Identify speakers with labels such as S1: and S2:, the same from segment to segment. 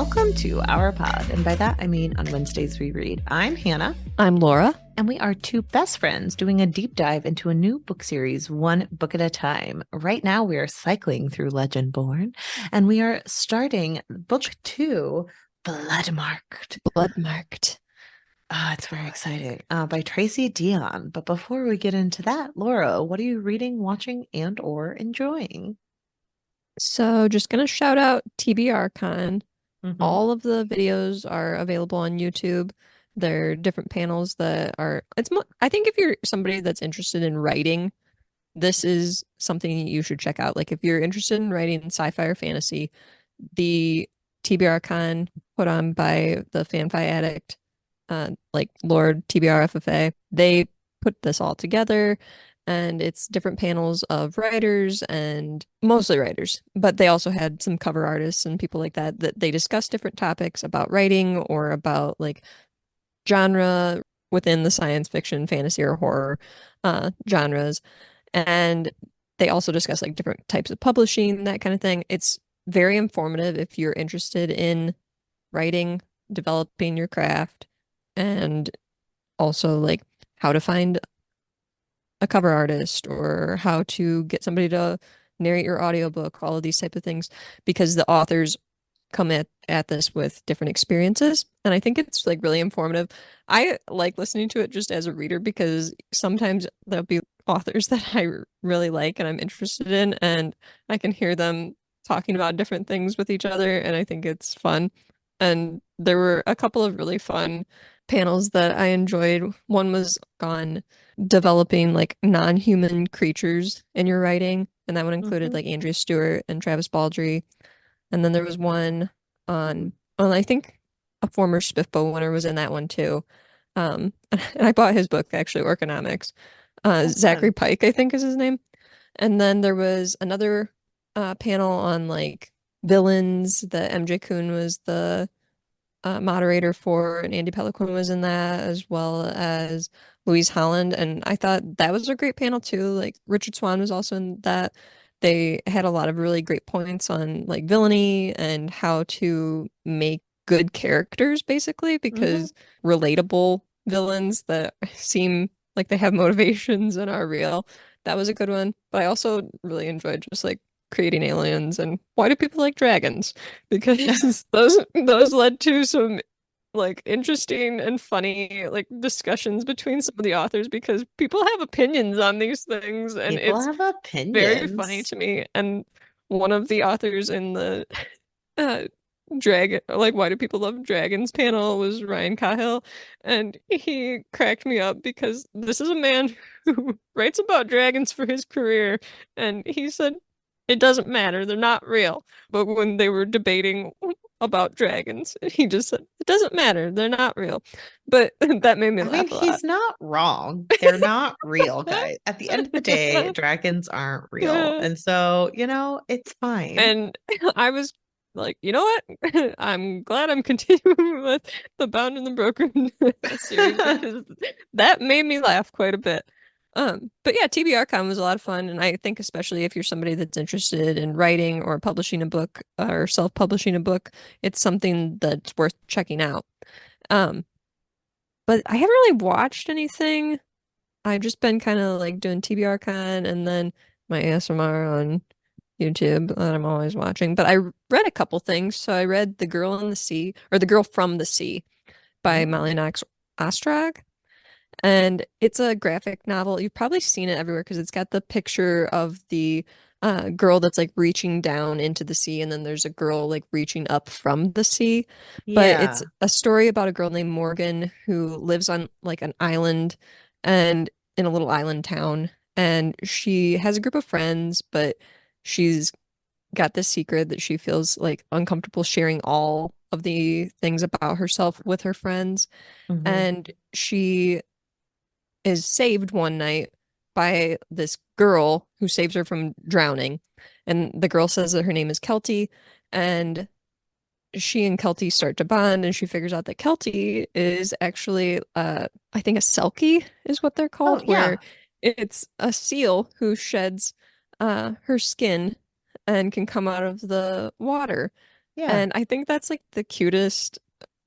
S1: welcome to our pod. And by that, I mean on Wednesdays we read. I'm Hannah.
S2: I'm Laura.
S1: And we are two best friends doing a deep dive into a new book series, one book at a time. Right now, we are cycling through Legendborn, and we are starting book 2, Bloodmarked.
S2: Bloodmarked.
S1: It's very exciting. By Tracy Deonn. But before we get into that, Laura, what are you reading, watching, and or enjoying?
S2: So just gonna shout out TBR Con.
S1: Mm-hmm.
S2: All of the videos are available on YouTube. They're different panels that are I think if you're somebody that's interested in writing, this is something you should check out. Like if you're interested in writing sci-fi or fantasy, the TBR Con put on by the Fanfi Addict, like Lord TBR FFA, they put this all together, and it's different panels of writers and mostly writers, but they also had some cover artists and people like that that they discuss different topics about writing or about like genre within the science fiction, fantasy, or horror genres. And they also discuss like different types of publishing, that kind of thing. It's very informative if you're interested in writing, developing your craft, and also like how to find a cover artist or how to get somebody to narrate your audiobook, all of these type of things, because the authors come at this with different experiences. And I think it's like really informative. I like listening to it just as a reader because sometimes there'll be authors that I really like and I'm interested in, and I can hear them talking about different things with each other, and I think it's fun. And there were a couple of really fun panels that I enjoyed. One was on developing like non-human creatures in your writing, and that one included
S1: Mm-hmm.
S2: like Andrea Stewart and Travis Baldree. And then there was one on I think a former Spiffbo winner was in that one too. And I bought his book actually, Orconomics.
S1: Oh,
S2: Zachary
S1: fun.
S2: Pike, I think is his name. And then there was another panel on like villains that MJ Kuhn was the moderator for, and Andy Peliquin was in that, as well as Louise Holland. And I thought that was a great panel too. Like Richard Swan was also in that. They had a lot of really great points on like villainy and how to make good characters, basically,
S1: Mm-hmm.
S2: because relatable villains that seem like they have motivations and are real. That was a good one. But I also really enjoyed just like creating aliens and why do people like dragons? Because those led to some like interesting and funny like discussions between some of the authors because people have opinions on these things, and
S1: People
S2: it's
S1: have
S2: very funny
S1: opinions.
S2: to me. And one of the authors in the uh dragon, like why do people love dragons panel, was Ryan Cahill, and he cracked me up because this is a man who writes about dragons for his career, and he said it doesn't matter, they're not real. But when they were debating about dragons, he just said it doesn't matter, they're not real. But that made me
S1: I mean,
S2: laugh a lot.
S1: he's not wrong. They're not real, guys. At the end of the day, dragons aren't real. And so, it's fine.
S2: And I was like, you know what? I'm glad I'm continuing with the Bound and the Broken series because that made me laugh quite a bit. But yeah, TBR Con was a lot of fun, and I think especially if you're somebody that's interested in writing or publishing a book or self-publishing a book, it's something that's worth checking out. Um, but I haven't really watched anything. I've just been kind of like doing TBR Con and then my ASMR on YouTube that I'm always watching. But I read a couple things. So I read The Girl in the Sea, or The Girl from the Sea by
S1: Oh,
S2: Molly Knox Ostrog. And it's a graphic novel. You've probably seen it everywhere because it's got the picture of the girl that's like reaching down into the sea, and then there's a girl like reaching up from the sea. But it's
S1: yeah.
S2: a story about a girl named Morgan who lives on like an island and in a little island town. And she has a group of friends, but she's got this secret that she feels like uncomfortable sharing all of the things about herself with her friends.
S1: Hmm.
S2: And she is saved one night by this girl who saves her from drowning. And the girl says that her name is Kelty, and she and Kelty start to bond, and she figures out that Kelty is actually I think a selkie is what they're
S1: Oh,
S2: called, where
S1: yeah.
S2: it's a seal who sheds her skin and can come out of the water.
S1: Yeah.
S2: And I think that's like the cutest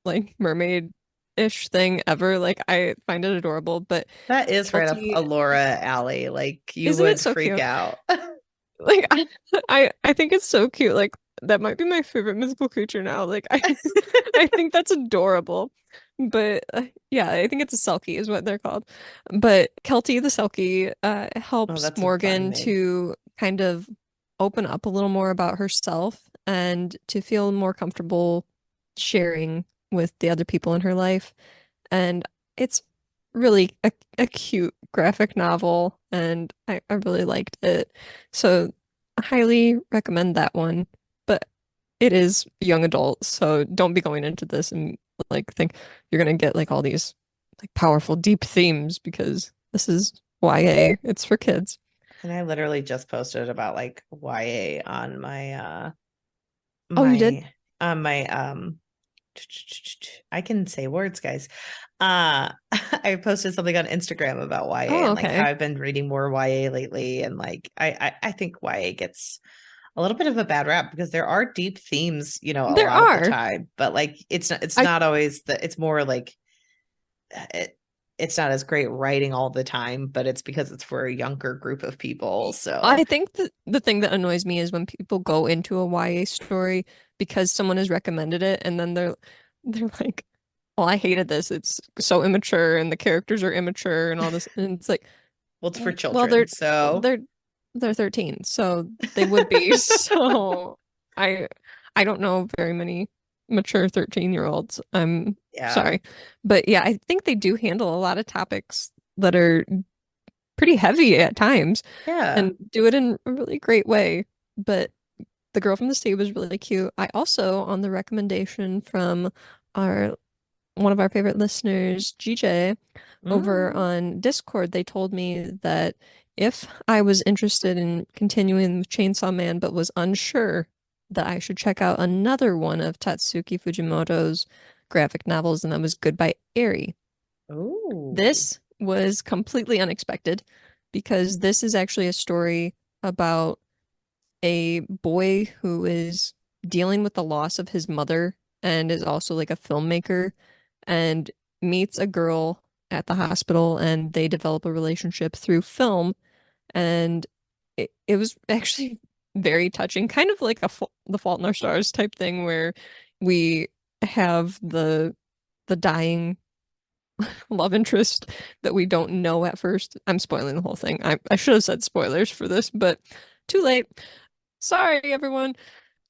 S2: like mermaid-ish thing ever. Like I find it adorable, but
S1: That is right up
S2: Kelty,
S1: Allura alley. Like you
S2: isn't it
S1: would
S2: so
S1: freak
S2: cute?
S1: out.
S2: Like I think it's so cute. Like that might be my favorite mythical creature now. Like I think that's adorable. But yeah, I think it's a Selkie is what they're called. But Kelty the Selkie
S1: Oh,
S2: helps
S1: that's a fun
S2: Morgan
S1: name.
S2: to kind of open up a little more about herself and to feel more comfortable sharing with the other people in her life. And it's really a cute graphic novel, and I really liked it. So I highly recommend that one. But it is young adult, so don't be going into this and like think you're gonna get like all these like powerful deep themes because this is YA. It's for kids.
S1: And I literally just posted about like YA on
S2: Oh, you did?
S1: my my I can say words, guys. I posted something on Instagram about YA
S2: Oh,
S1: and like how
S2: okay.
S1: I've been reading more YA lately, and like I think YA gets a little bit of a bad rap because there are deep themes, a
S2: There
S1: lot of the
S2: are.
S1: time, but like it's
S2: I
S1: not always it's more like it, it's not as great writing all the time, but it's because it's for a younger group of people. So
S2: I think the thing that annoys me is when people go into a YA story because someone has recommended it and then they're like, "Well, I hated this. It's so immature and the characters are immature and all this." And it's like,
S1: well, it's for
S2: well,
S1: children. So
S2: they're they're 13, so they would be. So I I don't know very many mature 13-year-olds. I'm
S1: yeah.
S2: sorry. But yeah, I think they do handle a lot of topics that are pretty heavy at times
S1: Yeah.
S2: and do it in a really great way. But The Girl from the Sea was really cute. I also, on the recommendation from our one of our favorite listeners, GJ, over
S1: Mm.
S2: on Discord, they told me that if I was interested in continuing with Chainsaw Man but was unsure, that I should check out another one of Tatsuki Fujimoto's graphic novels, and that was Goodbye Eri.
S1: Ooh.
S2: This was completely unexpected because this is actually a story about a boy who is dealing with the loss of his mother and is also like a filmmaker and meets a girl at the hospital and they develop a relationship through film, and it was actually very touching, kind of like The Fault in Our Stars type thing where we have the dying love interest that we don't know at first. I'm spoiling the whole thing. I should have said spoilers for this, but too late. Sorry, everyone.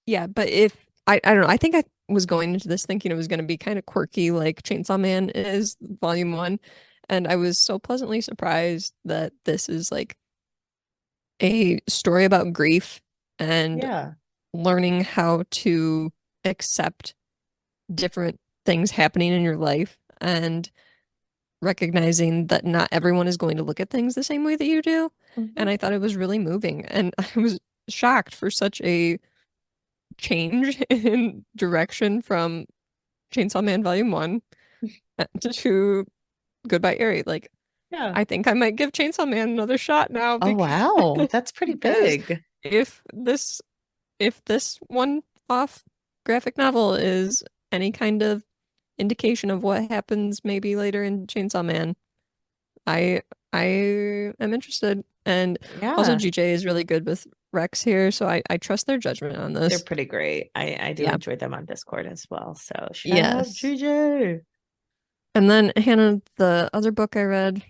S2: Yeah, but if I don't know, I think I was going into this thinking it was going to be kind of quirky like Chainsaw Man is volume 1, and I was so pleasantly surprised that this is like a story about grief and
S1: Yeah.
S2: learning how to accept different things happening in your life and recognizing that not everyone is going to look at things the same way that you do. And
S1: Mhm.
S2: I thought it was really moving. And I was shocked for such a change in direction from Chainsaw Man Volume 1 to Goodbye Eri. Like,
S1: Yeah.
S2: I think I might give Chainsaw Man another shot now
S1: Oh
S2: because,
S1: wow, that's pretty
S2: because
S1: big.
S2: if this if this one off graphic novel is any kind of indication of what happens maybe later in Chainsaw Man, I I am interested. And also
S1: Yeah.
S2: GJ is really good with Rex here, so I trust their judgment on
S1: They're
S2: this.
S1: pretty great. I do
S2: Yeah.
S1: enjoy them on Discord as well. So shout out
S2: Yes.
S1: GJ.
S2: And then Hannah, the other book I read,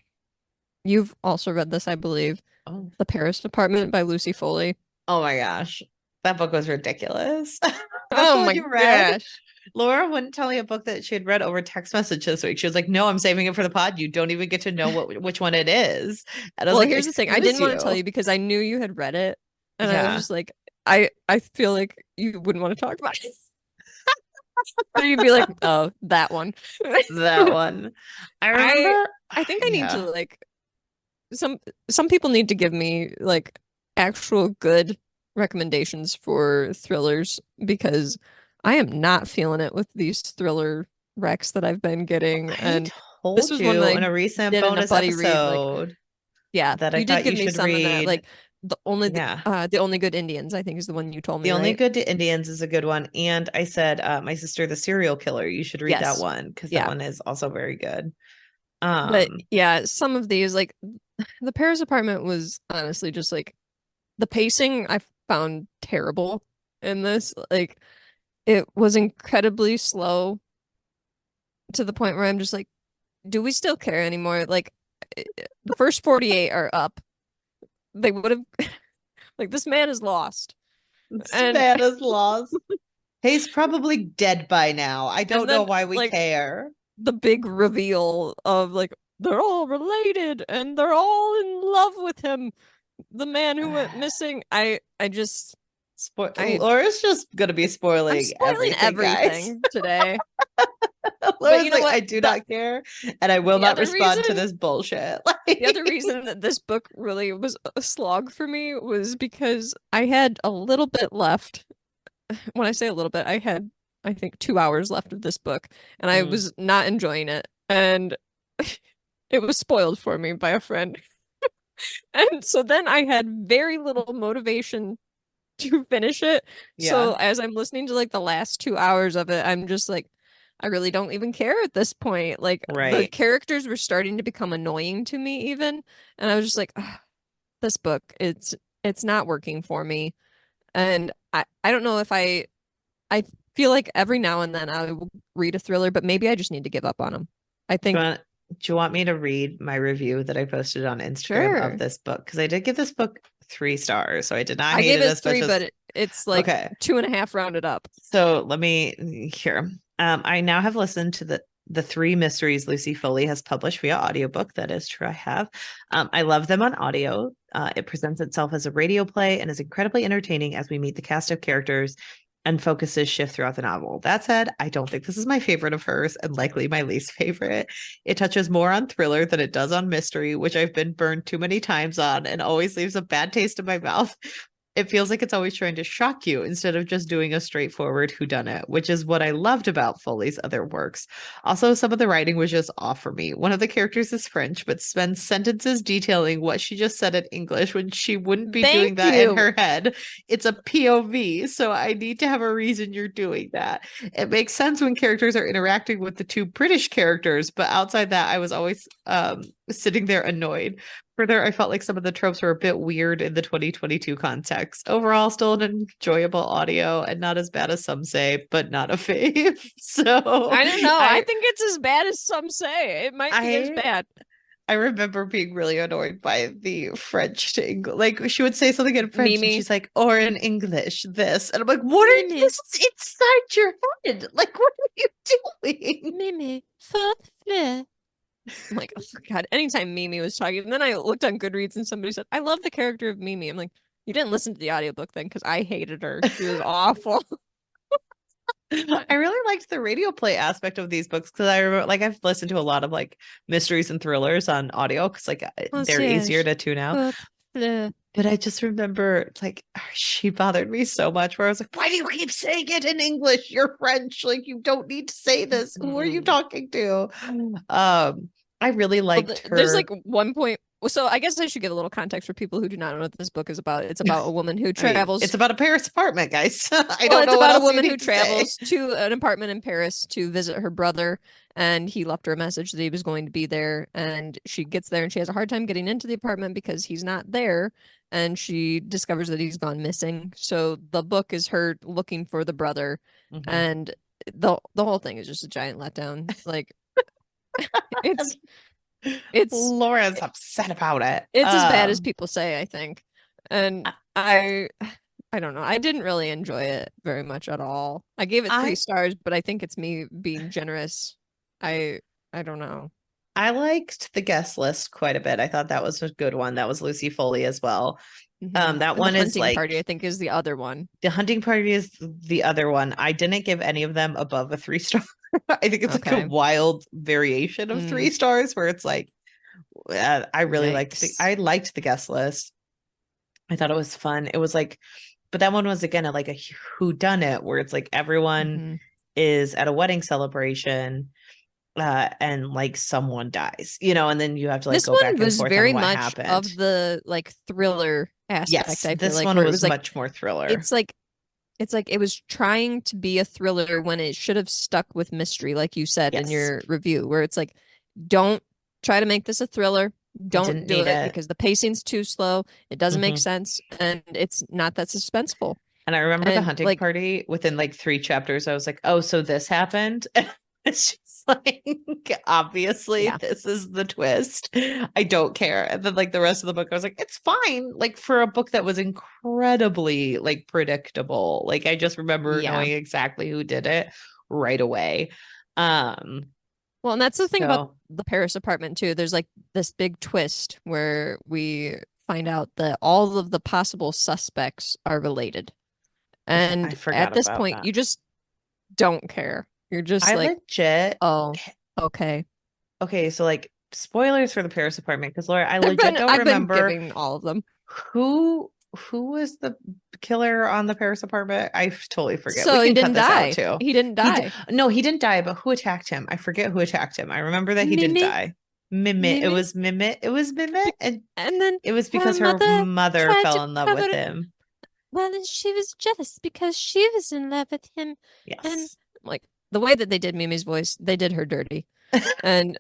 S2: you've also read this, I believe,
S1: Oh,
S2: The Paris Apartment by Lucy Foley.
S1: oh my gosh. That book was ridiculous. That's
S2: Oh
S1: the one
S2: my
S1: you read?
S2: gosh.
S1: Laura wouldn't tell me a book that she had read over text message this week. She was like, "No, I'm saving it for the pod. You don't even get to know which one it is." And I was
S2: Well,
S1: like,
S2: here's the thing. I
S1: "Excuse
S2: didn't want to tell
S1: you."
S2: you because I knew you had read it, and I was
S1: Yeah,
S2: just like, I feel like you wouldn't want to talk about it. So you'd be like, oh, that one.
S1: that one. I
S2: I
S1: remember.
S2: I think I need to
S1: Yeah,
S2: like some some people need to give me like actual good recommendations for thrillers because I am not feeling it with these thriller recs that I've been getting.
S1: I
S2: And this
S1: told
S2: was one that
S1: you
S2: I
S1: in a recent
S2: did in a
S1: bonus
S2: buddy read. Like,
S1: episode
S2: yeah,
S1: that I
S2: you did
S1: thought you
S2: give me
S1: should
S2: some in that.
S1: read.
S2: Like,
S1: Yeah.
S2: The Only Good Indians, I think, is the one you told me,
S1: The Only
S2: right?
S1: Good to Indians is a good one. And I said, My Sister, the Serial Killer. You should read that
S2: Yes.
S1: one because that
S2: Yeah.
S1: one is also very good.
S2: But
S1: Um,
S2: yeah, some of these, like the Paris apartment was honestly just like the pacing I found terrible in this. Like it was incredibly slow to the point where I'm just like, do we still care anymore? Like the first 48 are up. They would have like this man is lost.
S1: this
S2: And
S1: man is lost. He's probably dead by now. I don't
S2: and
S1: know
S2: then
S1: why we
S2: like
S1: care.
S2: the big reveal of like they're all related and they're all in love with him, the man who went missing. I just I
S1: Laura's just gonna be
S2: I'm
S1: spoiling
S2: spoiling
S1: everything, guys.
S2: everything today. But
S1: Laura's
S2: you know
S1: like,
S2: what?
S1: I do not care, and I will
S2: The
S1: not
S2: other
S1: respond to
S2: reason
S1: this bullshit.
S2: the other reason that this book really was a slog for me was because I had a little bit left. When I say a little bit, I had I think 2 hours left of this book, and I
S1: Mm,
S2: was not enjoying it. And it was spoiled for me by a friend. And so then I had very little motivation to finish it.
S1: yeah,
S2: So as I'm listening to like the last 2 hours of it, I'm just like, I really don't even care at this point. Like the
S1: right.
S2: characters were starting to become annoying to me even. And I was just like, "Ugh, this book, it's not working for me. And I don't know if I feel like every now and then I will read a thriller, but maybe I just need to give up on them. I
S1: Do you
S2: think
S1: want, do you want me to read my review that I posted on Instagram of
S2: sure.
S1: this book? Because I did give this book 3 stars, so I did not
S2: I
S1: hate
S2: gave
S1: it
S2: it
S1: as much
S2: three,
S1: as
S2: but it's like
S1: okay.
S2: 2.5 rounded up.
S1: So let me here. I now have listened to the three mysteries Lucy Foley has published via audiobook. That is true. I have. I love them on audio. It presents itself as a radio play and is incredibly entertaining as we meet the cast of characters and focuses shift throughout the novel. That said, I don't think this is my favorite of hers and likely my least favorite. It touches more on thriller than it does on mystery, which I've been burned too many times on and always leaves a bad taste in my mouth. It feels like it's always trying to shock you instead of just doing a straightforward whodunit, which is what I loved about Foley's other works. Also, some of the writing was just off for me. One of the characters is French, but spends sentences detailing what she just said in English when she wouldn't be doing
S2: Thank
S1: that in
S2: you.
S1: her head. It's a POV, so I need to have a reason you're doing that. It makes sense when characters are interacting with the two British characters, but outside that, I was always sitting there annoyed. Further, I felt like some of the tropes were a bit weird in the 2022 context. Overall, still an enjoyable audio and not as bad as some say, but not a fave. So
S2: I don't know. I
S1: I
S2: think it's as bad as some say. It might be as
S1: I
S2: bad.
S1: I remember being really annoyed by the French to English. Like she would say something in French and
S2: Mimi.
S1: she's like, or in English, this. And I'm like, what are
S2: Mimi.
S1: this is inside your head? Like, what are you doing?
S2: Mimi. I'm like, oh God, anytime Mimi was talking. And then I looked on Goodreads and somebody said, I love the character of Mimi. I'm like, you didn't listen to the audiobook then because I hated her. She was awful.
S1: I really liked the radio play aspect of these books because I remember, like, I've listened to a lot of like mysteries and thrillers on audio because like they're easier
S2: Concierge.
S1: to tune out.
S2: Hop, le.
S1: But I just remember, like, she bothered me so much where I was like, why do you keep saying it in English? You're French. Like, you don't need to say this. Who are you
S2: Mm.
S1: talking to? I really
S2: Well,
S1: liked
S2: there's like
S1: her.
S2: one point. So I guess I should give a little context for people who do not know what this book is about. It's about a woman who
S1: I mean,
S2: travels.
S1: it's about a Paris apartment, guys. I
S2: Well,
S1: don't
S2: it's
S1: know what
S2: about a
S1: else you
S2: woman who
S1: need to say.
S2: travels to an apartment in Paris to visit her brother, and he left her a message that he was going to be there. And she gets there and she has a hard time getting into the apartment because he's not there. And she discovers that he's gone missing. So the book is her looking for the brother,
S1: Mhm.
S2: and the whole thing is just a giant letdown. Like it's it's
S1: Laura's upset about it.
S2: it's as bad as people say, I think. And I don't know. I didn't really enjoy it very much at all. I gave it three
S1: I
S2: stars, but I think it's me being generous. I I don't know.
S1: I liked the guest list quite a bit. I thought that was a good one. That was Lucy Foley as well. That
S2: And the
S1: one is
S2: hunting
S1: like
S2: party, I think, is the other one.
S1: the hunting party is the other one. I didn't give any of them above a 3 star. I think it's like a
S2: Okay.
S1: wild variation of
S2: Mm,
S1: 3 stars where it's like I really
S2: yikes.
S1: I liked the guest list. I thought it was fun. It was like, but that one was again like a who done it where it's like everyone
S2: hmm
S1: is at a wedding celebration and like someone dies, you know, and then you have to like
S2: This
S1: go
S2: one
S1: back and
S2: was
S1: forth on
S2: very
S1: what
S2: much
S1: happened.
S2: of the like thriller
S1: Yes,
S2: aspect, I feel
S1: this
S2: like,
S1: one
S2: where it
S1: was
S2: was like
S1: much more thriller.
S2: it's like it was trying to be a thriller when it should have stuck with mystery, like you said in
S1: Yes,
S2: your review, where it's like, don't try to make this a thriller.
S1: it
S2: Don't
S1: didn't
S2: do
S1: need
S2: it
S1: it.
S2: because the pacing's too slow. It doesn't make
S1: Hmm.
S2: sense, and it's not that suspenseful.
S1: And I remember the
S2: And
S1: hunting
S2: like,
S1: party within like 3 chapters. I was like, oh, so this happened. It's just like, obviously,
S2: yeah,
S1: this is the twist. I don't care. And then, like, the rest of the book, I was like, it's fine. Like, for a book that was incredibly, like, predictable. Like, I just remember
S2: yeah.
S1: knowing exactly who did it right away. Um,
S2: Well, and that's the thing about
S1: so
S2: the Paris apartment too. There's like this big twist where we find out that all of the possible suspects are related.
S1: yeah, I
S2: And at
S1: forgot
S2: this
S1: about
S2: point,
S1: that.
S2: you just don't care. You're just
S1: I
S2: like,
S1: legit,
S2: oh, okay.
S1: okay, so like, spoilers for the Paris apartment, because Laura, I legit don't
S2: I've been
S1: remember
S2: giving all of them.
S1: who who was the killer on the Paris apartment? I totally forget. We
S2: So he
S1: can cut
S2: didn't
S1: this out
S2: die.
S1: too.
S2: He didn't die.
S1: No, he didn't die, but who attacked him? I forget who attacked him. I remember that he didn't
S2: Mimi,
S1: die. Mimit. It
S2: Mimi,
S1: was Mimit. It was Mimit, and
S2: and then
S1: it was
S2: her
S1: because her
S2: mother
S1: mother
S2: tried
S1: fell
S2: to
S1: in love
S2: cover
S1: with
S2: it.
S1: him.
S2: Well, and she was jealous because she was in love with him. And
S1: Yes.
S2: like the way that they did Mimi's voice, they did her dirty. And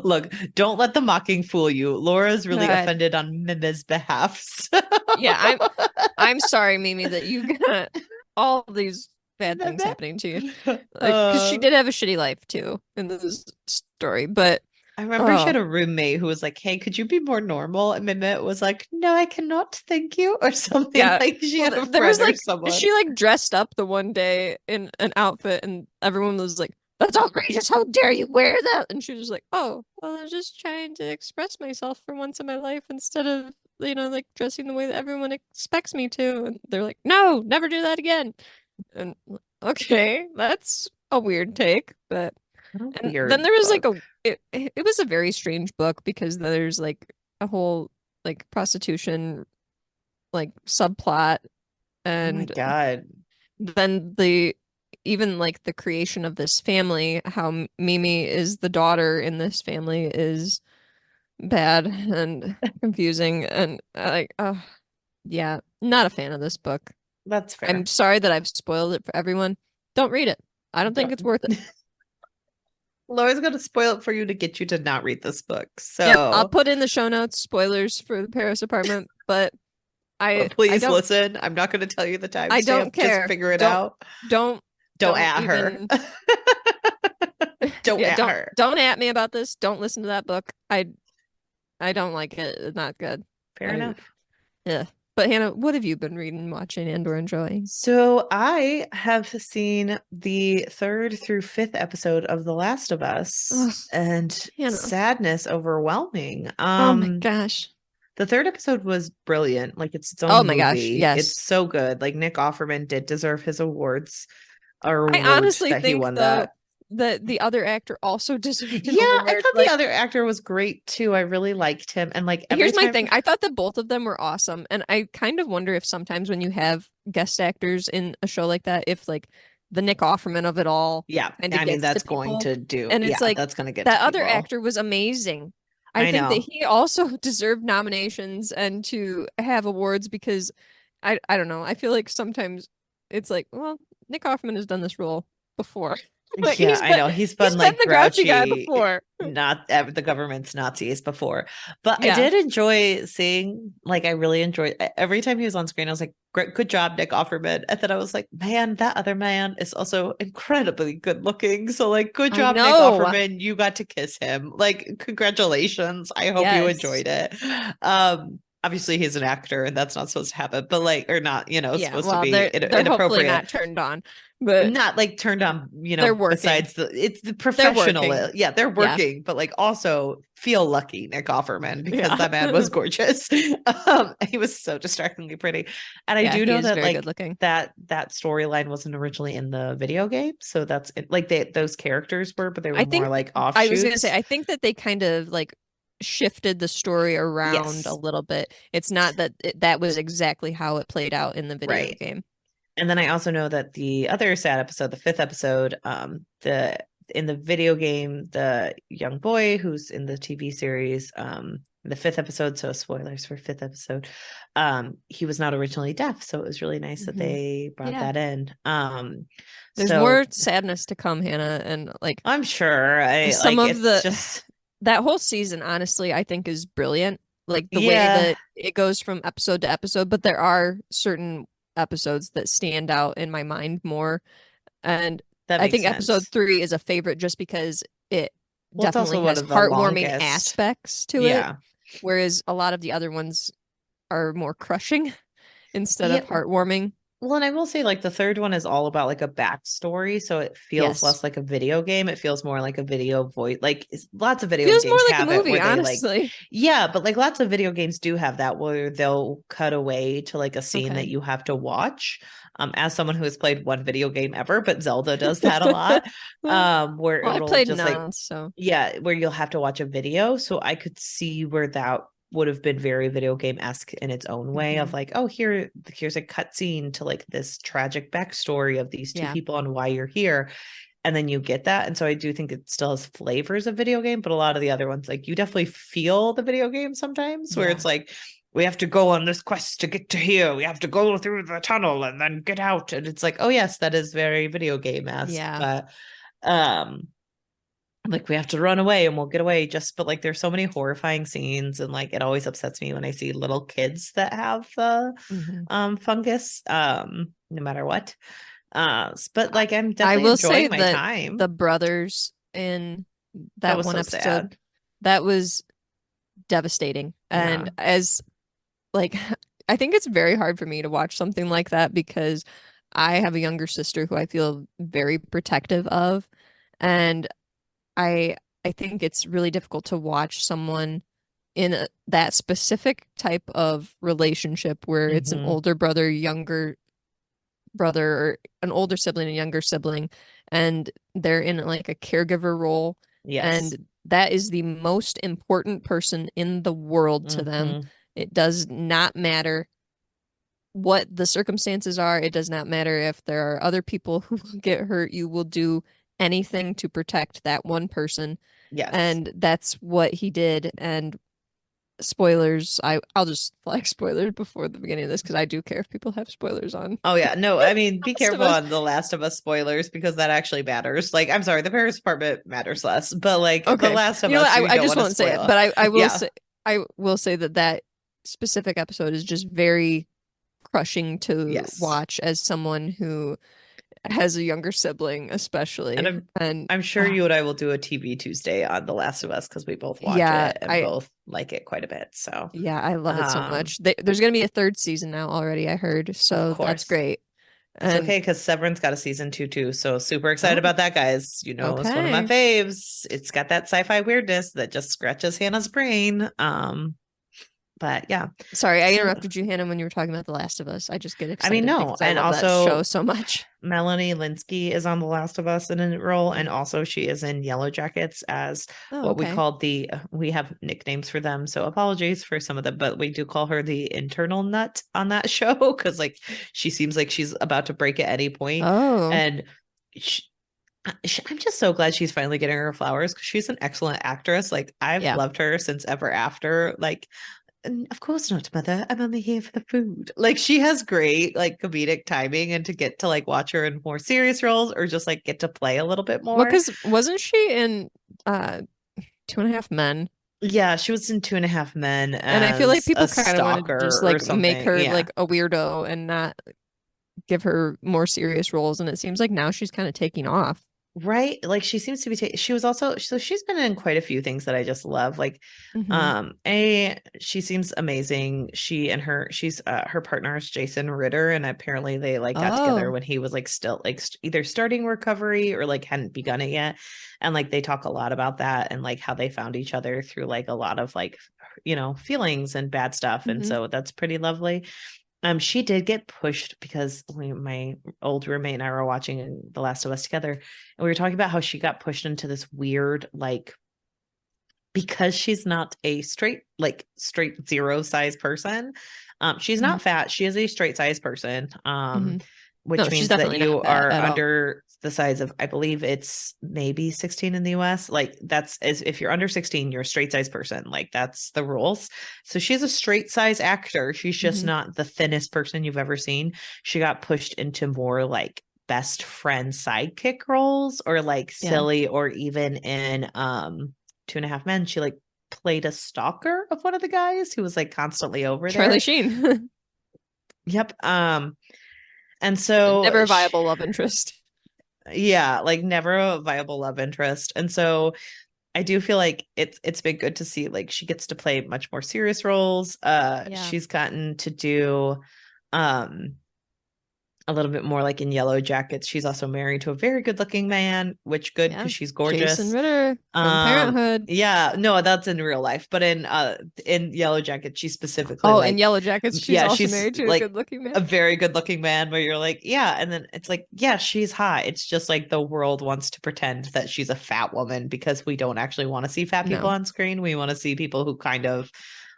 S1: Look, don't let the mocking fool you. Laura's really
S2: God,
S1: offended on Mimi's behalf. So.
S2: yeah, I'm sorry, Mimi, that you got all these bad things
S1: Mimit.
S2: happening to you. Like, because she
S1: Uh,
S2: did have a shitty life too in this story, but
S1: I remember she
S2: oh
S1: had a roommate who was like, "Hey, could you be more normal?" And Mimit was like, "No, I cannot, thank you," or something.
S2: yeah.
S1: Like she
S2: Well,
S1: had a
S2: there was
S1: friend or
S2: like
S1: someone.
S2: she like dressed up the one day in an outfit, and everyone was like, "That's outrageous! How dare you wear that?" And she was like, "Oh, well, I was just trying to express myself for once in my life instead of like dressing the way that everyone expects me to." And they're like, "No, never do that again." And okay, that's a weird take, but
S1: What a
S2: and then
S1: weird
S2: there was like
S1: book.
S2: it was a very strange book because there's like a whole like prostitution like subplot
S1: Oh my
S2: and
S1: God.
S2: then the even like the creation of this family, how Mimi is the daughter in this family is bad and confusing and like yeah, not a fan of this book.
S1: That's
S2: I'm
S1: fair.
S2: sorry that I've spoiled it for everyone. Don't read it. I don't think it's
S1: Don't-
S2: worth it.
S1: Laura's gonna spoil it for you to get you to not read this book.
S2: Yep, I'll
S1: So
S2: put in the show notes spoilers for the Paris apartment, but I
S1: but
S2: I
S1: please
S2: don't
S1: listen. I'm not gonna tell you the
S2: I don't
S1: timestamp. Just
S2: care.
S1: figure it
S2: Don't
S1: out.
S2: don't
S1: Don't
S2: don't
S1: at her.
S2: even
S1: Don't
S2: yeah,
S1: at her.
S2: don't at me about this. Don't listen to that book. I don't like it. It's not good.
S1: Fair
S2: I
S1: enough.
S2: yeah. But Hannah, what have you been reading, watching, and or enjoying?
S1: So I have seen the third through fifth episode of The Last of Us,
S2: Oh,
S1: and
S2: Hannah.
S1: sadness overwhelming.
S2: Oh my gosh.
S1: The third episode was brilliant. Like it's its
S2: Oh
S1: own
S2: my gosh.
S1: movie. It's
S2: Yes.
S1: so good. Like Nick Offerman did deserve his awards or
S2: I
S1: award
S2: honestly
S1: that he
S2: think
S1: won
S2: though
S1: that.
S2: that the other actor also deserved an
S1: Yeah, I
S2: award.
S1: thought the
S2: Like,
S1: other actor was great too. I really liked him. And like every
S2: here's my
S1: time,
S2: thing. I thought that both of them were awesome, and I kind of wonder if sometimes when you have guest actors in a show like that, if like the Nick Offerman of it all
S1: yeah,
S2: kind of
S1: I mean
S2: gets to
S1: that's going
S2: people,
S1: to do,
S2: and it's
S1: yeah,
S2: like
S1: that's going to get to
S2: that other
S1: people.
S2: actor was amazing. I
S1: I
S2: think that
S1: know.
S2: he also deserved nominations and to have awards because I don't know. I feel like sometimes it's like, well, Nick Offerman has done this role before. Like
S1: Yeah, I know. He's
S2: he's
S1: been
S2: been
S1: like
S2: the grouchy guy
S1: grouchy,
S2: before.
S1: not the government's Nazis before. But I
S2: Yeah.
S1: did enjoy seeing, like, I really enjoyed every time he was on screen. I was like, great, good job, Nick Offerman. And then I was like, man, that other man is also incredibly good looking. So, like, good
S2: I
S1: job, Nick
S2: know.
S1: Offerman. You got to kiss him. Like, congratulations. I hope you
S2: Yes.
S1: enjoyed it. Obviously he's an actor and that's not supposed to happen, but like, or not,
S2: Yeah,
S1: supposed to
S2: well,
S1: be
S2: they're hopefully
S1: inappropriate,
S2: not turned on, but
S1: not like turned on,
S2: they're working.
S1: besides it's the
S2: They're
S1: professional.
S2: working.
S1: Yeah, they're
S2: Yeah.
S1: working, but like also feel lucky, Nick Offerman, because
S2: Yeah.
S1: that man was gorgeous. He was so distractingly pretty. And I
S2: Yeah,
S1: do
S2: he
S1: know
S2: is
S1: that
S2: very good
S1: like
S2: looking.
S1: that storyline wasn't originally in the video game. So that's it. Like those characters were, but they were
S2: I
S1: more
S2: think
S1: like
S2: I was gonna say
S1: offshoots.
S2: I think that they kind of like shifted the story around a
S1: Yes.
S2: little bit. It's not that that was exactly how it played out in the video
S1: Right.
S2: game.
S1: And then I also know that the other sad episode, the fifth episode, the in the video game, the young boy who's in the TV series, the fifth episode, so spoilers for fifth episode, he was not originally deaf, so it was really nice that they brought
S2: Yeah.
S1: that in.
S2: There's
S1: So
S2: more sadness to come, Hannah, and like
S1: I'm sure I
S2: some
S1: like
S2: of
S1: it's
S2: the
S1: just
S2: that whole season, honestly, I think is brilliant. Like the way
S1: yeah,
S2: that it goes from episode to episode, but there are certain episodes that stand out in my mind more. And
S1: that
S2: I
S1: makes
S2: think episode
S1: sense.
S2: 3 is a favorite just because it
S1: Well, it's
S2: definitely
S1: also one
S2: has
S1: of the
S2: heartwarming
S1: longest.
S2: aspects to it,
S1: Yeah.
S2: whereas a lot of the other ones are more crushing instead
S1: Yeah,
S2: of heartwarming.
S1: well, and I will say, like, the third one is all about like a backstory, so it feels
S2: Yes.
S1: less like a video game. It feels more like a video voice. Like, lots of video
S2: Feels more
S1: games
S2: like a
S1: have it
S2: movie,
S1: where they like,
S2: honestly.
S1: yeah, but like lots of video games do have that where they'll cut away to like a scene that
S2: Okay.
S1: you have to watch. As someone who has played one video game ever, but Zelda does that a lot,
S2: Well,
S1: where
S2: I
S1: it'll
S2: played
S1: just like,
S2: none, so
S1: yeah, where you'll have to watch a video. So I could see where that would have been very video game-esque in its own way of
S2: mhm.
S1: like, oh, here's a cutscene to like this tragic backstory of these two
S2: Yeah.
S1: people and why you're here. And then you get that. And so I do think it still has flavors of video game, but a lot of the other ones, like you definitely feel the video game sometimes where
S2: Yeah.
S1: it's like, we have to go on this quest to get to here. We have to go through the tunnel and then get out. And it's like, oh yes, that is very video game-esque.
S2: Yeah.
S1: But like we have to run away and we'll get away just but like there's so many horrifying scenes and like it always upsets me when I see little kids that have
S2: Mhm.
S1: fungus no matter what but
S2: I
S1: like I'm
S2: I
S1: definitely
S2: will say
S1: enjoying my
S2: that
S1: time.
S2: the brothers in
S1: That
S2: that
S1: was
S2: one
S1: so
S2: episode,
S1: sad.
S2: that was devastating.
S1: Yeah.
S2: And as like I think it's very hard for me to watch something like that because I have a younger sister who I feel very protective of, and I I think it's really difficult to watch someone in that specific type of relationship where it's an
S1: Mm-hmm.
S2: older brother, younger brother, or an older sibling, a younger sibling, and they're in like a caregiver role,
S1: Yes.
S2: and that is the most important person in the world to them.
S1: Mm-hmm.
S2: It does not matter what the circumstances are. It does not matter if there are other people who get hurt. You will do anything to protect that one person.
S1: Yes.
S2: And that's what he did. And spoilers, I'll just flag spoilers before the beginning of this because I do care if people have spoilers on
S1: Oh yeah, no, I mean, be
S2: Last of
S1: careful
S2: Us.
S1: on the Last of Us spoilers because that actually matters. Like, I'm sorry, the Paris department matters less, but like the
S2: Okay.
S1: Last of
S2: You know what?
S1: Us, you
S2: I
S1: don't
S2: just
S1: want to
S2: won't say it,
S1: spoil.
S2: but
S1: Yeah,
S2: I will say that that specific episode is just very crushing to
S1: yes.
S2: watch as someone who has a younger sibling,
S1: And
S2: especially. And
S1: I'm sure you and I will do a TV Tuesday on The Last of Us because we both watch
S2: yeah,
S1: it and both like it quite a bit. So,
S2: I love it so
S1: um,
S2: much. There's gonna be a third season now already, I heard,
S1: of
S2: so that's
S1: course.
S2: great.
S1: It's
S2: And
S1: okay because Severance got a season two too. So super excited
S2: oh,
S1: about that, guys. You know, it's one of my
S2: okay.
S1: faves. It's got that sci-fi weirdness that just scratches Hannah's brain. But yeah.
S2: Sorry, I
S1: So
S2: interrupted you, Hannah, when you were talking about The Last of Us. I just get
S1: I mean,
S2: excited
S1: no,
S2: because I
S1: and
S2: love that show
S1: also
S2: so much.
S1: Melanie Linsky is on The Last of Us in a role, and
S2: Mhm.
S1: also she is in Yellow Jackets as
S2: Oh,
S1: what we
S2: okay.
S1: called we have nicknames for them, so apologies for some of them, but we do call her the internal nut on that show because like she seems like she's about to break at any point,
S2: Oh,
S1: and she, I'm just so glad she's finally getting her flowers because she's an excellent actress. Like I've
S2: yeah.
S1: loved her since Ever After. Like of course not, mother. I'm only here for the food. Like she has great like comedic timing and to get to like watch her in more serious roles or just like get to play a little bit
S2: Well,
S1: more.
S2: because wasn't she in uh Two and a Half Men?
S1: Yeah, she was in Two and a Half Men
S2: And I feel like
S1: as a
S2: people kind of want to just
S1: stalker or
S2: like make
S1: something.
S2: her
S1: Yeah.
S2: like a weirdo and not give her more serious roles. And it seems like now she's kind of taking off.
S1: Right, like she seems to be she was also so she's been in quite a few things that I just love, like
S2: Hmm.
S1: she seems amazing. She's her partner is Jason Ritter, and apparently they like got together
S2: Oh.
S1: when he was like still like either starting recovery or like hadn't begun it yet, and like they talk a lot about that and like how they found each other through like a lot of like feelings and bad stuff, and
S2: Hmm.
S1: so that's pretty lovely. She did get pushed because my old roommate and I were watching The Last of Us together, and we were talking about how she got pushed into this weird, like, because she's not a straight zero size person. She's
S2: Hmm.
S1: not fat. She is a straight size person.
S2: Hmm. No,
S1: which
S2: she's
S1: means that
S2: definitely
S1: you
S2: not that
S1: are
S2: at all.
S1: under the size of, I believe it's maybe 16 in the US. Like that's as if you're under 16, you're a straight size person. Like that's the rules. So she's a straight size actor. She's just
S2: Hmm.
S1: not the thinnest person you've ever seen. She got pushed into more like best friend sidekick roles or like
S2: Yeah.
S1: silly or even in Two and a Half Men, she like played a stalker of one of the guys who was like constantly over
S2: Charlie
S1: there.
S2: Sheen.
S1: Yep. And so
S2: Never a viable love interest.
S1: yeah, like never a viable love interest. And so I do feel like it's been good to see like she gets to play much more serious roles.
S2: Yeah.
S1: She's gotten to do um a little bit more like in Yellow Jackets. She's also married to a very good looking man, which good
S2: Yeah.
S1: because she's
S2: Jason
S1: gorgeous.
S2: Ritter from Parenthood.
S1: Yeah, no, that's in real life, but in Yellow Jackets, she's specifically
S2: Oh, in
S1: like,
S2: Yellow Jackets, she's
S1: yeah,
S2: also
S1: she's
S2: married to a
S1: like
S2: good-looking
S1: a
S2: man.
S1: very good looking man where you're like, yeah, and then it's like, yeah, she's hot. It's just like the world wants to pretend that she's a fat woman because we don't actually want to see fat people
S2: No.
S1: on screen. We want to see people who kind of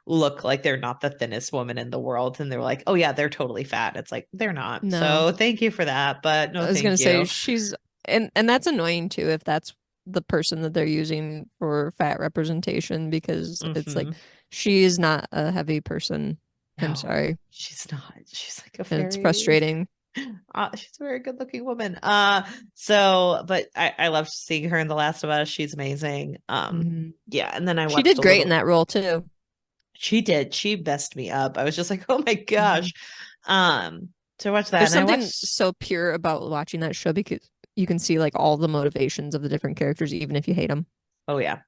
S1: look like they're not the thinnest woman in the world and they're like, oh yeah, they're totally fat. It's like they're not.
S2: No.
S1: So thank you for that, but no
S2: I was gonna
S1: thank
S2: say
S1: you.
S2: she's and that's annoying too if that's the person that they're using for fat representation because it's like
S1: Hmm.
S2: she is not a heavy person. I'm
S1: No,
S2: sorry.
S1: she's not. She's like a
S2: And it's
S1: very
S2: frustrating.
S1: she's a very good looking woman. But I love seeing her in The Last of Us. She's amazing.
S2: Hmm.
S1: Yeah, and then I
S2: She
S1: watched
S2: did
S1: a
S2: great in
S1: little.
S2: that role too.
S1: She did. She messed me up. I was just like, oh my
S2: Hmm.
S1: gosh. So I watched that
S2: There's
S1: and I
S2: something
S1: watched.
S2: so pure about watching that show because you can see like all the motivations of the different characters, even if you hate them.
S1: Oh yeah.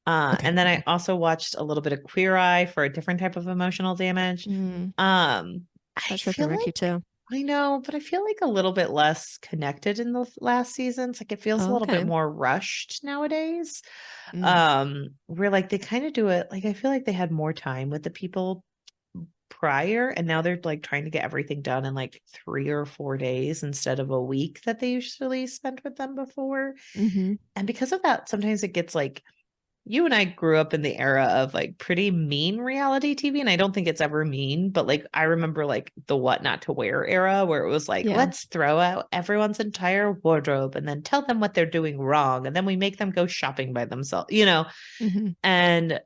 S2: Okay,
S1: And then I
S2: okay.
S1: also watched a little bit of Queer Eye for a different type of emotional damage.
S2: Mm,
S1: I
S2: that's Rick and
S1: feel
S2: Ricky
S1: like
S2: too.
S1: I know, but I feel like a little bit less connected in the last seasons. Like it feels a
S2: Oh,
S1: little bit
S2: okay.
S1: more rushed nowadays.
S2: Mm,
S1: Where like they kind of do it like I feel like they had more time with the people prior and now they're like trying to get everything done in like 3 or 4 days instead of a week that they usually spent with them before.
S2: hmm.
S1: And because of that, sometimes it gets like you and I grew up in the era of like pretty mean reality TV, and I don't think it's ever mean, but like I remember like the what not to wear era where it was like,
S2: Yeah.
S1: let's throw out everyone's entire wardrobe and then tell them what they're doing wrong, and then we make them go shopping by themselves,
S2: Hmm.
S1: and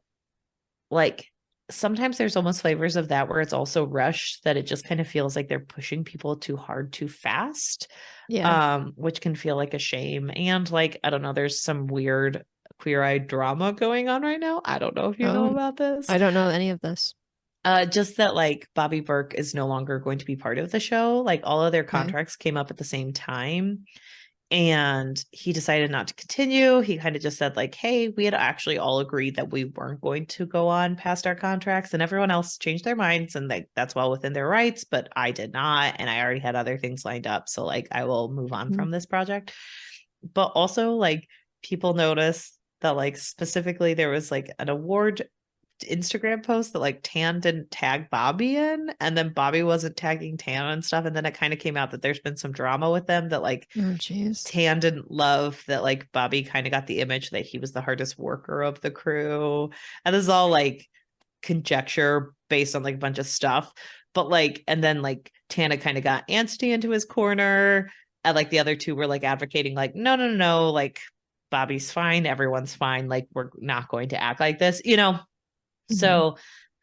S1: like sometimes there's almost flavors of that where it's also rushed that it just kind of feels like they're pushing people too hard too fast,
S2: Yeah.
S1: which can feel like a shame. And like I don't know, there's some weird Queer Eye drama going on right now. I don't know if you know
S2: Oh,
S1: about this.
S2: I don't know any of this.
S1: Just that like Bobby Burke is no longer going to be part of the show. Like all of their
S2: Okay.
S1: contracts came up at the same time and he decided not to continue. He kind of just said like, "Hey, we had actually all agreed that we weren't going to go on past our contracts and everyone else changed their minds and like that's well within their rights, but I did not and I already had other things lined up, so like I will move on
S2: Mhm.
S1: from this project." But also like people notice that like specifically there was like an award Instagram post that like Tan didn't tag Bobby in, and then Bobby wasn't tagging Tan and stuff. And then it kind of came out that there's been some drama with them that like
S2: Oh, jeez.
S1: Tan didn't love that like Bobby kind of got the image that he was the hardest worker of the crew. And this is all like conjecture based on like a bunch of stuff. But like, and then like Tana kind of got Anthony into his corner. And like the other two were like advocating, like, no, no, no, no, like Bobby's fine, everyone's fine, like we're not going to act like this.
S2: Hmm.
S1: So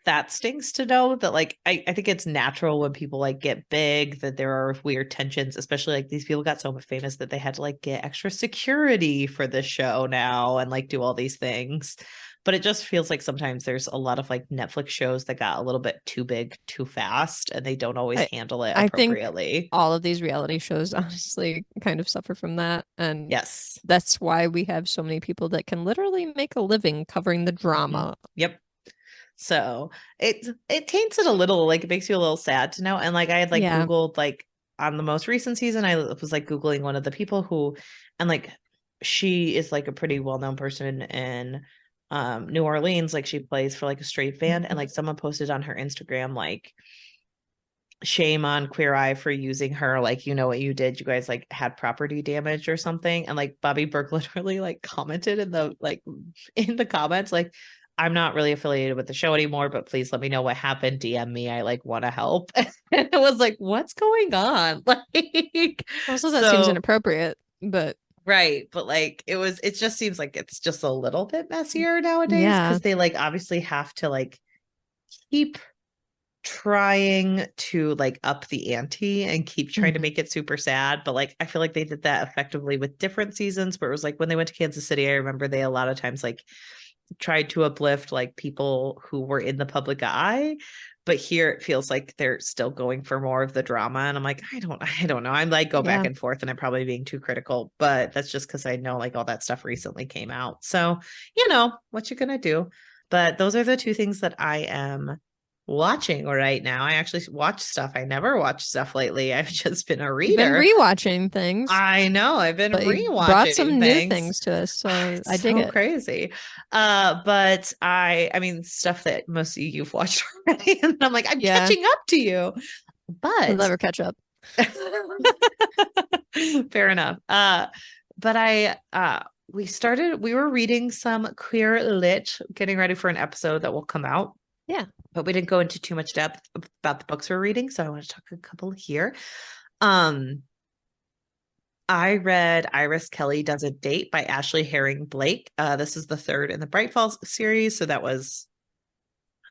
S1: that stings to know that like I think it's natural when people like get big that there are weird tensions, especially like these people got so famous that they had to like get extra security for this show now and like do all these things. But it just feels like sometimes there's a lot of like Netflix shows that got a little bit too big too fast and they don't always
S2: I
S1: handle it
S2: I think
S1: appropriately.
S2: all of these reality shows honestly kind of suffer from that, and
S1: Yes.
S2: that's why we have so many people that can literally make a living covering the
S1: Mhm.
S2: drama.
S1: Yep. So it taints it a little, like it makes you a little sad to know. And like I had like
S2: Yeah.
S1: Googled like on the most recent season, I was like Googling one of the people who and like she is like a pretty well-known person in New Orleans. Like she plays for like a straight band. And
S2: Mhm.
S1: like someone posted on her Instagram, like shame on Queer Eye for using her, like you know what you did, you guys like had property damage or something. And like Bobby Burke literally like commented in the comments like I'm not really affiliated with the show anymore, but please let me know what happened. DM me. I like want to help. And it was like, what's going on? Like,
S2: Also, that seems
S1: so
S2: inappropriate, but
S1: right. But like it just seems like it's just a little bit messier nowadays
S2: yeah.
S1: because they like obviously have to like keep trying to like up the ante and keep trying to
S2: Mhm.
S1: make it super sad. But like I feel like they did that effectively with different seasons where it was like when they went to Kansas City, I remember they a lot of times like tried to uplift like people who were in the public eye. But here it feels like they're still going for more of the drama. And I'm like, I don't know. I'm like go back
S2: Yeah.
S1: and forth and I'm probably being too critical, but that's just because I know like all that stuff recently came out. So, what you gonna do. But those are the two things that I am watching right now. I actually watch stuff. I never watched stuff lately. I've just been a
S2: You've been
S1: reader.
S2: rewatching things,
S1: I know. I've been
S2: but you brought
S1: rewatching
S2: some new
S1: things.
S2: things to us, so
S1: It's
S2: I dig
S1: so
S2: it.
S1: crazy. But I mean stuff that most of you've watched already. And I'm like, I'm
S2: Yeah,
S1: catching up to you.
S2: we'll
S1: But
S2: never catch up.
S1: fair enough. But we were reading some queer lit, getting ready for an episode that will come out.
S2: Yeah.
S1: But we didn't go into too much depth about the books we're reading, so I want to talk a couple here. Um, I read Iris Kelly Does a Date by Ashley Herring Blake. This is the third in the Bright Falls series. So that was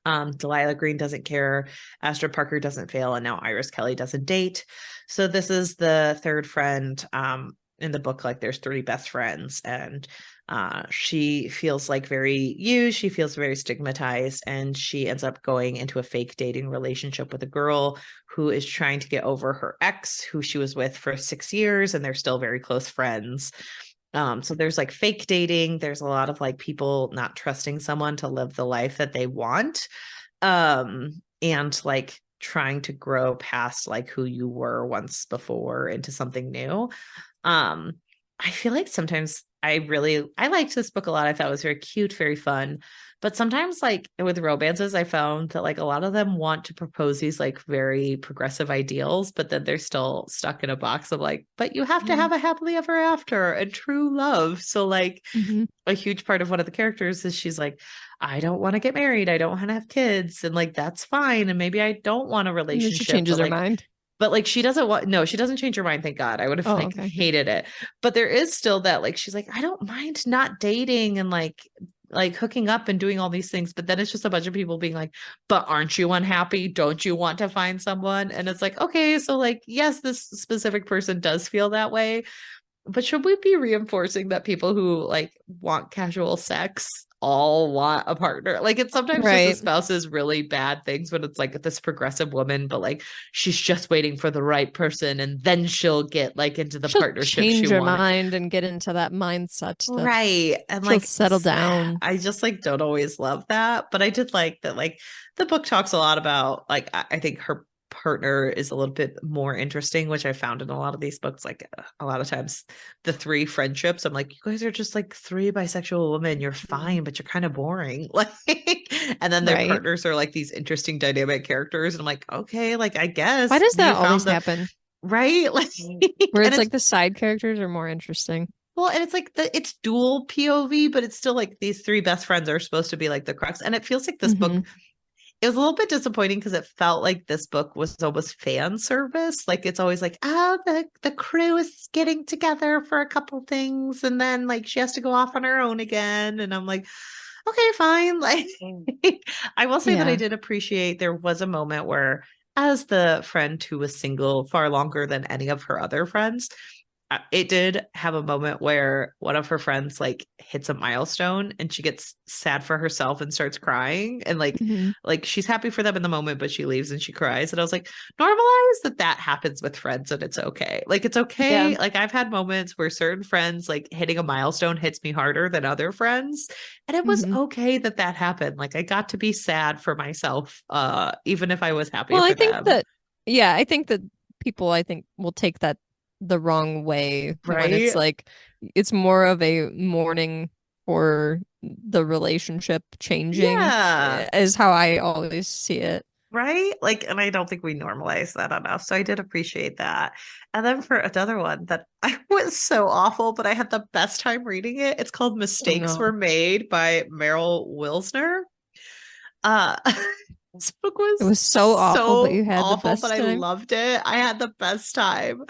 S1: Delilah Green Doesn't Care, Astra Parker Doesn't Fail, and now Iris Kelly Doesn't Date. So this is the third friend in the book. Like there's three best friends, and she feels like very used. She feels very stigmatized, and she ends up going into a fake dating relationship with a girl who is trying to get over her ex, who she was with for 6 years, and they're still very close friends. So there's like fake dating. There's a lot of like people not trusting someone to live the life that they want. And like trying to grow past like who you were once before into something new. Um, I feel like sometimes I liked this book a lot. I thought it was very cute, very fun. But sometimes like with romances, I found that like a lot of them want to propose these like very progressive ideals, but then they're still stuck in a box of like, but you have to
S2: Yeah.
S1: have a happily ever after and true love. So like
S2: Hmm.
S1: a huge part of one of the characters is she's like, I don't want to get married. I don't want to have kids. And like that's fine. And maybe I don't want a
S2: And then she
S1: relationship,
S2: changes
S1: but
S2: her
S1: like
S2: mind.
S1: she doesn't want no, she doesn't change her mind, thank God. I would have
S2: Oh,
S1: like
S2: okay.
S1: hated it. But there is still that like she's like, I don't mind not dating and like hooking up and doing all these things. But then it's just a bunch of people being like, but aren't you unhappy? Don't you want to find someone? And it's like, okay, so like, yes, this specific person does feel that way. But should we be reinforcing that people who like want casual sex all want a partner? Like it's sometimes just
S2: Right.
S1: espouses really bad things when it's like this progressive woman, but like she's just waiting for the right person and then she'll get like into the
S2: She'll
S1: partnership she
S2: change her
S1: wanted.
S2: mind and get into that mindset that
S1: Right. And
S2: she'll
S1: like
S2: settle down.
S1: I just like don't always love that. But I did like that like the book talks a lot about like I think her partner is a little bit more interesting, which I found in a lot of these books. Like a lot of times the three friendships, I'm like, you guys are just like three bisexual women. You're
S2: Mhm.
S1: fine, but you're kind of boring. Like and then their
S2: Right.
S1: partners are like these interesting dynamic characters. And I'm like, okay, like I
S2: Why
S1: guess
S2: does
S1: you
S2: that
S1: found
S2: always
S1: the
S2: happen?
S1: right. Like
S2: Where
S1: and
S2: it's
S1: it's
S2: like the side characters are more interesting.
S1: well, and it's like it's dual POV, but it's still like these three best friends are supposed to be like the crux. And it feels like this book,
S2: Hmm.
S1: it was a little bit disappointing because it felt like this book was almost fan service. Like it's always like, oh, the crew is getting together for a couple things, and then like she has to go off on her own again. And I'm like, okay, fine. Like I will say that I
S2: Yeah.
S1: did appreciate there was a moment where as the friend who was single far longer than any of her other friends, it did have a moment where one of her friends like hits a milestone and she gets sad for herself and starts crying and
S2: Hmm.
S1: like she's happy for them in the moment but she leaves and she cries and I was like normalize that happens with friends and it's okay, like it's
S2: Yeah.
S1: okay. Like I've had moments where certain friends like hitting a milestone hits me harder than other friends and it was
S2: Hmm.
S1: okay that happened. Like I got to be sad for myself even if I was happy
S2: Well,
S1: for them.
S2: I think that people, I think, will take that the wrong way when it's
S1: Right.
S2: like, it's more of a mourning for the relationship changing,
S1: Yeah.
S2: is how I always see it.
S1: Right? Like, and I don't think we normalize that enough. So I did appreciate that. And then for another one that I was so awful, but I had the best time reading it. It's called
S2: Oh
S1: Mistakes
S2: no.
S1: Were Made by Meryl Wilsner. Uh this book
S2: It
S1: was
S2: was so awful, but
S1: so
S2: you had the
S1: awful, but
S2: best
S1: I
S2: time.
S1: loved it. I had the best time.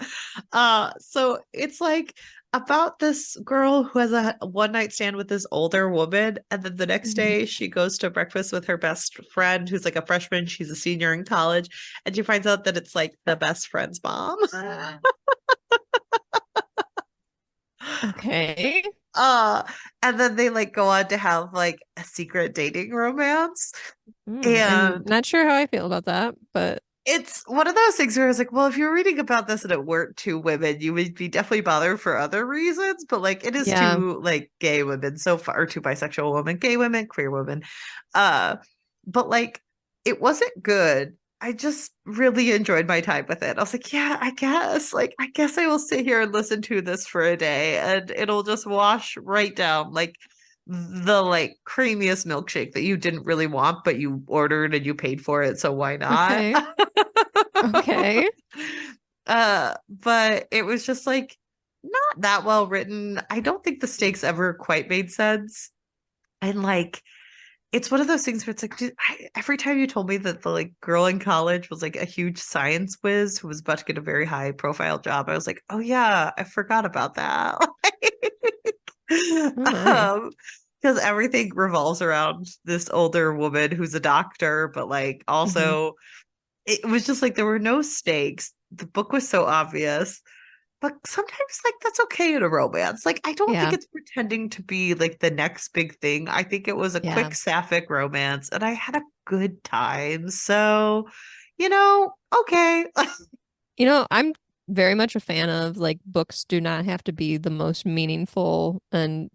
S1: So it's like about this girl who has a one night stand with this older woman, and then the next
S2: Mhm.
S1: day she goes to breakfast with her best friend who's like a freshman. She's a senior in college, and she finds out that it's like the best friend's mom.
S2: Okay.
S1: uh and then they like go on to have like a secret dating romance.
S2: I'm
S1: And
S2: not sure how I feel about that, but
S1: it's one of those things where I was like, well, if you're reading about this and it weren't two women, you would be definitely bothered for other reasons. But like it is
S2: yeah.
S1: two like gay women so far, or two bisexual women, gay women, queer women. Uh, but like it wasn't good. I just really enjoyed my time with it. I was like, yeah, I guess. Like, I guess I will sit here and listen to this for a day and it'll just wash right down. Like the like creamiest milkshake that you didn't really want, but you ordered and you paid for it, so why not?
S2: Okay. Okay.
S1: But it was just like not that well written. I don't think the stakes ever quite made sense. And like it's one of those things where it's like every time you told me that the like girl in college was like a huge science whiz who was about to get a very high profile job, I was like, oh yeah, I forgot about that.
S2: Oh my.
S1: um, because everything revolves around this older woman who's a doctor, but like
S2: Hmm.
S1: also it was just like there were no stakes. The book was so obvious. But sometimes, like, that's okay in a romance. Like, I don't think
S2: Yeah.
S1: it's pretending to be like the next big thing. I think it was a
S2: Yeah.
S1: quick sapphic romance, and I had a good time. So, okay.
S2: I'm very much a fan of like books do not have to be the most meaningful and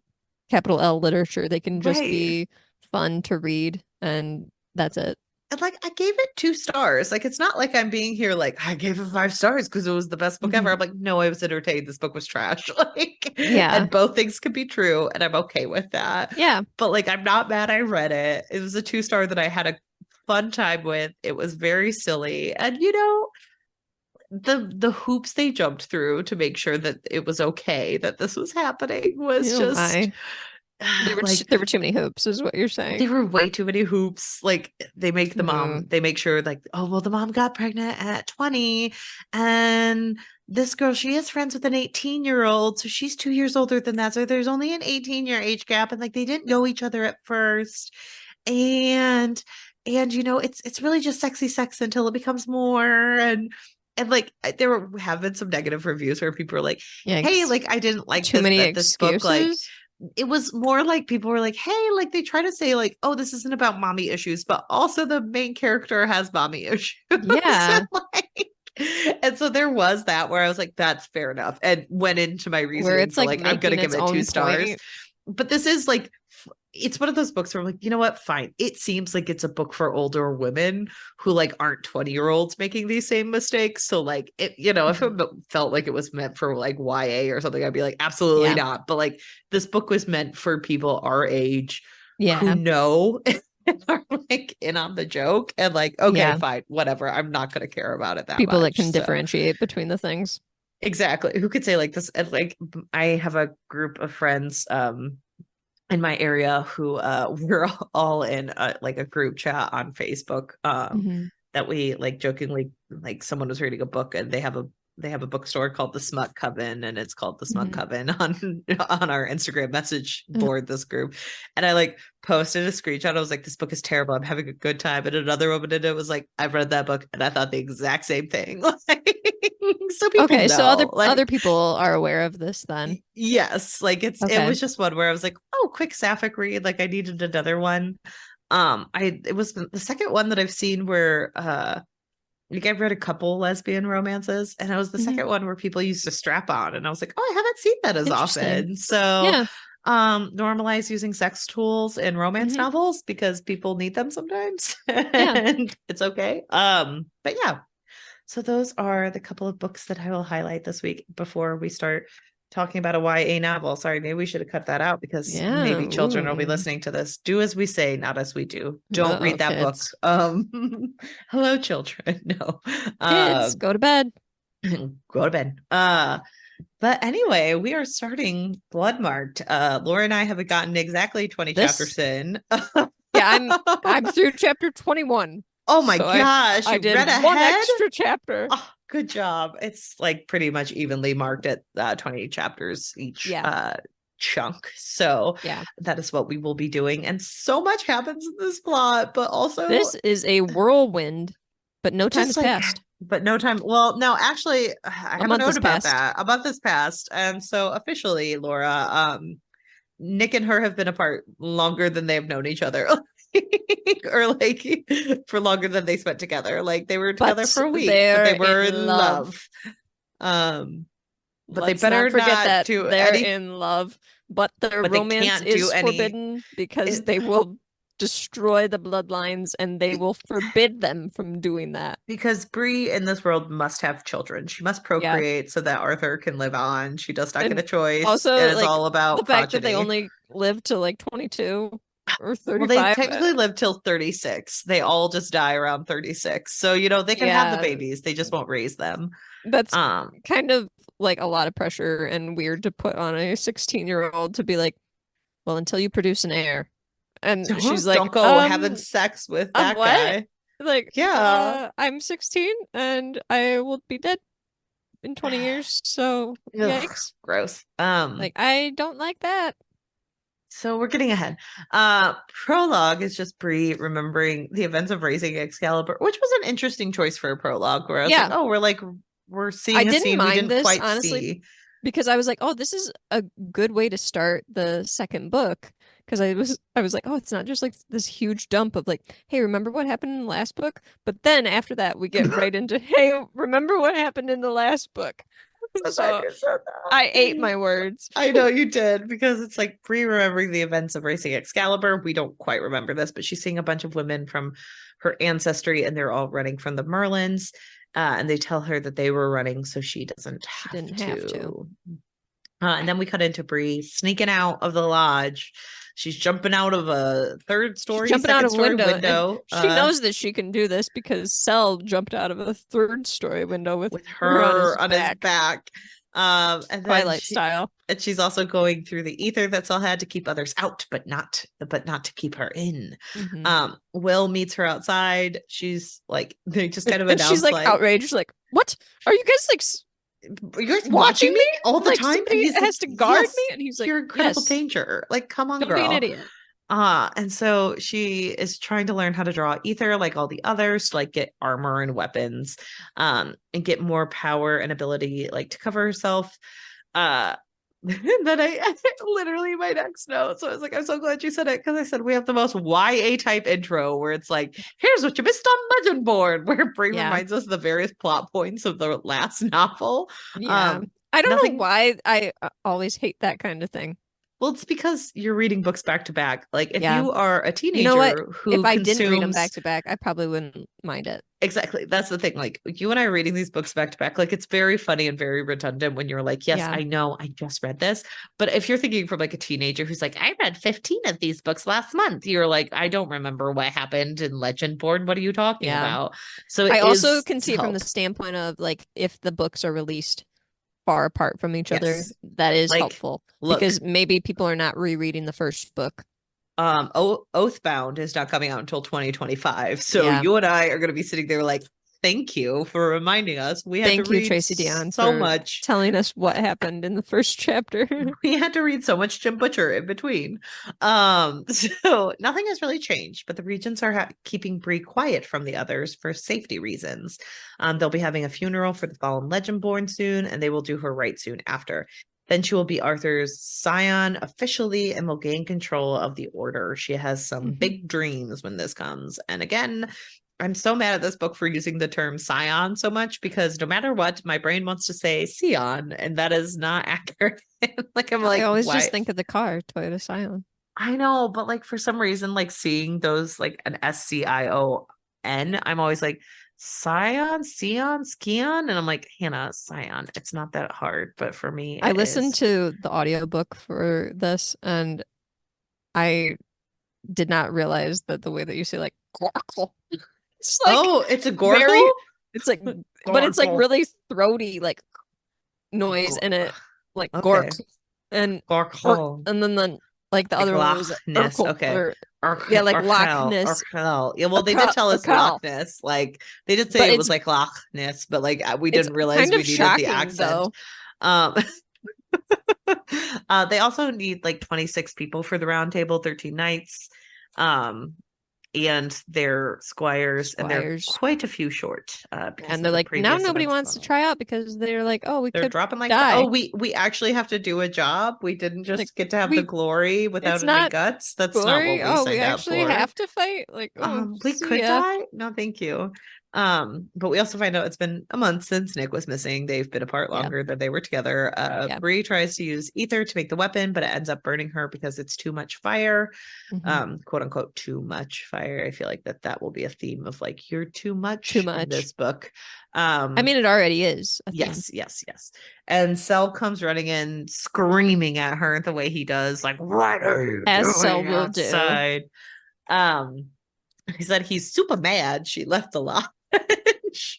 S2: capital L literature. They can just
S1: Right.
S2: be fun to read, and that's it.
S1: And like, I gave it 2 stars. Like, it's not like I'm being here like I gave it 5 stars because it was the best book ever.
S2: Hmm.
S1: I'm like, no, I was entertained. This book was trash. Like,
S2: Yeah.
S1: and both things could be true, and I'm okay with that.
S2: Yeah.
S1: But like, I'm not mad I read it. It was a 2 star that I had a fun time with. It was very silly. And the hoops they jumped through to make sure that it was okay that this was happening was
S2: Oh
S1: just
S2: my.
S1: like
S2: There were too many hoops, is what you're
S1: there
S2: saying.
S1: were way too many hoops. Like
S2: Mm.
S1: they make sure like, oh well, the mom got pregnant at 20, and this girl, she is friends with an 18-year-old, so she's 2 years older than that. So there's only an 18-year age gap, and like they didn't know each other at first. And it's really just sexy sex until it becomes more. And like have been some negative reviews where people are like, hey,
S2: Yikes.
S1: like I didn't like
S2: Too
S1: this
S2: many
S1: that this book like
S2: excuses.
S1: it was more like people were like, hey, like they try to say, like, oh, this isn't about mommy issues, but also the main character has mommy issues.
S2: Yeah.
S1: and, like, and so there was that where I was like, that's fair enough. And went into my
S2: Where
S1: reasoning
S2: it's
S1: for
S2: like
S1: like, I'm gonna
S2: making
S1: give
S2: its
S1: it two
S2: own
S1: stars.
S2: point.
S1: But this is like it's one of those books where I'm like, you know what? Fine. It seems like it's a book for older women who like aren't 20-year-olds making these same mistakes. So like if it
S2: Mhm.
S1: felt like it was meant for like YA or something, I'd be like, absolutely
S2: Yeah.
S1: not. But like this book was meant for people our age who
S2: Yeah.
S1: know and are like in on the joke and like, okay,
S2: Yeah.
S1: fine, whatever. I'm not gonna care about it that
S2: People that
S1: much.
S2: can
S1: So
S2: differentiate between the things.
S1: exactly. Who could say like this? And like I have a group of friends in my area who we're all in like a group chat on Facebook
S2: Hmm.
S1: that we like jokingly like someone was reading a book and they have a bookstore called the Smut Coven and it's called the Smut
S2: Hmm.
S1: Coven on our Instagram message board this group and I like posted a screenshot. I was like, this book is terrible. I'm having a good time. And another woman in it was like, I've read that book and I thought the exact same thing. Like, so people
S2: Okay, so other
S1: know like
S2: other people are aware of this then.
S1: yes, like it
S2: Okay.
S1: was just one where I was like, oh, quick sapphic read. Like I needed another one. It was the second one that I've seen where like I've read a couple lesbian romances, and it was the
S2: Hmm.
S1: second one where people used to strap on, and I was like, oh, I haven't seen that as
S2: Interesting.
S1: often. So
S2: Yeah.
S1: normalize using sex tools in romance
S2: Hmm.
S1: novels because people need them sometimes,
S2: Yeah.
S1: and it's okay. But yeah, so those are the couple of books that I will highlight this week before we start talking about a YA novel. Sorry, maybe we should have cut that out because
S2: Yeah.
S1: maybe children will be
S2: Ooh.
S1: listening to this. Do as we say, not as we do. Don't
S2: Uh-oh,
S1: read that book.
S2: kids.
S1: Hello, children. No.
S2: Kids, go to bed.
S1: Go to bed. But anyway, we are starting Bloodmarked. Laura and I haven't gotten exactly 20 chapters
S2: This,
S1: in.
S2: yeah, I'm through chapter 21.
S1: Oh my
S2: So
S1: gosh,
S2: I
S1: you
S2: did
S1: read
S2: one
S1: ahead?
S2: extra chapter.
S1: Oh, good job. It's like pretty much evenly marked at 20 chapters each
S2: Yeah.
S1: chunk. So
S2: Yeah.
S1: that is what we will be doing. And so much happens in this plot, but also
S2: This is a whirlwind, but no time
S1: just
S2: has
S1: like,
S2: passed.
S1: but no time. Well, no, actually, I
S2: A
S1: have a
S2: month
S1: note
S2: has
S1: about
S2: passed.
S1: that. About this past. And so officially, Laura, Nick and her have been apart longer than they have known each other. Or like for longer than they spent together. Like they were together
S2: But
S1: for a week, but
S2: they're
S1: they were
S2: in
S1: in
S2: love.
S1: love. Um, but they
S2: Let's
S1: better
S2: not forget
S1: not
S2: that
S1: do
S2: they're
S1: any,
S2: in love, but their
S1: but they
S2: romance
S1: can't do
S2: is
S1: any.
S2: forbidden because
S1: It,
S2: they will destroy the bloodlines and they will forbid them from doing that.
S1: because Bree in this world must have children. She must
S2: Yeah.
S1: procreate so that Arthur can live on. She does not get
S2: And
S1: a choice. It
S2: also,
S1: is
S2: like,
S1: all
S2: the
S1: about
S2: fact that they
S1: progeny.
S2: only live to like 22 or
S1: Well, they
S2: 35.
S1: technically live till 36. They all just die around 36. So, you know, they can have the
S2: Yeah,
S1: babies. They just won't raise them.
S2: that's
S1: Um,
S2: kind of like a lot of pressure and weird to put on a 16-year-old to be like, well, until you produce an heir. And she's
S1: don't
S2: like,
S1: go having sex with that
S2: what?
S1: guy.
S2: Like,
S1: Yeah.
S2: I'm 16 and I will be dead in 20 years, so
S1: Ugh,
S2: yikes.
S1: gross.
S2: Like, I don't like that.
S1: So we're getting ahead. Prologue is just Bree remembering the events of raising Excalibur, which was an interesting choice for a prologue where I was like,
S2: Yeah,
S1: oh, we're
S2: I
S1: seeing a
S2: didn't
S1: scene we
S2: mind
S1: didn't
S2: this,
S1: quite
S2: honestly,
S1: see.
S2: because I was like, oh, this is a good way to start the second book. Because I was like, oh, it's not just like this huge dump of like, hey, remember what happened in the last book? But then after that, we get right into, hey, remember what happened in the last book?
S1: So glad
S2: So
S1: you said
S2: I ate
S1: that.
S2: my words.
S1: I know you did because it's like Bree remembering the events of racing Excalibur. We don't quite remember this, but she's seeing a bunch of women from her ancestry and they're all running from the Merlins. And they tell her that they were running so she doesn't
S2: She
S1: have
S2: didn't have to.
S1: to. And then we cut into Bree sneaking out of the lodge. She's jumping out of a third
S2: She's
S1: story,
S2: jumping out
S1: second
S2: of a
S1: story
S2: window, and
S1: window
S2: she knows that she can do this because Cell jumped out of a third story window with
S1: with
S2: her on his
S1: her on his
S2: back,
S1: back. And then
S2: Twilight style.
S1: she's also going through the ether that's all had to keep others out, but not to keep her in.
S2: Hmm.
S1: Will meets her outside. She's like, they just kind of
S2: And she's
S1: announce
S2: like
S1: like,
S2: outraged, like, "What are you guys like
S1: are you guys
S2: watching
S1: watching me
S2: me?
S1: all the
S2: Like
S1: time? And
S2: somebody
S1: he's like,
S2: has to guard me?"
S1: yes,
S2: And he's like,
S1: you're in critical
S2: "Yes,
S1: danger. Like, come on,
S2: don't be an
S1: girl.
S2: idiot."
S1: And so she is trying to learn how to draw ether like all the others to like get armor and weapons, and get more power and ability like to cover herself. Then I literally my next note. So I was like, I'm so glad you said it because I said we have the most YA type intro where it's like, here's what you missed on Legendborn, where Bray
S2: Yeah,
S1: reminds us of the various plot points of the last novel.
S2: yeah. I don't know
S1: Nothing.
S2: why I always hate that kind of thing.
S1: Well, it's because you're reading books back to back. Like if
S2: Yeah,
S1: you are a
S2: you know what?
S1: teenager
S2: If
S1: who
S2: I didn't read them back
S1: consumes
S2: to back, I probably wouldn't mind it.
S1: exactly, that's the thing. Like you and I reading these books back to back, like it's very funny and very redundant when you're like, yes,
S2: Yeah,
S1: I know, I just read this. But if you're thinking from like a teenager who's like, I read 15 of these books last month, you're like, I don't remember what happened in Legendborn. What are you talking
S2: yeah.
S1: about? So
S2: I
S1: it
S2: also
S1: is
S2: can
S1: to
S2: see it from the
S1: help.
S2: standpoint of like if the books are released far apart from each other,
S1: Yes.
S2: that is
S1: Like,
S2: helpful
S1: look,
S2: because maybe people are not rereading the first book.
S1: Oathbound is not coming out until 2025. So
S2: Yeah.
S1: you and I are going to be sitting there like, thank you for reminding us. We had to
S2: Thank you,
S1: read
S2: Tracy Deonn,
S1: so
S2: for
S1: much.
S2: telling us what happened in the first chapter.
S1: We had to read so much Jim Butcher in between. So nothing has really changed, but the regents are keeping Bree quiet from the others for safety reasons. They'll be having a funeral for the fallen Legendborn soon, and they will do her right soon after. Then she will be Arthur's scion officially and will gain control of the order. She has some
S2: Mhm.
S1: big dreams when this comes. And again, I'm so mad at this book for using the term scion so much because no matter what, my brain wants to say scion, and that is not accurate. Like I'm
S2: I
S1: like,
S2: always just
S1: why?
S2: think of the car, Toyota Scion.
S1: I know, but like for some reason, like seeing those like an SCION, I'm always like, Sion, Skion, and I'm like, Hannah, Sion. It's not that hard, but for me,
S2: I
S1: it
S2: listened
S1: is.
S2: to the audiobook for this, and I did not realize that the way that you say like gorkle, it's like
S1: Oh, it's a gorgle.
S2: very, it's like, but it's like
S1: Gorgle.
S2: really throaty like noise in
S1: Go-
S2: it, like gork
S1: Okay,
S2: and
S1: gorgle.
S2: and then like the
S1: Like
S2: other one
S1: Loch
S2: was
S1: Ness.
S2: urkel
S1: Okay.
S2: or yeah, like Loch Ness,
S1: Urkel. Yeah, well, they did
S2: urkel,
S1: tell us
S2: urkel.
S1: Loch Ness. Like they did say
S2: But
S1: it was like Loch Ness, but like we
S2: it's
S1: didn't realize
S2: kind
S1: we
S2: of
S1: needed the
S2: shocking
S1: accent.
S2: though.
S1: Um, they also need like 26 people for the round table, 13 knights, and their squires, and they're
S2: Squires.
S1: quite a few short because
S2: And
S1: of
S2: they're
S1: the
S2: like, now
S1: previous
S2: nobody
S1: events
S2: wants to
S1: going on.
S2: try out because they're like, oh, we
S1: They're
S2: could
S1: dropping like that. Oh,
S2: die.
S1: we actually have to do a job. We didn't
S2: Like
S1: just get to have the
S2: we
S1: glory
S2: it's
S1: without any
S2: not
S1: guts. That's not what
S2: gory.
S1: we
S2: Oh, we
S1: signed up
S2: actually
S1: for.
S2: have to fight. Like, oh,
S1: We
S2: see
S1: could
S2: ya.
S1: die. No, thank you. But we also find out it's been a month since Nick was missing. They've been apart
S2: Yeah,
S1: longer than they were together.
S2: yeah.
S1: Bree tries to use ether to make the weapon, but it ends up burning her because it's too much fire.
S2: Hmm.
S1: Quote unquote, too much fire. I feel like that will be a theme of like you're too
S2: Too
S1: much in
S2: much.
S1: this book.
S2: I mean, it already is a theme.
S1: Yes. And Cell comes running in, screaming at her the way he does, like, what are you
S2: As Cell
S1: doing
S2: will do.
S1: outside? Um, he said he's super mad she left the lodge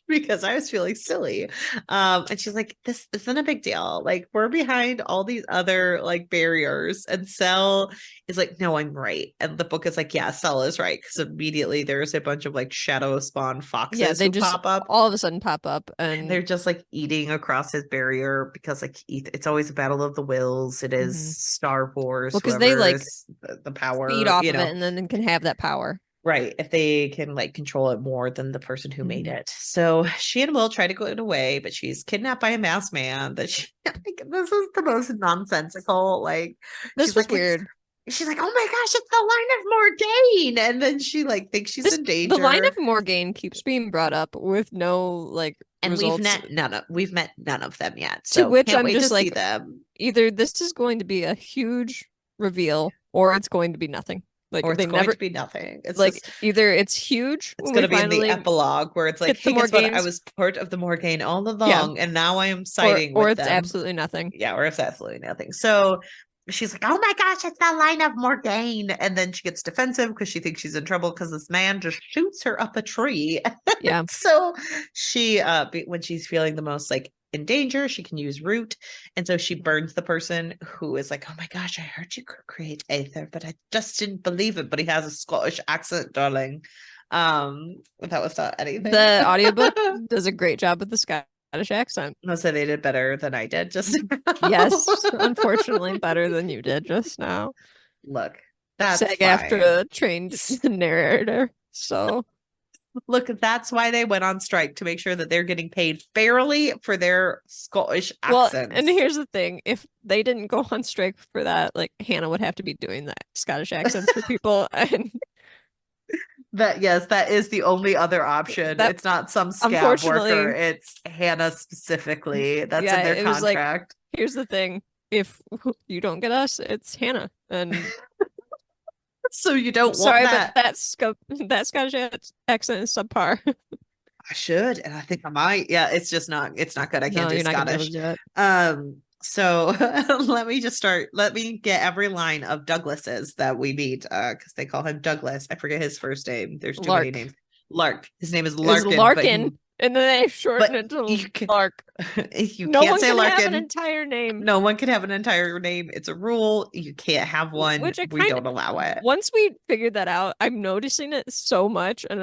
S1: because I was feeling silly. And she's like, this isn't a big deal. Like, we're behind all these other like barriers. And Cell is like, no, I'm right. And the book is like, yeah, Cell is right. Because immediately there's a bunch of like shadow spawn
S2: Yeah,
S1: foxes
S2: they
S1: who
S2: just
S1: pop up.
S2: all of a sudden pop up
S1: And they're
S2: and
S1: just like eating across his barrier because like it's always a battle of the wills. It is
S2: mhm.
S1: Star Wars,
S2: Well, because they
S1: whoever
S2: like
S1: is the
S2: feed
S1: power,
S2: off of it and then can have that power.
S1: right, if they can like control it more than the person who made
S2: Hmm.
S1: it. So she and Will try to get away, but she's kidnapped by a masked man. That she like, this is the most nonsensical. Like
S2: This
S1: she's
S2: was
S1: like, it's
S2: weird.
S1: she's like, oh my gosh, it's the line of Morgaine. And then she like thinks she's
S2: This
S1: in
S2: the line of
S1: danger.
S2: Morgaine keeps being brought up with no like
S1: And
S2: results.
S1: we've met none of them yet.
S2: To
S1: So
S2: which
S1: can't
S2: I'm
S1: wait to
S2: just
S1: see
S2: like,
S1: them.
S2: either this is going to be a huge reveal or it's going to be nothing. Like
S1: Or
S2: they
S1: it's going
S2: never
S1: to be nothing. It's
S2: like
S1: just
S2: either it's huge
S1: it's
S2: when
S1: going
S2: we
S1: to be in the
S2: finally
S1: epilogue where it's like,
S2: hit the
S1: hey, guess what? I
S2: Morgaines,
S1: was part of the Morgaine all
S2: yeah,
S1: along, and now I am siding
S2: or
S1: with
S2: it's
S1: them.
S2: absolutely nothing.
S1: Yeah, or it's absolutely nothing. So she's like, oh my gosh, it's the line of Morgaine. And then she gets defensive because she thinks she's in trouble because this man just shoots her up a tree.
S2: Yeah.
S1: So she when she's feeling the most like in danger, she can use root, and so she burns the person who is like, oh my gosh, I heard you could create aether, but I just didn't believe it. But he has a Scottish accent, darling. That was not anything.
S2: The audiobook does a great job with the Scottish accent.
S1: No, so they did better than I did just now.
S2: Yes, unfortunately better than you did just now.
S1: Look, that's
S2: SAG after
S1: fine.
S2: a trained narrator. So
S1: Look, that's why they went on strike, to make sure that they're getting paid fairly for their Scottish
S2: well, and
S1: accents.
S2: here's the thing: if they didn't go on strike for that, like Hannah would have to be doing that Scottish accents for people, and
S1: That yes, that is the only other option.
S2: that
S1: It's not some scab worker.
S2: unfortunately,
S1: It's Hannah specifically. That's
S2: yeah,
S1: in their
S2: it was like,
S1: contract.
S2: here's the thing: if you don't get us, it's Hannah, and
S1: So you
S2: I'm
S1: don't want
S2: sorry, but
S1: that.
S2: that Scottish accent is subpar.
S1: I should, and I think I might. Yeah, it's not good. I can't
S2: No,
S1: do
S2: you're not gonna be able
S1: Scottish.
S2: to do it.
S1: So let me just start. Let me get every line of Douglas's that we meet, because they call him Douglas. I forget his first name. There's too many
S2: Lark
S1: names. Lark. His name is
S2: is
S1: Larkin,
S2: Larkin, and then they shorten
S1: but
S2: it to
S1: you can,
S2: Lark.
S1: you
S2: No
S1: can't
S2: one
S1: say
S2: can have an
S1: Larkin.
S2: entire name.
S1: No one can have an entire name. It's a rule. You can't have one.
S2: Which I
S1: We
S2: kind
S1: don't allow
S2: of,
S1: it.
S2: once we figured that out, I'm noticing it so much, and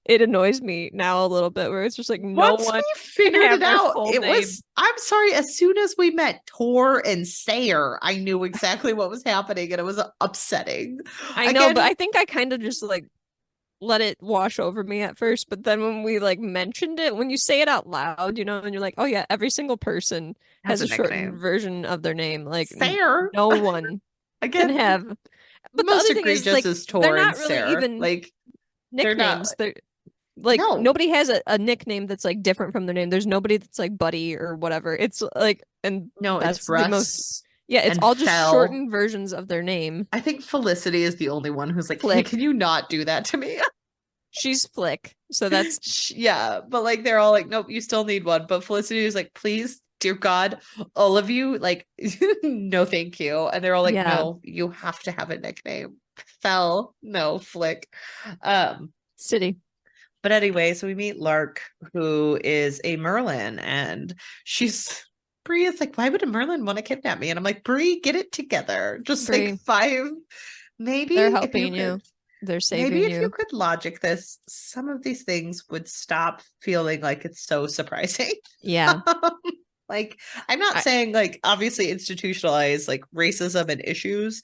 S2: it annoys me now a little bit, where it's just like no
S1: Once
S2: one
S1: we
S2: can
S1: figured
S2: have
S1: it
S2: their
S1: out,
S2: full
S1: it
S2: name.
S1: was, I'm sorry, as soon as we met Tor and Sayer, I knew exactly what was happening, and it was upsetting.
S2: I know, but
S1: Again,
S2: I think I kind of just like let it wash over me at first, but then when we like mentioned it, when you say it out loud, and you're like, oh yeah, every single person
S1: has
S2: has
S1: a
S2: a shortened
S1: nickname.
S2: version of their name. Like
S1: Sayer,
S2: no one can
S1: again,
S2: have. But the
S1: most
S2: other thing is
S1: egregious
S2: like
S1: is
S2: they're
S1: Tor and
S2: not really
S1: Sarah.
S2: even
S1: Like, they're not,
S2: nicknames. They're like
S1: no,
S2: nobody has a nickname that's like different from their name. There's nobody that's like Buddy or whatever. It's like, and
S1: no, it's
S2: that's the most,
S1: Russ
S2: yeah, it's
S1: and
S2: all just
S1: Fell.
S2: shortened versions of their name.
S1: I think Felicity is the only one who's like, hey,
S2: Flick.
S1: can you not do that to me?
S2: She's Flick, so that's
S1: Yeah, but like they're all like, nope, you still need one. But Felicity is like, please, dear God, all of you, like, no, thank you. And they're all like,
S2: yeah,
S1: no, you have to have a nickname. Fell, no, Flick. Um,
S2: City.
S1: but anyway, so we meet Lark, who is a Merlin, and she's Bree is like, why would a Merlin want to kidnap me? And I'm like, Bree, get it together. Just like
S2: Bree,
S1: five, maybe
S2: they're
S1: if you
S2: helping
S1: could
S2: you. They're
S1: maybe
S2: saving
S1: if you
S2: you.
S1: could logic this, some of these things would stop feeling like it's so surprising.
S2: Yeah.
S1: Like, I'm not
S2: I
S1: saying like obviously institutionalize like racism and issues.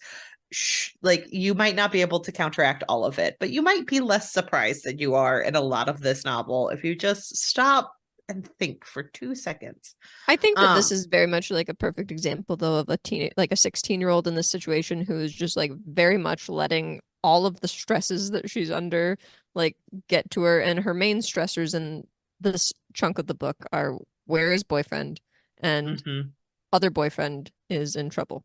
S1: Like, you might not be able to counteract all of it, but you might be less surprised than you are in a lot of this novel if you just stop and think for 2 seconds.
S2: I think that this
S1: Um,
S2: is very much like a perfect example though of a like a 16-year-old in this situation who is just like very much letting all of the stresses that she's under like get to her, and her main stressors in this chunk of the book are where is boyfriend and
S1: mhm.
S2: other boyfriend is in trouble.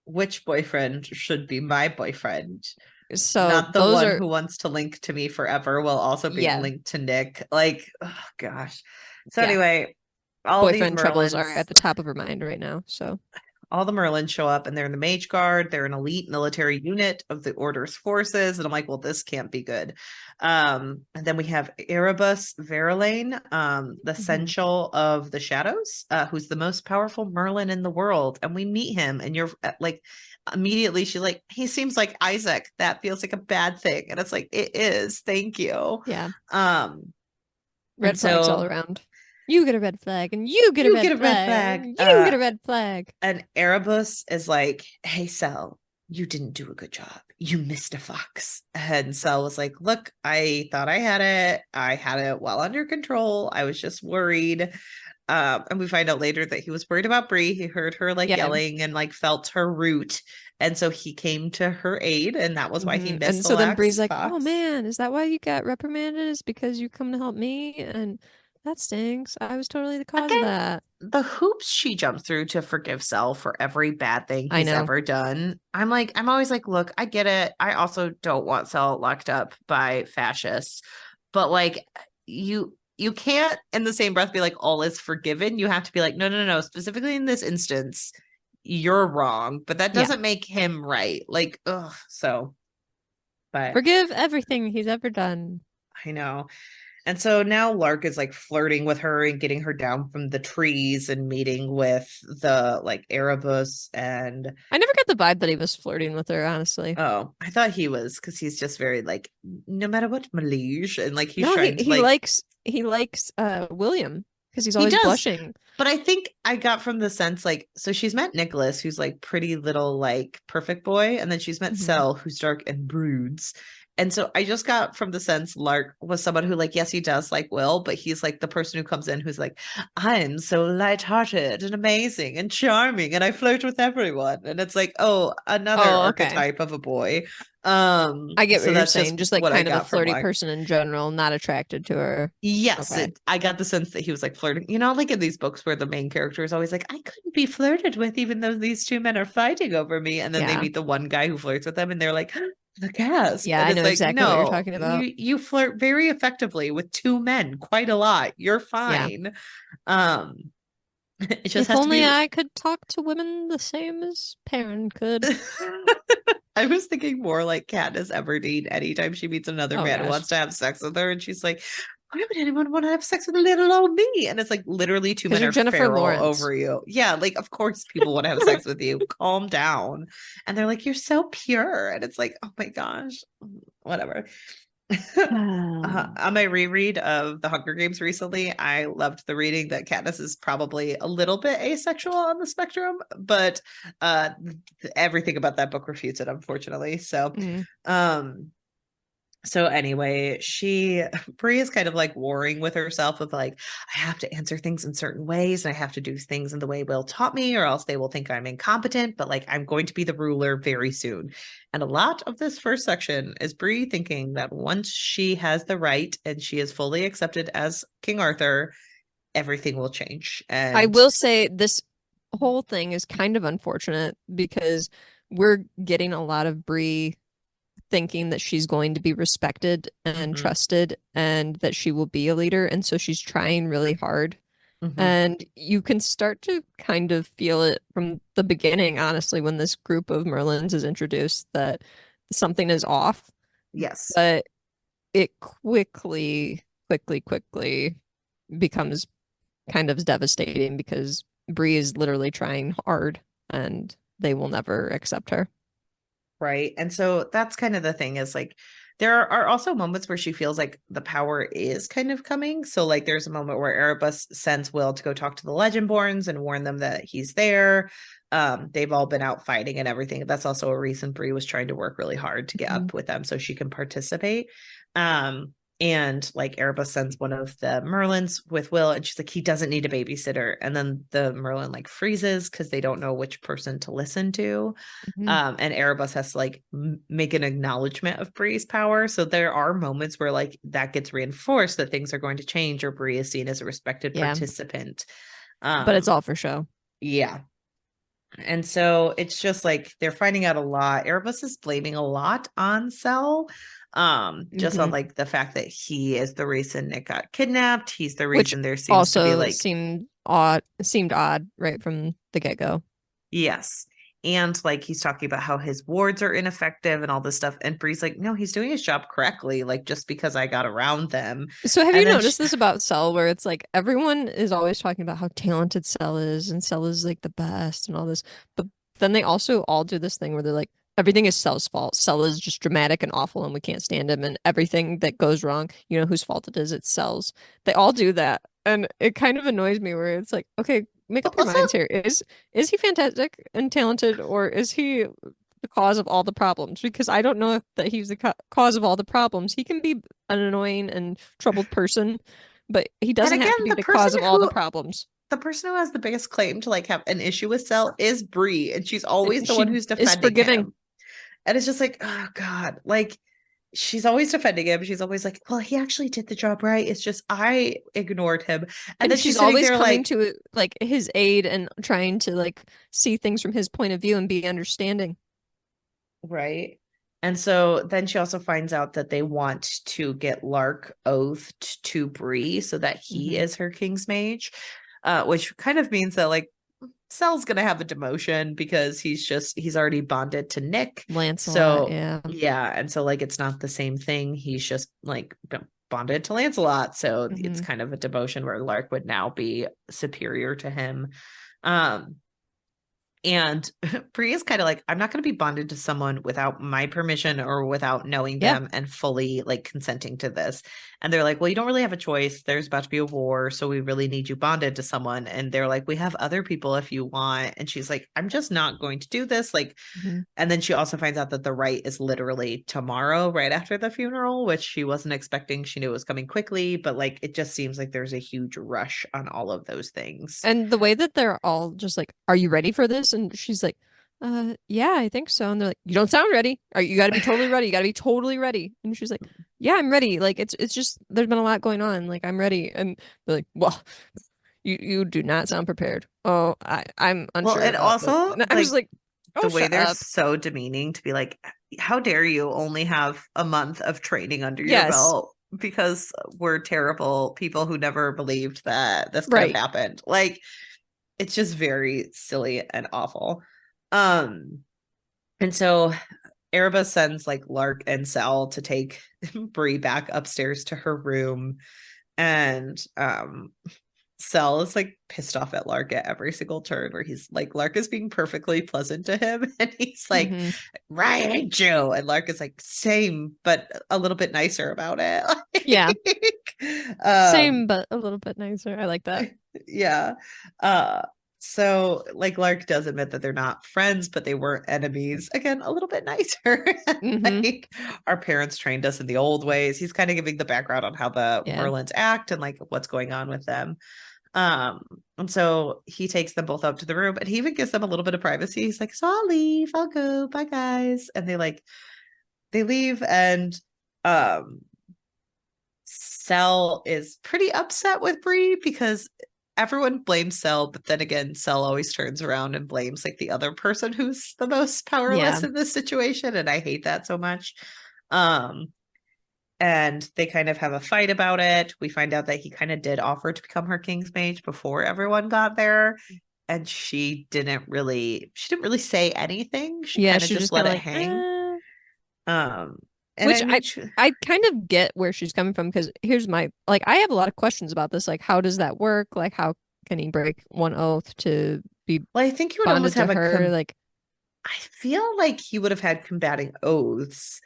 S1: Which boyfriend should be my boyfriend?
S2: So
S1: Not the
S2: those
S1: one
S2: are
S1: who wants to link to me forever while also being
S2: yeah,
S1: linked to Nick. Like, oh gosh. So
S2: yeah.
S1: anyway, all these
S2: Boyfriend troubles are
S1: Merlins,
S2: at the top of her mind right now. So
S1: all the Merlins show up and they're in the Mage Guard. They're an elite military unit of the Order's forces. And I'm like, well, this can't be good. And then we have Erebus Verlaine, the
S2: mhm.
S1: Sensual of the Shadows, who's the most powerful Merlin in the world. And we meet him, and you're like, immediately she's like, he seems like Isaac. That feels like a bad thing. And it's like, it is. Thank you.
S2: Yeah,
S1: Um, and
S2: red flags all
S1: so
S2: around. You get a red flag, and you get a
S1: you
S2: red
S1: get a red
S2: flag,
S1: flag.
S2: and you get a red flag.
S1: And Erebus is like, hey, Cell, you didn't do a good job. You missed a fox. And Cell was like, look, I thought I had it. I had it well under control. I was just worried. And we find out later that he was worried about Bree. He heard her like
S2: Yeah.
S1: yelling and like felt her root. And so he came to her aid. And that was why he missed
S2: And
S1: the
S2: so then Bree's
S1: last
S2: like, "Oh
S1: fox.
S2: man, is that why you got reprimanded? Is because you come to help me?" And that stinks. I was totally the cause of
S1: Again,
S2: that.
S1: the hoops she jumped through to forgive Cell for every bad thing
S2: I
S1: he's
S2: know.
S1: ever done. I'm always like, look, I get it. I also don't want Cell locked up by fascists, but like, you can't in the same breath be like all is forgiven. You have to be like, no, no, no. Specifically in this instance, you're wrong, but that
S2: Yeah.
S1: doesn't make him right. Like, ugh. So, but
S2: Forgive everything he's ever done.
S1: I know. And so now Lark is like flirting with her and getting her down from the trees and meeting with the like Erebus and
S2: I never got the vibe that he was flirting with her, honestly.
S1: oh, I thought he was because he's just very like no matter what Malige and like he's
S2: No,
S1: trying to like
S2: he likes William because he's
S1: he
S2: always
S1: does.
S2: blushing.
S1: But I think I got from the sense like so she's met Nicholas who's like pretty little like perfect boy and then she's met
S2: Hmm.
S1: Cell who's dark and broods. And so I just got from the sense Lark was someone who like yes he does like Will but he's like the person who comes in who's like I'm so lighthearted and amazing and charming and I flirt with everyone and it's like oh another
S2: Oh, okay.
S1: archetype of a boy.
S2: I get what
S1: So
S2: you're
S1: that's just
S2: saying. Just like
S1: what I
S2: kind of a
S1: got from
S2: flirty
S1: Lark.
S2: person in general, not attracted to her.
S1: Yes,
S2: Okay.
S1: I got the sense that he was like flirting. You know, like in these books where the main character is always like, I couldn't be flirted with, even though these two men are fighting over me. And then they
S2: Yeah.
S1: meet the one guy who flirts with them, and they're like, the gasp.
S2: Yeah,
S1: And
S2: I
S1: it's
S2: know
S1: like,
S2: exactly what you're
S1: no,
S2: talking about.
S1: you flirt very effectively with two men, quite a lot. You're
S2: Yeah.
S1: fine. Um, it just
S2: If
S1: has to
S2: only
S1: be.
S2: I could talk to women the same as Perrin could.
S1: I was thinking more like Katniss Everdeen anytime she meets another
S2: Oh
S1: man who
S2: gosh.
S1: wants to have sex with her, and she's like, why would anyone want to have sex with a little old me? And it's like literally two
S2: Because
S1: men
S2: you're
S1: are
S2: Jennifer
S1: feral
S2: Lawrence.
S1: over you. Yeah, like of course people want to have sex with you. Calm down. And they're like, you're so pure. And it's like, oh my gosh, whatever. On my reread of the Hunger Games recently, I loved the reading that Katniss is probably a little bit asexual on the spectrum, but everything about that book refutes it, unfortunately.
S2: Mm.
S1: Um, so anyway, Bree is kind of like warring with herself of like, I have to answer things in certain ways and I have to do things in the way Will taught me, or else they will think I'm incompetent. But like, I'm going to be the ruler very soon. And a lot of this first section is Bree thinking that once she has the right and she is fully accepted as King Arthur, everything will change.
S2: I
S1: And
S2: will say this whole thing is kind of unfortunate because we're getting a lot of Bree thinking that she's going to be respected and
S1: Hmm.
S2: trusted and that she will be a leader. And so she's trying really hard.
S1: Hmm.
S2: And you can start to kind of feel it from the beginning, honestly, when this group of Merlins is introduced that something is off.
S1: Yes.
S2: But it quickly becomes kind of devastating because Bree is literally trying hard and they will never accept her.
S1: Right. And so that's kind of the thing is like there are also moments where she feels like the power is kind of coming. So like there's a moment where Erebus sends Will to go talk to the Legendborns and warn them that he's there. They've all been out fighting and everything. That's also a reason Bree was trying to work really hard to get
S2: Mhm.
S1: up with them so she can participate. And like Erebus sends one of the Merlins with Will, and she's like, he doesn't need a babysitter. And then the Merlin like freezes because they don't know which person to listen to.
S2: Mhm.
S1: And Erebus has to like make an acknowledgement of Bree's power. So there are moments where like that gets reinforced that things are going to change or Bree is seen as a respected
S2: Yeah,
S1: participant.
S2: but it's
S1: Um,
S2: all for show.
S1: yeah. And so it's just like they're finding out a lot. Erebus is blaming a lot on Cell. Just on
S2: Hmm.
S1: like the fact that he is the reason Nick got kidnapped. He's the
S2: Which
S1: reason there seems to be
S2: also
S1: like
S2: seemed odd right from the get-go.
S1: yes. And like he's talking about how his wards are ineffective and all this stuff. And Bree's like, no, he's doing his job correctly, like just because I got around them.
S2: So have
S1: And
S2: you
S1: then
S2: noticed this about Cell where it's like everyone is always talking about how talented Cell is and Cell is like the best and all this, but then they also all do this thing where they're like everything is Cell's fault. Cell is just dramatic and awful and we can't stand him and everything that goes wrong, you know whose fault it is, it's Cell's. They all do that. And it kind of annoys me where it's like, okay, make up your
S1: also,
S2: minds here. Is he fantastic and talented or is he the cause of all the problems? Because I don't know if that he's the cause of all the problems. He can be an annoying and troubled person, but he
S1: and
S2: doesn't
S1: again,
S2: have to be the cause of all the problems.
S1: the person who has the biggest claim to like have an issue with Cell is Bree, and she's always
S2: And
S1: the one
S2: she
S1: who's
S2: is
S1: defending
S2: forgiving.
S1: him. And it's just like, oh God, like she's always defending him. She's always like, well, he actually did the job right. It's just I ignored him. And
S2: And
S1: then
S2: she's
S1: she's sitting
S2: always
S1: there
S2: coming
S1: like,
S2: to like his aid and trying to like see things from his point of view and be understanding.
S1: right. And so then she also finds out that they want to get Lark oathed to Bree so that he
S2: Hmm.
S1: is her King's Mage, which kind of means that like Sal's gonna have a demotion because he's already bonded to Nick.
S2: Lancelot,
S1: So
S2: yeah.
S1: yeah, and so like it's not the same thing. He's just like bonded to Lancelot. So it's
S2: Hmm.
S1: kind of a demotion where Lark would now be superior to him. Um, and Bree is kind of like, I'm not going to be bonded to someone without my permission or without knowing
S2: Yeah.
S1: them and fully like consenting to this. And they're like, well, you don't really have a choice. There's about to be a war. So we really need you bonded to someone. And they're like, we have other people if you want. And she's like, I'm just not going to do this. Like,
S2: Hmm.
S1: and then she also finds out that the rite is literally tomorrow, right after the funeral, which she wasn't expecting. She knew it was coming quickly, but like it just seems like there's a huge rush on all of those things.
S2: And the way that they're all just like, "Are you ready for this?" And she's like, yeah, I think so." And they're like, "You don't sound ready. You got to be totally ready. You got to be totally ready." And she's like, "Yeah, I'm ready. Like it's just there's been a lot going on. Like I'm ready." And they're like, "Well, you do not sound prepared. Oh, I'm
S1: Well,
S2: unsure
S1: and
S2: about this."
S1: also
S2: And I was
S1: like
S2: like, "Oh,
S1: the way
S2: shut
S1: they're
S2: up."
S1: so demeaning to be like, how dare you only have a month of training under your
S2: Yes,
S1: belt because we're terrible people who never believed that this could have
S2: right.
S1: happened. Like it's just very silly and awful. Um, and so Erebus sends like Lark and Sal to take Bree back upstairs to her room. And Cell is like pissed off at Lark at every single turn where he's like, Lark is being perfectly pleasant to him. And he's like,
S2: Hmm.
S1: right, ain't you? And Lark is like, same, but a little bit nicer about it.
S2: Yeah,
S1: Like,
S2: same, but a little bit nicer. I like that.
S1: yeah. Uh, so like Lark does admit that they're not friends, but they were enemies. Again, a little bit nicer.
S2: Hmm.
S1: Like our parents trained us in the old ways. He's kind of giving the background on how the
S2: Yeah.
S1: Merlins act and like what's going on with them. Um, and so he takes them both up to the room and he even gives them a little bit of privacy. He's like, so I'll leave, I'll go, bye guys. And they leave and um Cell is pretty upset with Bree because everyone blames Cell, but then again, Cell always turns around and blames like the other person who's the most powerless
S2: Yeah.
S1: in this situation, and I hate that so much. Um, and they kind of have a fight about it. We find out that he kind of did offer to become her king's mage before everyone got there, and she didn't really say anything. She
S2: Yeah,
S1: kind of
S2: she's
S1: just
S2: just kind
S1: let
S2: of
S1: it
S2: like,
S1: hang. Um, and
S2: which
S1: I mean,
S2: I kind of get where she's coming from because here's my like I have a lot of questions about this. Like, how does that work? Like, how can he break one oath to be
S1: well, I think you would almost
S2: bonded to
S1: have
S2: her? Like,
S1: I feel like he would have had combating oaths,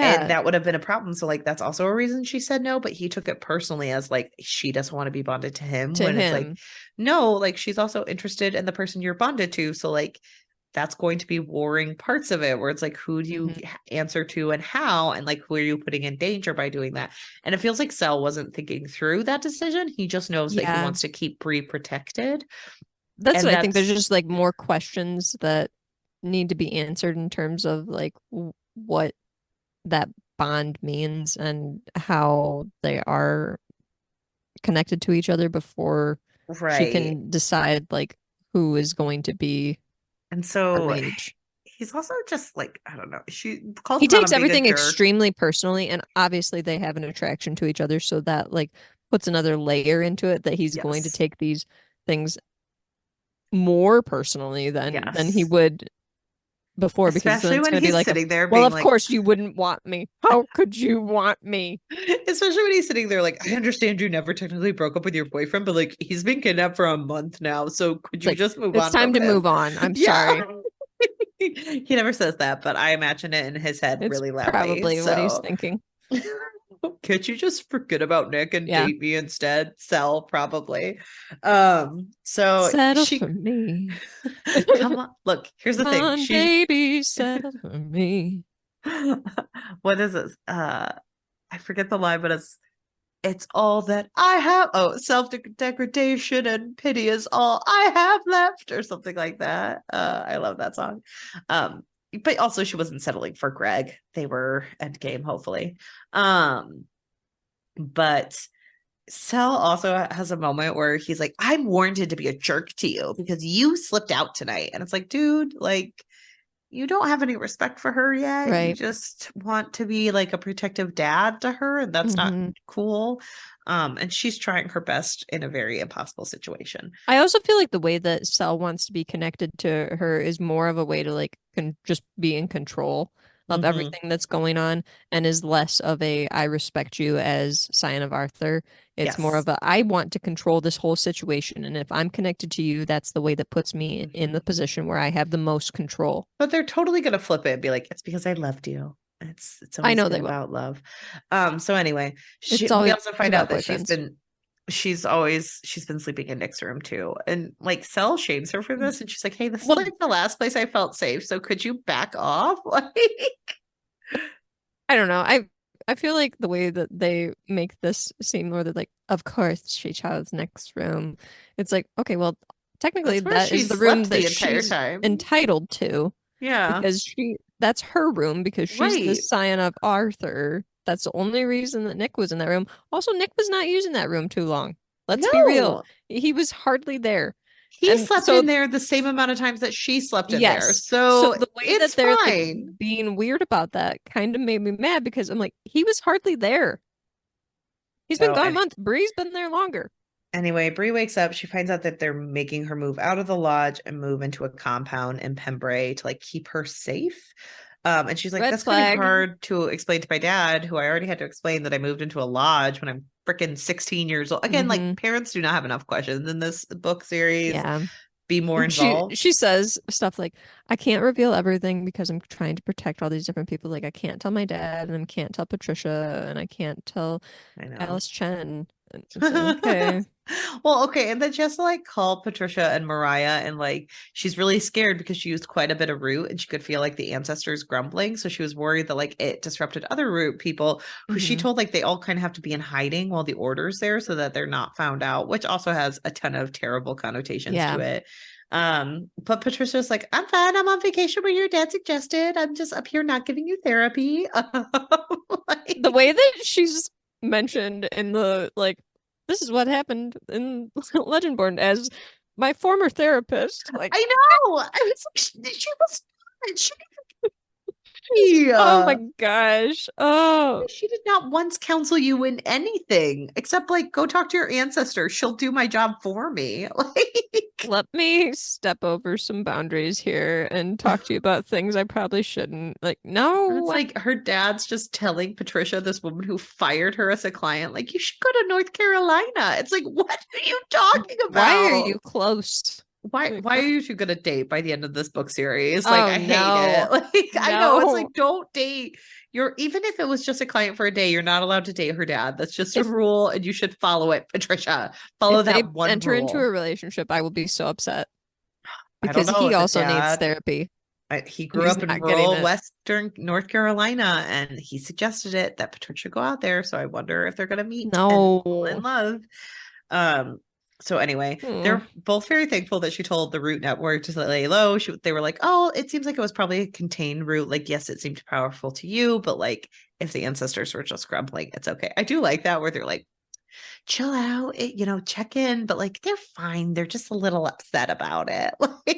S1: and
S2: yeah,
S1: that would have been a problem. So, like, that's also a reason she said no, but he took it personally as like she doesn't want to be bonded to him,
S2: to
S1: when it's like,
S2: him.
S1: no, like she's also interested in the person you're bonded to. So, like, that's going to be warring parts of it, where it's like, who do you
S2: Hmm.
S1: answer to and how, and like, who are you putting in danger by doing that? And it feels like Cell wasn't thinking through that decision. He just knows that he
S2: Yeah,
S1: wants to keep Bree protected.
S2: that's
S1: And
S2: what I think. There's
S1: that's
S2: just like more questions that need to be answered in terms of like what that bond means and how they are connected to each other before she
S1: right.
S2: can decide like who is going to be
S1: And
S2: her
S1: so
S2: mage.
S1: he's also just like, I don't know. She calls
S2: He
S1: him out
S2: takes
S1: on being a
S2: everything
S1: jerk.
S2: extremely personally, and obviously they have an attraction to each other, so that like puts another layer into it that he's going to
S1: Yes.
S2: take these things more personally than he
S1: Yes.
S2: would before, because then
S1: Especially
S2: it's
S1: when
S2: going to be
S1: he's
S2: like,
S1: sitting there
S2: well,
S1: being
S2: of
S1: like,
S2: course you wouldn't want me. How could you want me?
S1: especially when he's sitting there like, I understand you never technically broke up with your boyfriend, but like he's been kidnapped for a month now. So could
S2: It's
S1: you
S2: like,
S1: just move
S2: it's
S1: on
S2: time
S1: from
S2: to
S1: him?
S2: move on. I'm
S1: Yeah.
S2: sorry.
S1: He never says that, but I imagine it in his head
S2: It's
S1: really loudly.
S2: probably what he's
S1: So
S2: thinking.
S1: can't you just forget about Nick and
S2: Yeah.
S1: date me instead? Sell probably. So
S2: Settle for
S1: she
S2: me.
S1: come on. Look, here's the
S2: Come
S1: thing.
S2: on, baby, settle for me.
S1: What is this? I forget the line, but it's all that I have. Oh, self-degradation and pity is all I have left, or something like that. I love that song. Um, but also she wasn't settling for Greg. They were endgame, hopefully. Um, but Sel also has a moment where he's like, I'm warranted to be a jerk to you because you slipped out tonight. And it's like, dude, like, you don't have any respect for her yet. You
S2: Right.
S1: just want to be like a protective dad to her, and that's not
S2: Hmm.
S1: cool. And she's trying her best in a very impossible situation.
S2: I also feel like the way that Cell wants to be connected to her is more of a way to like just be in control of
S1: Mm-hmm.
S2: everything that's going on, and is less of a I respect you as Scion of Arthur. It's more
S1: Yes.
S2: of a I want to control this whole situation, and if I'm connected to you, that's the way that puts me in the
S1: Mhm.
S2: position where I have the most control.
S1: But they're totally gonna flip it and be like, it's because I loved you. It's
S2: I
S1: always
S2: know
S1: been
S2: they will.
S1: about love. So anyway,
S2: It's
S1: we
S2: always
S1: also find out
S2: about
S1: that
S2: boyfriends.
S1: she's been sleeping in Nick's room too. And like Cell shames her for this, and she's like, hey, this is
S2: Well,
S1: like the last place I felt safe. So could you back off? Like,
S2: I don't know. I feel like the way that they make this seem more that like, of course she chose next room. It's like, okay, well, technically
S1: that's where
S2: that
S1: she
S2: is the room
S1: slept the
S2: that
S1: entire
S2: she's
S1: time.
S2: entitled to
S1: Yeah.
S2: because that's her room because she's the
S1: Right.
S2: scion of Arthur. That's the only reason that Nick was in that room. Also, Nick was not using that room too long. Let's be real.
S1: No.
S2: He was hardly there.
S1: He
S2: And
S1: slept
S2: so
S1: in there the same amount of times that she slept in there.
S2: yes. So
S1: So
S2: the way
S1: it's
S2: that they're like
S1: fine.
S2: being weird about that kind of made me mad because I'm like, he was hardly there. He's been
S1: So
S2: gone a
S1: and
S2: month. Bree's been there longer.
S1: anyway, Bree wakes up. She finds out that they're making her move out of the lodge and move into a compound in Pembray to like keep her safe. And she's like,
S2: Red
S1: that's gonna be
S2: flag.
S1: hard to explain to my dad, who I already had to explain that I moved into a lodge when I'm freaking 16 years old. Again, like
S2: Hmm.
S1: parents do not have enough questions in this book series.
S2: Yeah.
S1: Be more
S2: She
S1: involved.
S2: she says stuff like, I can't reveal everything because I'm trying to protect all these different people. Like I can't tell my dad and I can't tell Patricia and I can't tell
S1: I know.
S2: Alice Chen. And it's like, okay.
S1: Well, okay, and then she has to like call Patricia and Mariah, and like she's really scared because she used quite a bit of root and she could feel like the ancestors grumbling. So she was worried that like it disrupted other root people, who she
S2: Hmm.
S1: told like they all kind of have to be in hiding while the order's there so that they're not found out, which also has a ton of terrible connotations to
S2: Yeah.
S1: it. But Patricia's like, I'm fine, I'm on vacation where your dad suggested. I'm just up here not giving you therapy.
S2: The
S1: Like,
S2: way that she's mentioned in the like this is what happened in Legendborn as my former therapist. Like,
S1: I know. I was like, she was fine.
S2: oh my
S1: Yeah.
S2: gosh. Oh,
S1: She did not once counsel you in anything except like go talk to your ancestor. She'll do my job for me. Like
S2: let me step over some boundaries here and talk to you about things I probably shouldn't. Like,
S1: and it's
S2: no,
S1: like her dad's just telling Patricia, this woman who fired her as a client, like you should go to North Carolina. It's like, what are you talking
S2: why are
S1: about?
S2: you close?
S1: Why are you two gonna date by the end of this book series? Like,
S2: Oh
S1: I hate it.
S2: no.
S1: Like, I know it's
S2: No.
S1: like, don't date your, even if it was just a client for a day, you're not allowed to date her dad. That's just a
S2: If
S1: rule, and you should follow it, Patricia. Follow
S2: if they
S1: that one
S2: enter into a
S1: rule.
S2: relationship, I will be so upset
S1: I don't
S2: because
S1: know.
S2: he
S1: The
S2: also needs
S1: dad,
S2: therapy
S1: he
S2: and
S1: grew
S2: he's
S1: up in
S2: not getting
S1: rural
S2: it.
S1: Western North Carolina, and he suggested it that Patricia go out there. So I wonder if they're gonna meet and fall in
S2: No.
S1: love. Um, so anyway,
S2: Hmm.
S1: they're both very thankful that she told the root network to lay low. They were like, "Oh, it seems like it was probably a contained root. Like, yes, it seemed powerful to you, but like, if the ancestors were just grumbling, it's okay." I do like that where they're like, "Chill out, check in," but like, they're fine. They're just a little upset about it.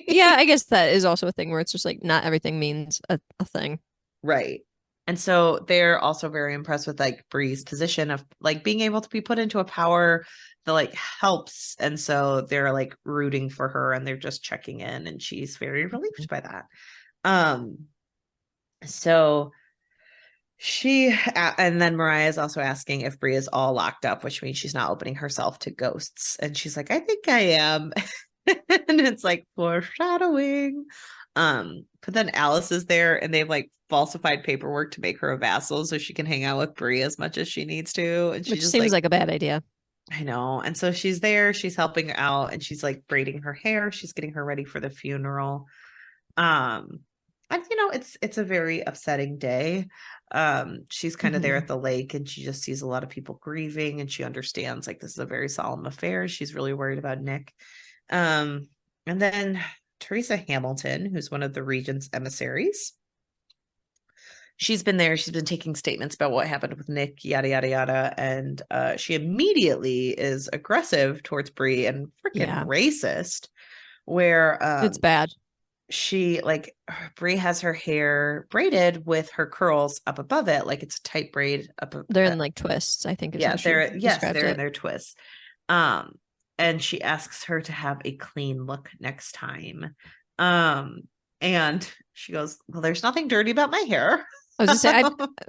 S2: Yeah,
S1: Like,
S2: I guess that is also a thing where it's just like not everything means a thing.
S1: right. And so they're also very impressed with like Bree's position of like being able to be put into a power that like helps. And so they're like rooting for her and they're just checking in and she's very relieved by that. Um so and then Mariah is also asking if Bree is all locked up, which means she's not opening herself to ghosts. And she's like, I think I am. And it's like foreshadowing. But then Alice is there and they've like falsified paperwork to make her a vassal so she can hang out with Bree as much as she needs to. And she's
S2: Which
S1: just
S2: seems
S1: like,
S2: like a bad idea.
S1: I know. And so she's there, she's helping out and she's like braiding her hair, she's getting her ready for the funeral. Um, and it's a very upsetting day. She's kind of there
S2: Mhm.
S1: at the lake and she just sees a lot of people grieving and she understands like this is a very solemn affair. She's really worried about Nick. Um, and then Teresa Hamilton, who's one of the Regent's emissaries, she's been there. She's been taking statements about what happened with Nick, yada yada yada, and she immediately is aggressive towards Bree and freaking
S2: Yeah,
S1: racist. Where
S2: it's bad.
S1: she like Bree has her hair braided with her curls up above it, like it's a tight braid up.
S2: They're in like twists, I think is how
S1: Yeah,
S2: she describes
S1: they're in
S2: it.
S1: their twists. Um, and she asks her to have a clean look next time. Um, and she goes, "Well, there's nothing dirty about my hair."
S2: I was gonna say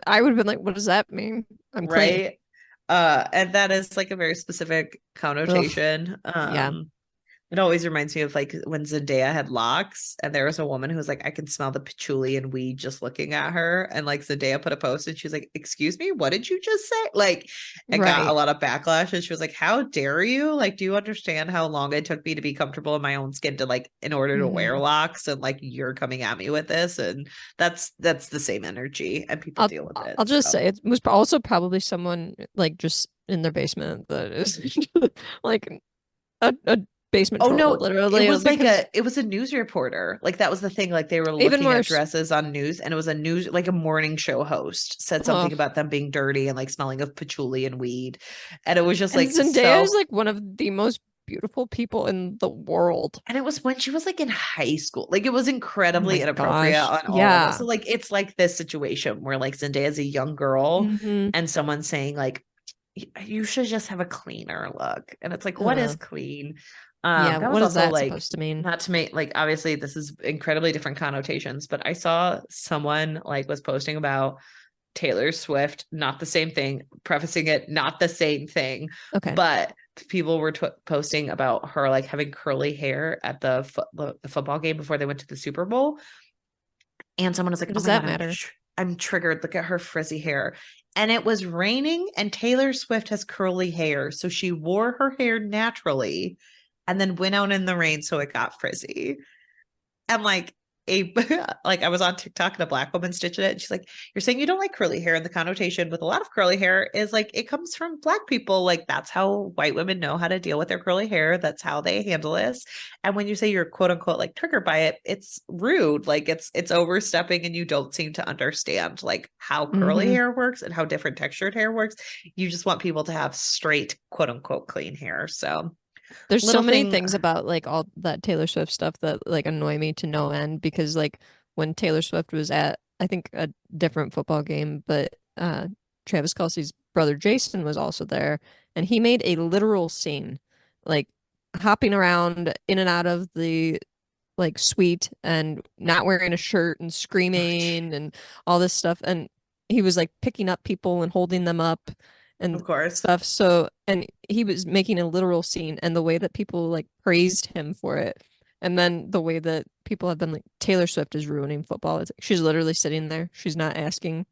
S2: I would have been like, what does that mean? I'm clean.
S1: Right? And that is like a very specific
S2: Ugh.
S1: connotation.
S2: Yeah.
S1: It always reminds me of like when Zendaya had locks, and there was a woman who was like, I can smell the patchouli and weed just looking at her. And like Zendaya put a post and she was like, "Excuse me, what did you just say?" Like, it got a
S2: Right.
S1: lot of backlash. And she was like, "How dare you? Like, do you understand how long it took me to be comfortable in my own skin to like in order to wear
S2: Hmm.
S1: locks? And like, you're coming at me with this." And that's the same energy, and people
S2: I'll
S1: deal with it.
S2: I'll just
S1: So
S2: say it was also probably someone like just in their basement that is like a basement
S1: oh
S2: troll,
S1: no, it
S2: literally,
S1: was like
S2: because
S1: it was a news reporter. Like that was the thing. Like they were
S2: even
S1: looking at
S2: worse.
S1: dresses on news, and it was a news like a morning show host said
S2: Oh,
S1: something about them being dirty and like smelling of patchouli and weed. And it was just
S2: and
S1: like
S2: Zendaya is
S1: so,
S2: like one of the most beautiful people in the world.
S1: and it was when she was like in high school. Like it was
S2: Oh my
S1: incredibly inappropriate
S2: gosh.
S1: on all levels.
S2: Yeah.
S1: So like it's like this situation where like Zendaya is a young girl
S2: Hmm.
S1: and someone's saying like you should just have a cleaner look. And it's like, what is
S2: Uh,
S1: clean?
S2: yeah,
S1: That
S2: what
S1: was
S2: is
S1: also
S2: that
S1: like
S2: supposed to mean?
S1: not to make like obviously this is incredibly different connotations, but I saw someone like was posting about Taylor Swift, not the same thing, prefacing it, not the same thing,
S2: Okay.
S1: but people were posting about her like having curly hair at the football game before they went to the Super Bowl, and someone was like,
S2: What
S1: "Oh
S2: does
S1: my god,
S2: that matter?
S1: I'm triggered. Look at her frizzy hair." And it was raining, and Taylor Swift has curly hair, so she wore her hair naturally, and then went out in the rain, so it got frizzy. And like, a like I was on TikTok and a black woman stitching it. And she's like, "You're saying you don't like curly hair, and the connotation with a lot of curly hair is like it comes from black people. Like that's how white women know how to deal with their curly hair. That's how they handle this. And when you say you're quote unquote like triggered by it, it's rude. Like it's overstepping, and you don't seem to understand like how curly
S2: Mhm.
S1: hair works and how different textured hair works. You just want people to have straight quote unquote clean hair. So
S2: There's so
S1: little
S2: many
S1: thing,
S2: things about like all that Taylor Swift stuff that like annoy me to no end because like when Taylor Swift was at I think a different football game, but Travis Kelce's brother Jason was also there and he made a literal scene like hopping around in and out of the like suite and not wearing a shirt and screaming and all this stuff and he was like picking up people and holding them up
S1: of
S2: and
S1: course.
S2: stuff so and he was making a literal scene and the way that people like praised him for it and then the way that people have been like Taylor Swift is ruining football it's like she's literally sitting there she's not asking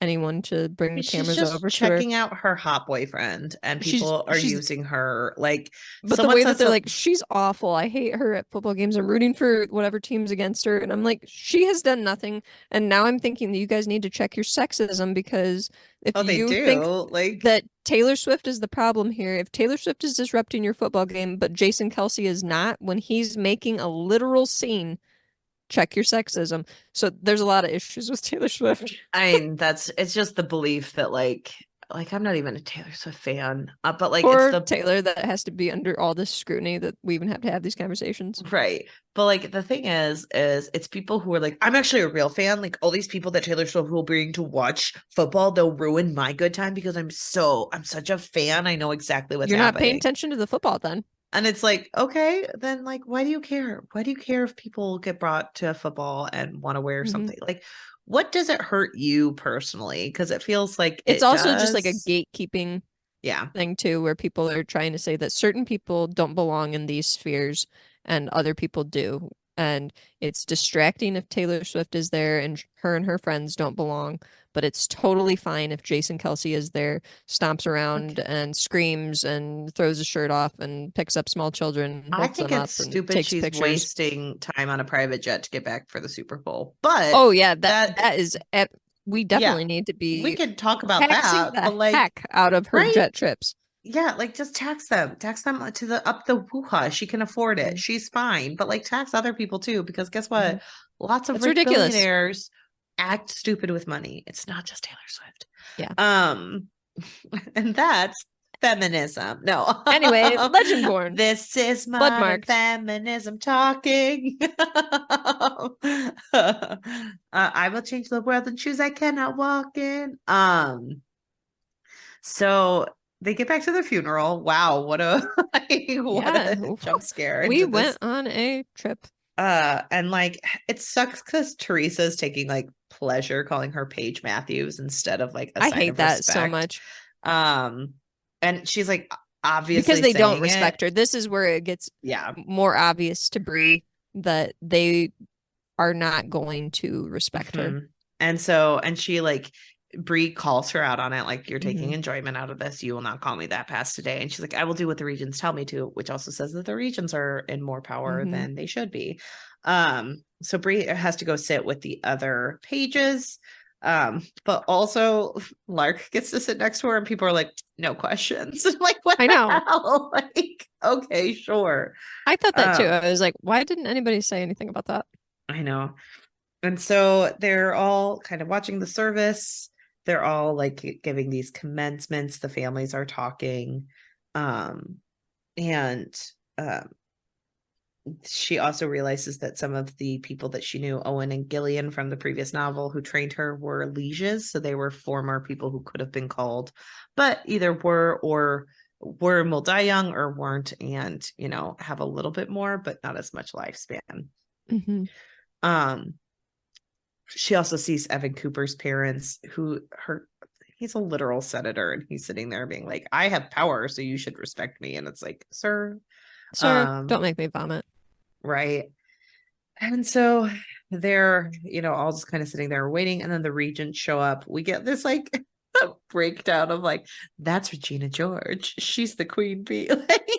S2: anyone to bring the
S1: She's
S2: cameras
S1: just
S2: over to her
S1: checking out her hot boyfriend, and people are
S2: she's
S1: using her. Like
S2: but the
S1: someone
S2: way
S1: said
S2: that they're like,
S1: something.
S2: she's awful. I hate her at football games. I'm rooting for whatever team's against her. And I'm like, she has done nothing. And now I'm thinking that you guys need to check your sexism because if
S1: Oh, they
S2: you think
S1: do. Like,
S2: that Taylor Swift is the problem here, if Taylor Swift is disrupting your football game, but Jason Kelsey is not, when he's making a literal scene, check your sexism. So there's a lot of issues with Taylor Swift.
S1: I mean, it's just the belief that like I'm not even a Taylor Swift fan, but like it's
S2: Poor
S1: the
S2: Taylor that has to be under all this scrutiny that we even have to have these conversations.
S1: right. But like the thing is it's people who are like, I'm actually a real fan. Like all these people that Taylor Swift will bring to watch football, they'll ruin my good time because I'm such a fan. I know exactly what's
S2: You're not paying
S1: happening.
S2: attention to the football then.
S1: And it's like, okay, then like, why do you care? Why do you care if people get brought to football and want to wear
S2: Mhm.
S1: something? Like, what does it hurt you personally? Because it feels like
S2: It's
S1: it
S2: also just like a
S1: does.
S2: gatekeeping
S1: Yeah.
S2: thing too, where people are trying to say that certain people don't belong in these spheres and other people do. And it's distracting if Taylor Swift is there and her friends don't belong, but it's totally fine if Jason Kelsey is there, stomps around
S1: Okay.
S2: and screams and throws his shirt off and picks up small children and
S1: I
S2: holds
S1: think
S2: them
S1: it's
S2: up and
S1: stupid
S2: takes
S1: she's
S2: pictures.
S1: wasting time on a private jet to get back for the Super Bowl. But
S2: Oh yeah,
S1: that,
S2: that is we
S1: yeah,
S2: definitely need to
S1: we
S2: be
S1: could talk about
S2: taxing
S1: that.
S2: the
S1: But like,
S2: heck out of her
S1: right?
S2: jet trips.
S1: Yeah, like just tax them to the up the woo-ha. She can afford it.
S2: Mhm.
S1: She's fine. But like tax other people too, because guess
S2: Mhm.
S1: what? Lots of
S2: That's
S1: rich
S2: ridiculous.
S1: billionaires act stupid with money. It's not just Taylor Swift.
S2: Yeah.
S1: Um, and that's feminism. No.
S2: Anyway, Legendborn,
S1: This is modern
S2: Bloodmarked.
S1: feminism talking. I will change the world in shoes I cannot walk in. So they get back to the funeral. Wow, what a what
S2: Yeah,
S1: a jump scare
S2: we
S1: into
S2: went
S1: this.
S2: on a trip.
S1: And like it sucks because Teresa's taking like pleasure calling her Paige Matthews instead of like a
S2: I
S1: sign
S2: hate
S1: of
S2: that so
S1: respect.
S2: much
S1: Um, and she's like
S2: because
S1: obviously
S2: they don't
S1: saying it.
S2: respect her. This is where it gets
S1: Yeah.
S2: more obvious to Brie that they are not going to respect her.
S1: Hmm. And she like Bree calls her out on it, like you're taking
S2: Hmm.
S1: enjoyment out of this. You will not call me that past today. And she's like, I will do what the regions tell me to, which also says that the regions are in more power
S2: Hmm.
S1: than they should be. So Bree has to go sit with the other pages. But also Lark gets to sit next to her, and people are like, no questions. I'm like, what
S2: I
S1: the
S2: know.
S1: hell? Like, okay, sure.
S2: I thought that too.
S1: Um,
S2: I was like, why didn't anybody say anything about that?
S1: I know. And so they're all kind of watching the service. They're all like giving these commencements. The families are talking. Um, and um, she also realizes that some of the people that she knew, Owen and Gillian from the previous novel who trained her, were lieges. So they were former people who could have been called, but either were or were and will die young or weren't, and have a little bit more, but not as much lifespan.
S2: Hmm.
S1: Um, she also sees Evan Cooper's parents, he's a literal senator, and he's sitting there being like, I have power, so you should respect me. And it's like, sir,
S2: Sir, don't make me vomit.
S1: right. And so they're, all just kind of sitting there waiting. And then the regents show up. We get this like breakdown of like, that's Regina George. She's the queen bee. Like,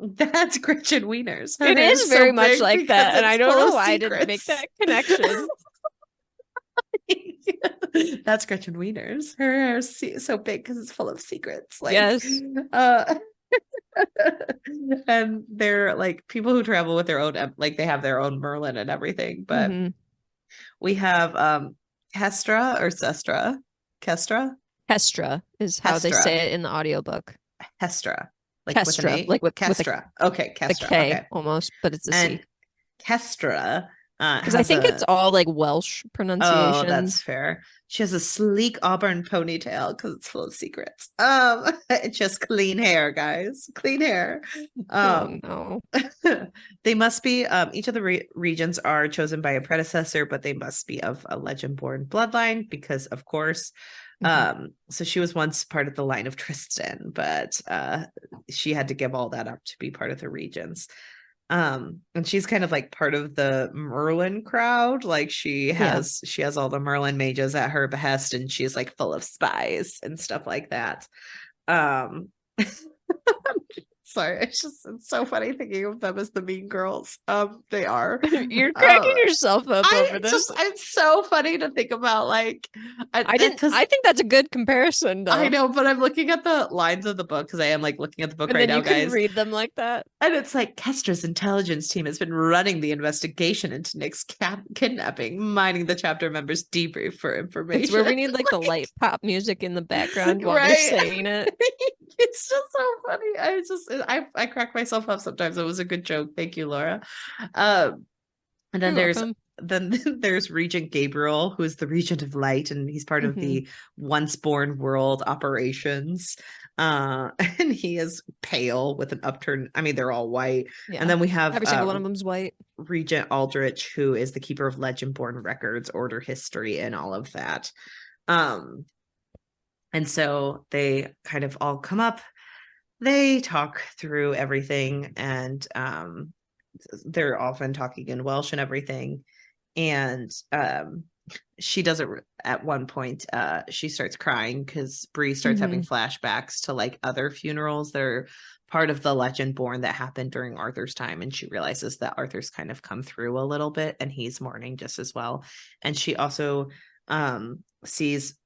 S1: That's Gretchen Wieners. Her
S2: It
S1: hair
S2: is
S1: is so
S2: very much
S1: big
S2: like
S1: because
S2: that, and I
S1: it's
S2: don't
S1: full
S2: know
S1: of
S2: why I didn't make
S1: secrets.
S2: that connection.
S1: That's Gretchen Wieners. Her hair is so big because it's full of secrets.
S2: Yes.
S1: Uh, and they're like people who travel with their own, like they have their own Merlin and everything. But
S2: Mm-hmm.
S1: we have Kestra or Sestra. Kestra?
S2: Kestra is how they
S1: Kestra.
S2: say it in the audiobook.
S1: Kestra. Like with an
S2: Kestra,
S1: A?
S2: like with
S1: Kestra. Okay,
S2: a
S1: Kestra.
S2: K
S1: Okay.
S2: almost, but it's a
S1: And
S2: C.
S1: Kestra
S2: Because I
S1: has
S2: think it's
S1: a
S2: all like Welsh
S1: oh, that's
S2: pronunciations.
S1: fair. She has a sleek auburn ponytail because it's full of secrets. It's just clean hair, guys. Clean hair.
S2: Oh
S1: Um,
S2: no.
S1: they must be each of the regions are chosen by a predecessor, but they must be of a Legendborn bloodline because, of course.
S2: Mhm.
S1: So she was once part of the line of Tristan, but she had to give all that up to be part of the regions. And she's kind of like part of the Merlin crowd. Like
S2: Yeah.
S1: she has all the Merlin mages at her behest, and she's like full of spies and stuff like that. Um sorry, it's so funny thinking of them as the mean girls. They are.
S2: You're cracking yourself up over
S1: I
S2: this.
S1: just it's so funny to think about like because
S2: I think that's a good comparison
S1: I
S2: though.
S1: know, but I'm looking at the lines of the book because I am like looking at the book
S2: And
S1: right
S2: then
S1: now,
S2: you can
S1: guys.
S2: read them like that.
S1: And it's like Kestra's intelligence team has been running the investigation into Nick's kidnapping, mining the chapter members' debrief for
S2: It's where
S1: information.
S2: we need like the light pop music in the background while they're
S1: Right?
S2: saying it.
S1: It's just so funny. I crack myself up sometimes. It was a good joke. Thank you, Laura. And
S2: You're welcome.
S1: then there's Regent Gabriel, who is the Regent of Light, and he's part of
S2: Hmm.
S1: the Once Born World operations. And he is pale with an upturned. I mean, they're all white.
S2: Yeah.
S1: And then we have
S2: Every single one of them's white.
S1: Regent Aldrich, who is the keeper of Legendborn records, order history, and all of that. And so they kind of all come up. They talk through everything, and they're often talking in Welsh and everything. And she does it at one point. She starts crying because Bree starts having flashbacks to like other funerals that are part of the Legendborn that happened during Arthur's time, and she realizes that Arthur's kind of come through a little bit, and he's mourning just as well. And she also sees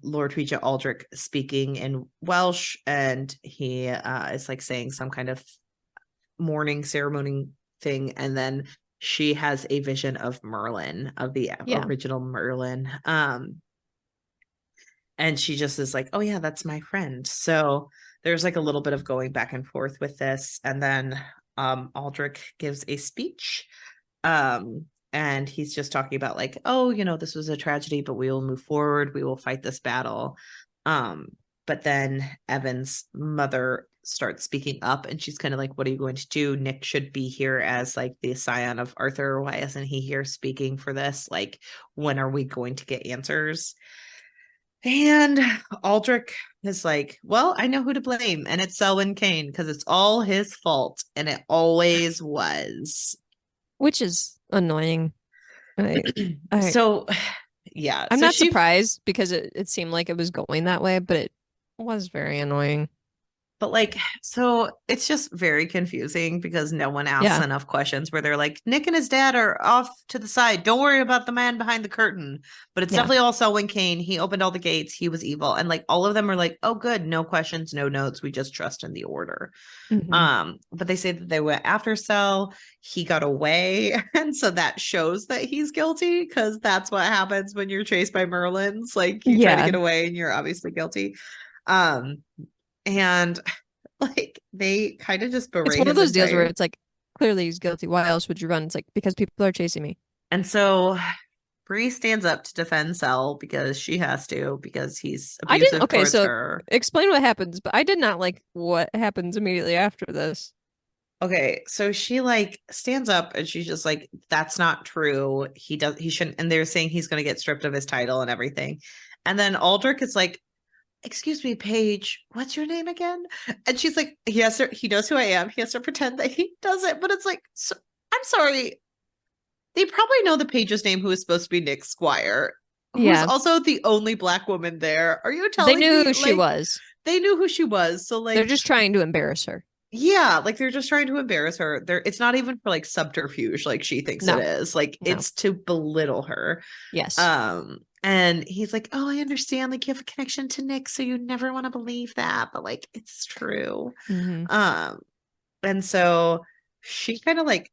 S1: Lord Regent Aldrich speaking in Welsh, and he is like saying some kind of mourning ceremony thing, and then she has a vision of Merlin, of the original Merlin. And she just is like, oh yeah, that's my friend. So there's like a little bit of going back and forth with this. And then Aldrich gives a speech. And he's just talking about like, oh, this was a tragedy, but we will move forward. We will fight this battle. But then Evan's mother starts speaking up, and she's kind of like, what are you going to do? Nick should be here as like the scion of Arthur. Why isn't he here speaking for this? Like, when are we going to get answers? And Aldrich is like, well, I know who to blame, and it's Selwyn Kane, because it's all his fault, and it always was.
S2: Which is annoying.
S1: So yeah.
S2: I'm
S1: So
S2: not surprised because it seemed like it was going that way, but it was very annoying.
S1: But like, so it's just very confusing because no one asks
S2: Yeah.
S1: enough questions where they're like, Nick and his dad are off to the side. Don't worry about the man behind the curtain. But it's definitely all Selwyn Kane. He opened all the gates. He was evil. And like all of them are like, oh, good. No questions, no notes. We just trust in the order. But they say that they went after Sel. He got away. And so that shows that he's guilty, because that's what happens when you're chased by Merlins. Like you try to get away and you're obviously guilty. And like they kind of just berate
S2: It's one of
S1: his
S2: those deals where
S1: entire.
S2: it's like, clearly he's guilty. Why else would you run? It's like, because people are chasing me.
S1: And so Bree stands up to defend Sel because she has to, because he's
S2: I didn't.
S1: abusive
S2: Okay,
S1: towards
S2: so
S1: her.
S2: explain what happens, but I did not like what happens immediately after this.
S1: Okay, so she like stands up and she's just like, that's not true. He shouldn't. And they're saying he's going to get stripped of his title and everything. And then Aldrich is like, excuse me, Paige, what's your name again? And she's like, he knows who I am. He has to pretend that he doesn't. But it's like, so, I'm sorry. They probably know the Paige's name, who is supposed to be Nick Squire, who's also the only Black woman there. Are you telling
S2: They knew
S1: me
S2: who she was.
S1: They knew who she was. So like,
S2: They're just trying to embarrass her.
S1: Yeah, like they're just trying to embarrass her. It's not even for like subterfuge like she thinks it
S2: No,
S1: is. Like
S2: no.
S1: it's to belittle her.
S2: Yes.
S1: And he's like, "Oh, I understand. Like you have a connection to Nick, so you never want to believe that, but like it's true."
S2: Mm-hmm.
S1: Um, and so she kind of like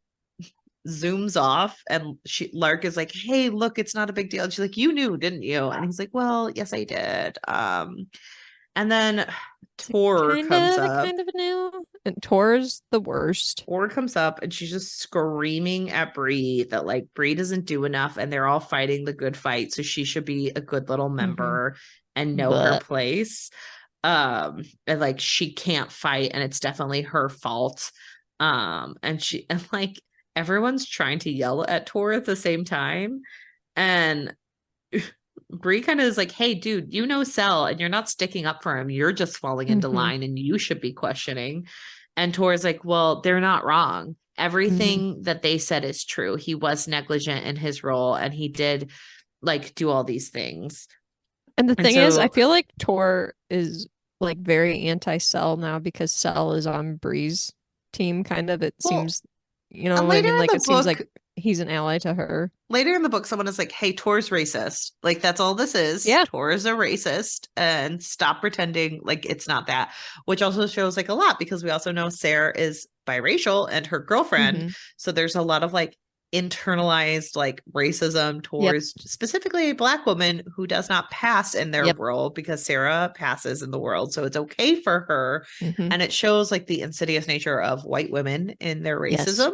S1: zooms off and Lark is like, "Hey, look, it's not a big deal." And she's like, "You knew, didn't you?" And he's like, "Well, yes, I did." And then
S2: It's like,
S1: Tor comes
S2: kinda,
S1: up.
S2: kind of new. And Tor's the worst.
S1: Tor comes up and she's just screaming at Bree that like Bree doesn't do enough and they're all fighting the good fight. So she should be a good little
S2: Mm-hmm.
S1: member and know her
S2: But
S1: place. And like she can't fight and it's definitely her fault. And like everyone's trying to yell at Tor at the same time. And Bree kind of is like, "Hey, dude, you know Cell, and you're not sticking up for him. You're just falling into
S2: mm-hmm.
S1: line, and you should be questioning." And Tor's like, "Well, they're not wrong.
S2: Mm-hmm.
S1: Everything that they said is true. He was negligent in his role, and he did like do all these things."
S2: And the
S1: And
S2: thing is, I
S1: so,
S2: feel like Tor is like very anti-Cell now because Cell is on Bree's team, kind of. It
S1: well,
S2: seems, you know
S1: and
S2: what I
S1: later
S2: mean?
S1: in
S2: Like
S1: the
S2: it seems
S1: book,
S2: like he's an ally to her.
S1: someone is like, "Hey, Tor's racist. Like that's all this is.
S2: Yeah.
S1: Tor is a racist, and stop pretending like it's not that." Which also shows like a lot because we also know Sarah is biracial and her girlfriend.
S2: Mm-hmm.
S1: So there's a lot of like internalized like racism
S2: Yep.
S1: towards specifically a black woman who does not pass in their
S2: Yep.
S1: world because Sarah passes in the world. So it's okay for her.
S2: Mm-hmm.
S1: And it shows like the insidious nature of white women in their
S2: Yes.
S1: racism.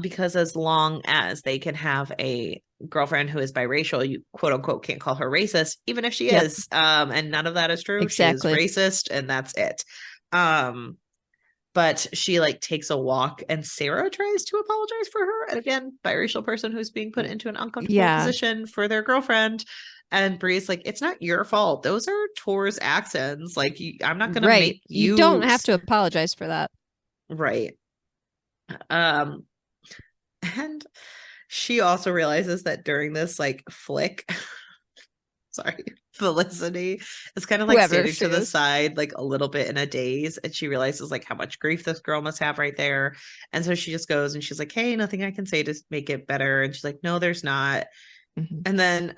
S1: Because as long as they can have a girlfriend who is biracial, you quote unquote can't call her racist, even if she
S2: Yep.
S1: is. And none of that is true. She is
S2: Exactly.
S1: racist, and that's it. Um, but she like takes a walk, and Sarah tries to apologize for her. And again, biracial person who's being put into an uncomfortable
S2: Yeah.
S1: position for their girlfriend. And Bree's like, "It's not your fault. Those are Tor's accents. Like, I'm not gonna
S2: Right.
S1: make
S2: You don't
S1: you
S2: have to apologize for that.
S1: right." Um, and she also realizes that during this like flick, sorry, Felicity is kind of like
S2: Whoever
S1: standing
S2: she
S1: to the
S2: is.
S1: side, like a little bit in a daze. And she realizes like how much grief this girl must have right there. And so she just goes and she's like, "Hey, nothing I can say to make it better." And she's like, "No, there's not."
S2: Mm-hmm.
S1: And then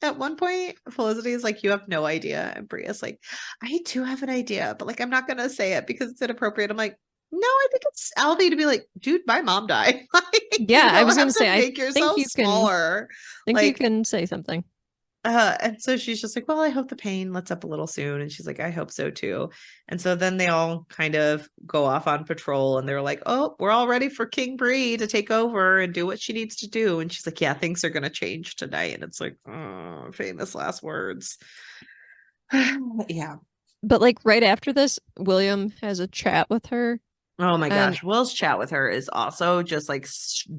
S1: at one point, Felicity is like, "You have no idea." And Bria's like, "I do have an idea, but like, I'm not going to say it because it's inappropriate." I'm like, "No, I think it's Albie to be like, dude, my mom died." Like, you
S2: Yeah, I
S1: don't
S2: was
S1: have
S2: gonna
S1: to
S2: say I
S1: make
S2: think
S1: yourself
S2: you can
S1: smaller.
S2: think you
S1: Like,
S2: can say something.
S1: and so she's just like, "Well, I hope the pain lets up a little soon." And she's like, "I hope so too." And so then they all kind of go off on patrol and they're like, "Oh, we're all ready for King Bree to take over and do what she needs to do." And she's like, "Yeah, things are going to change tonight." And it's like, oh, famous last words. Yeah.
S2: But like right after this, William has a chat with her
S1: Oh my
S2: and
S1: gosh. Will's chat with her is also just like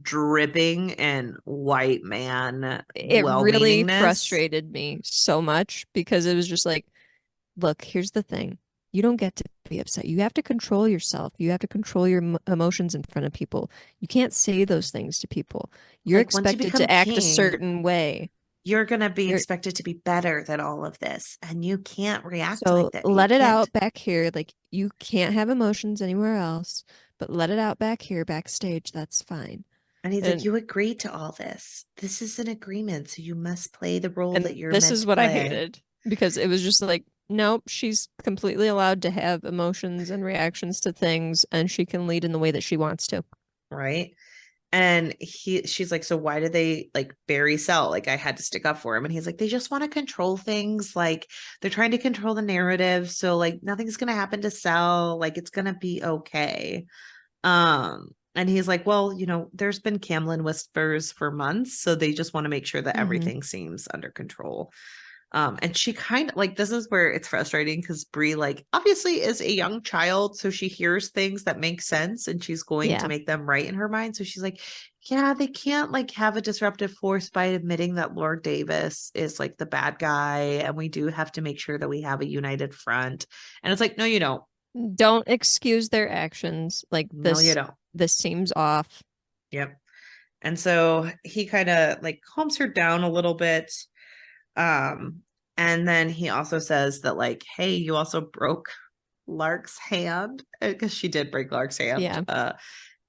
S1: dripping in white man
S2: it
S1: well
S2: really
S1: meaningness.
S2: frustrated me so much because it was just like, look, here's the thing. You don't get to be upset. You have to control yourself. You have to control your emotions in front of people. You can't say those things to people. You're
S1: Like once you
S2: expected
S1: become
S2: to act a
S1: king,
S2: certain way.
S1: you're going to be
S2: You're
S1: expected to be better than all of this. And you can't react
S2: so
S1: like that. You
S2: let it
S1: can't.
S2: out back here. Like you can't have emotions anywhere else, but let it out back here, backstage. That's fine.
S1: And he's like,
S2: And
S1: "You agreed to all this. This is an agreement. So you must play the role
S2: and
S1: that you're
S2: this
S1: meant
S2: is
S1: to
S2: what I
S1: play."
S2: hated because it was just like, nope, she's completely allowed to have emotions and reactions to things, and she can lead in the way that she wants to.
S1: Right. And she's like, "So why did they like bury Cell? Like I had to stick up for him." And he's like, "They just want to control things. Like they're trying to control the narrative. So like nothing's gonna happen to Cell. Like it's gonna be okay." And he's like, "Well, there's been Camlin whispers for months, so they just want to make sure that
S2: Mm-hmm.
S1: everything seems under control." And she kind of like this is where it's frustrating because Bree, like, obviously is a young child, so she hears things that make sense and she's going to
S2: Yeah.
S1: make them right in her mind. So she's like, "Yeah, they can't like have a disruptive force by admitting that Lord Davis is like the bad guy, and we do have to make sure that we have a united front." And it's like, "No, you don't.
S2: Don't excuse their actions. Like
S1: No, you
S2: this
S1: don't."
S2: this seems off.
S1: Yep. And so he kind of like calms her down a little bit. Um, and then he also says that, like, "Hey, you also broke Lark's hand because she did break Lark's hand.
S2: Yeah.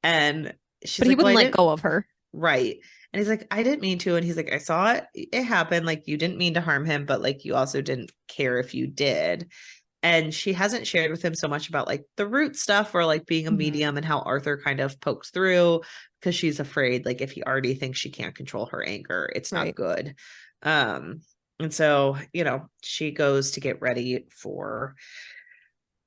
S1: And she's
S2: But he
S1: like, well,
S2: wouldn't
S1: I
S2: let
S1: didn't.
S2: go of her.
S1: Right. And he's like, I didn't mean to. And he's like, I saw it happen. Like, you didn't mean to harm him, but like, you also didn't care if you did. And she hasn't shared with him so much about like the root stuff or like being a medium and how Arthur kind of pokes through because she's afraid like if he already thinks she can't control her anger, it's not
S2: Right.
S1: good. And so, she goes to get ready for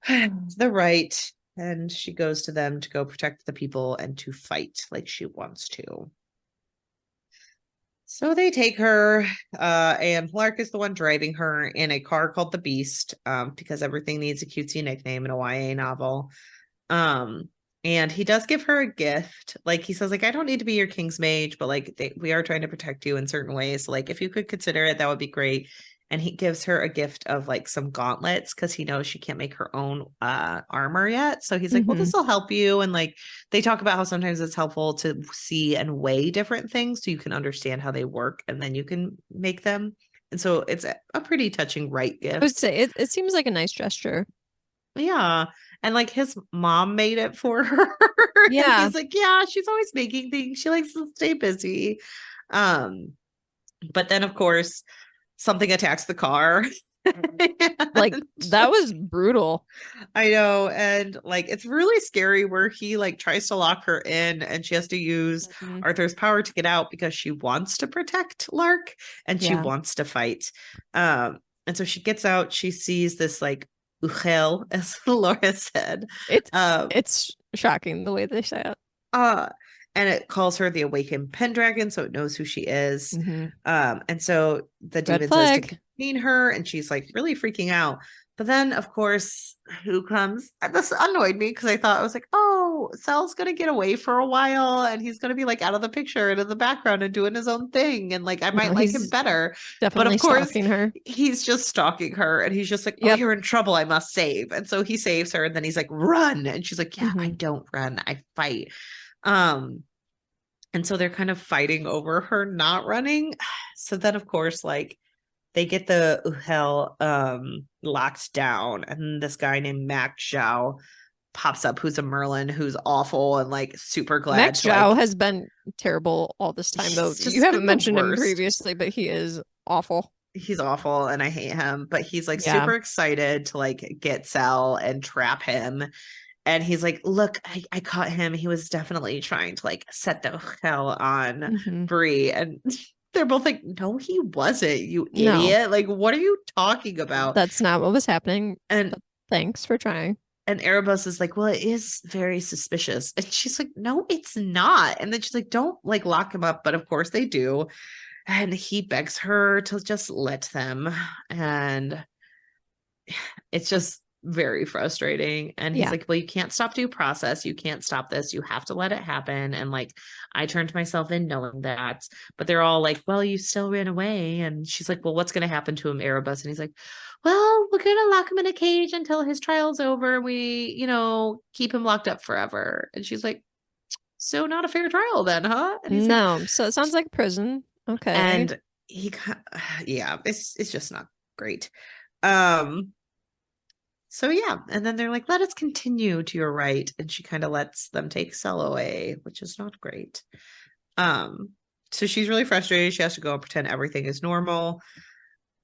S1: the right, and she goes to them to go protect the people and to fight like she wants to. So they take her, and Lark is the one driving her in a car called the Beast, because everything needs a cutesy nickname in a YA novel. Um, and he does give her a gift. Like he says, like, I don't need to be your king's mage, but like we are trying to protect you in certain ways. So, like, if you could consider it, that would be great. And he gives her a gift of like some gauntlets because he knows she can't make her own armor yet. So he's like, well, this will help you. And like they talk about how sometimes it's helpful to see and weigh different things so you can understand how they work and then you can make them. And so it's a pretty touching right
S2: I would
S1: gift.
S2: say it seems like a nice gesture.
S1: Yeah. And like his mom made it for her. And
S2: Yeah.
S1: he's like, yeah, she's always making things. She likes to stay busy. Um, but then of course something attacks the car.
S2: Like
S1: And
S2: that was brutal.
S1: I know. And like it's really scary where he like tries to lock her in and she has to use
S2: Mhm.
S1: Arthur's power to get out because she wants to protect Lark and she
S2: Yeah.
S1: wants to fight. And so she gets out, she sees this like Uchel, as Laura said.
S2: It's
S1: Um,
S2: it's shocking the way they say it.
S1: uh, and it calls her the awakened Pendragon, so it knows who she is.
S2: Hmm.
S1: And so the
S2: Red
S1: demon says to
S2: flag.
S1: contain her, and she's like really freaking out. But then, of course, who comes? And this annoyed me because I thought I was like, oh, Sal's gonna get away for a while, and he's gonna be like out of the picture and in the background and doing his own thing, and like I
S2: No,
S1: might like him
S2: he's
S1: better. But
S2: definitely
S1: of course,
S2: stalking her.
S1: he's just stalking her, and he's just like, oh,
S2: Yep.
S1: you're in trouble. I must save. And so he saves her, and then he's like, run, and she's like, yeah, I
S2: Hmm.
S1: don't run, I fight. Um, and so they're kind of fighting over her not running. So then, of course, like they get the Uhel locked down, and this guy named Mac Zhao pops up, who's a Merlin, who's awful and like super glad
S2: Max
S1: to
S2: Zhao
S1: like.
S2: has been terrible all this time, though.
S1: He's
S2: You
S1: just
S2: haven't
S1: been the
S2: mentioned him
S1: worst.
S2: previously, but he is awful.
S1: He's awful, and I hate him. But he's like
S2: Yeah.
S1: super excited to like get Sal and trap him. And he's like, look, I caught him. He was definitely trying to like set the hell on
S2: Hmm.
S1: Bree. And they're both like, no, he wasn't, you
S2: No,
S1: idiot. Like, what are you talking about?
S2: that's not what was happening.
S1: And
S2: But thanks for trying.
S1: Erebus is like, well, it is very suspicious. And she's like, no, it's not. And then she's like, don't like lock him up. But of course they do. And he begs her to just let them. And it's just very frustrating. And he's
S2: Yeah.
S1: like, well, you can't stop due process. You can't stop this. You have to let it happen. And like, I turned myself in knowing that. But they're all like, well, you still ran away. And she's like, well, what's going to happen to him, Erebus? And he's like, well, we're going to lock him in a cage until his trial's over. We, keep him locked up forever. And she's like, so not a fair trial then, huh? And he's like,
S2: No. So it sounds like prison. Okay.
S1: and he, yeah, it's just not great. Um, So yeah, and then they're like, "Let us continue to your right," and she kind of lets them take Cell away, which is not great. Um, so she's really frustrated. She has to go and pretend everything is normal,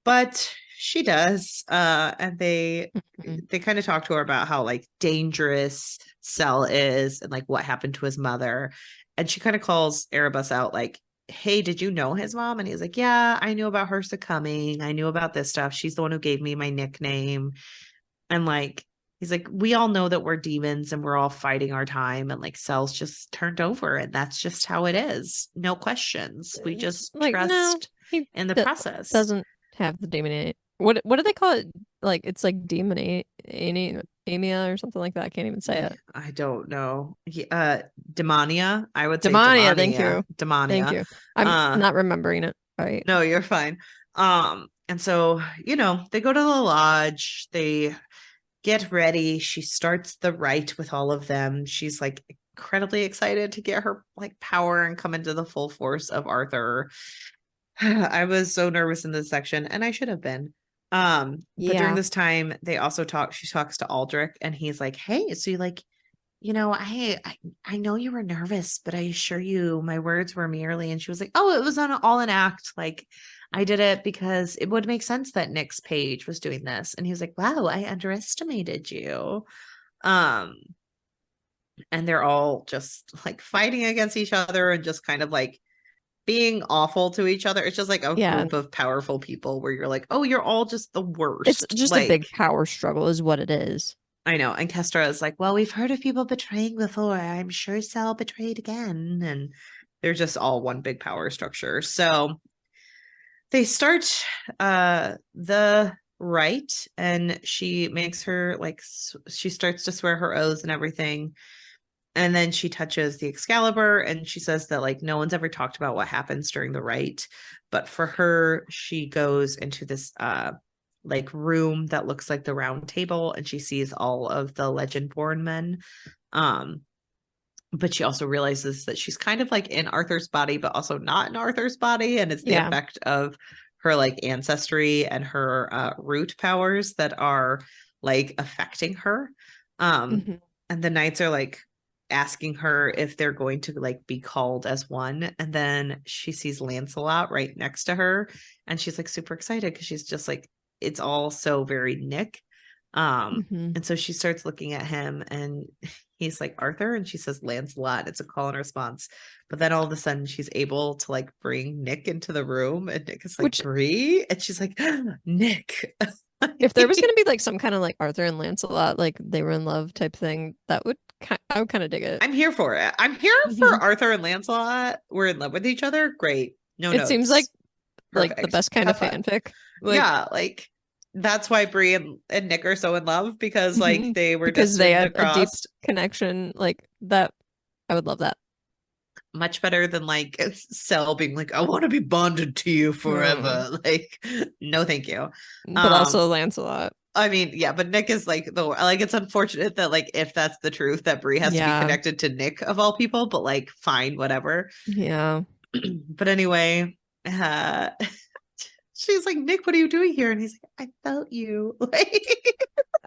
S1: but she does. And they
S2: Mhm.
S1: they kind of talk to her about how like dangerous Cell is and like what happened to his mother, and she kind of calls Erebus out like. Hey, did you know his mom? And he's like, yeah, I knew about her succumbing. I knew about this stuff. She's the one who gave me my nickname. And like he's like, we all know that we're demons and we're all fighting our time, and like Cell's just turned over, and that's just how it is. No questions. We
S2: It's
S1: just
S2: like no,
S1: trust
S2: he
S1: in the
S2: d
S1: process.
S2: doesn't have the demon. What do they call it? Like it's like demon amia or something like that. I can't even say it.
S1: I don't know. Demonia. I would say
S2: Demonia. Thank
S1: Demonia.
S2: you. Thank
S1: Demonia.
S2: you. I'm
S1: Uh
S2: not remembering it. Right.
S1: no, you're fine. And so, they go to the lodge, they get ready. She starts the rite with all of them. She's like incredibly excited to get her like power and come into the full force of Arthur. I was so nervous in this section, and I should have been. But during
S2: Yeah.
S1: this time, she talks to Aldrich, and he's like, hey, so you like, I know you were nervous, but I assure you my words were merely, and she was like, oh, it was all an act. Like, I did it because it would make sense that Nick's page was doing this. And he was like, wow, I underestimated you. Um, and they're all just like fighting against each other and just kind of like being awful to each other. It's just like a
S2: Yeah.
S1: group of powerful people where you're like, oh, you're all just the
S2: It's
S1: worst.
S2: just a
S1: Like,
S2: big power struggle is what it is.
S1: I know. And Kestra is like, well, we've heard of people betraying before. I'm sure Sal betrayed again. And they're just all one big power structure. So they start the rite, and she makes her like she starts to swear her oaths and everything. And then she touches the Excalibur, and she says that like no one's ever talked about what happens during the rite. But for her, she goes into this like room that looks like the round table, and she sees all of the Legendborn men. Um, but she also realizes that she's kind of like in Arthur's body, but also not in Arthur's body. And it's the
S2: Yeah.
S1: effect of her like ancestry and her root powers that are like affecting her.
S2: Hmm.
S1: And the knights are like asking her if they're going to like be called as one. And then she sees Lancelot right next to her. And she's like super excited because she's just like, it's all so very Nick.
S2: Hmm.
S1: And so she starts looking at him, and he's like, Arthur, and she says Lancelot. It's a call and response. But then all of a sudden she's able to like bring Nick into the room, and Nick is like,
S2: Which,
S1: Bree, and she's like, Nick.
S2: if there was going to be like some kind of like Arthur and Lancelot, like they were in love type thing, I would kind of dig it.
S1: I'm here for it. I'm here for Arthur and Lancelot. We're in love with each other. Great. No
S2: It seems
S1: notes.
S2: like the
S1: Perfect.
S2: best kind of
S1: Have fun.
S2: fanfic. Like,
S1: Yeah, like that's why Bree and Nick are so in love, because like
S2: mhm,
S1: they were
S2: because they
S1: destined to
S2: had a deep
S1: cross.
S2: connection like that. I would love that.
S1: Much better than like Cell being like, I want to be bonded to you
S2: Mm.
S1: forever. Like, no, thank you.
S2: But
S1: Um,
S2: also Lancelot.
S1: I mean, yeah, but Nick is like the like it's unfortunate that like if that's the truth that Bree has to be
S2: Yeah.
S1: connected to Nick of all people, but like fine, whatever.
S2: Yeah.
S1: But anyway, she's like, Nick, what are you doing here? And he's like, I felt you. Like,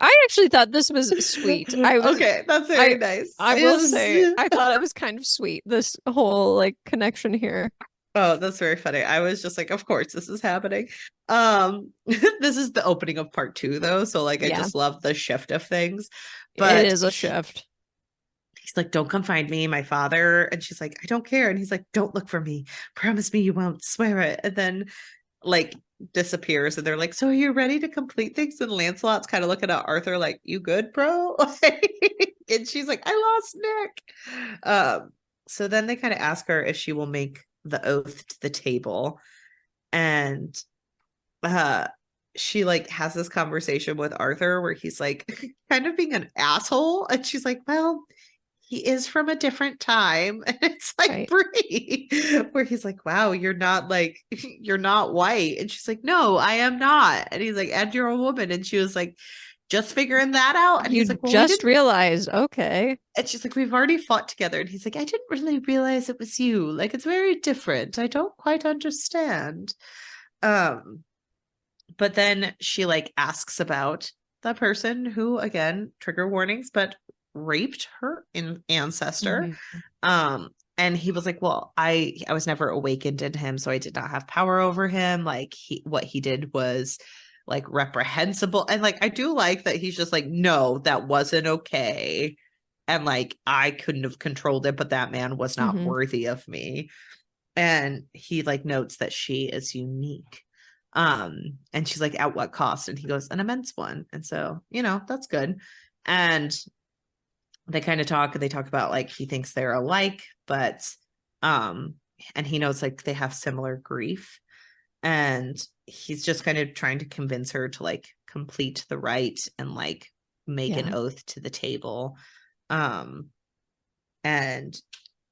S2: I actually thought this was sweet.
S1: okay, that's very nice.
S2: I will say I thought it was kind of sweet, this whole like connection here.
S1: Oh, that's very funny. I was just like, of course this is happening. This is the opening of part two though, so like I
S2: Yeah.
S1: just love the shift of things.
S2: It
S1: But
S2: is a shift.
S1: he's like, don't come find me, my father. And she's like, I don't care. And he's like, don't look for me. Promise me you won't. Swear it. And then like disappears, and they're like, so are you ready to complete things? And Lancelot's kind of looking at Arthur like, you good, bro? And she's like, I lost Nick. So then they kind of ask her if she will make the oath to the table. And uh she like has this conversation with Arthur where he's like kind of being an asshole, and she's like, well, he is from a different time. And it's like
S2: Right.
S1: Brie, where he's like, wow, you're not like, you're not white. And she's like, no, I am not. And he's like, and you're a woman. And she was like, just figuring that out. And he's
S2: You
S1: like, well, we
S2: just
S1: didn't.
S2: realized, okay.
S1: And she's like, we've already fought together. And he's like, I didn't really realize it was you. Like, it's very different. I don't quite understand. Um, but then she like asks about the person who, again, trigger warnings, but raped her ancestor.
S2: Mhm.
S1: And he was like, well, I was never awakened in him, so I did not have power over him. Like what he did was like reprehensible. And like I do like that he's just like, no, that wasn't okay. And like I couldn't have controlled it, but that man was not
S2: Mhm.
S1: worthy of me. And he like notes that she is unique. And she's like, at what cost? And he goes, an immense one. And so, that's good. And they kind of talk, and they talk about like he thinks they're alike, but um and he knows like they have similar grief. And he's just kind of trying to convince her to like complete the rite and like make an
S2: Yeah.
S1: oath to the table. um and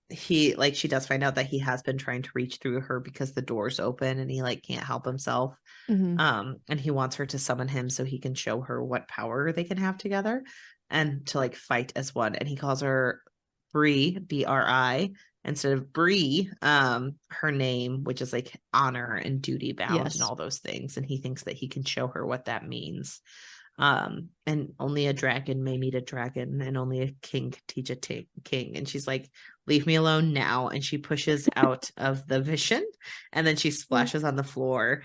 S1: he like she does find out that he has been trying to reach through her because the door's open and he like can't help himself.
S2: Mhm.
S1: And he wants her to summon him so he can show her what power they can have together and to like fight as one. And he calls her Bri, Bri, instead of Bree, her name, which is like honor and duty bound and
S2: Yes.
S1: all those things. And he thinks that he can show her what that means. And only a dragon may meet a dragon, and only a king can teach a king. And she's like, leave me alone now. And she pushes out of the vision, and then she splashes on the floor.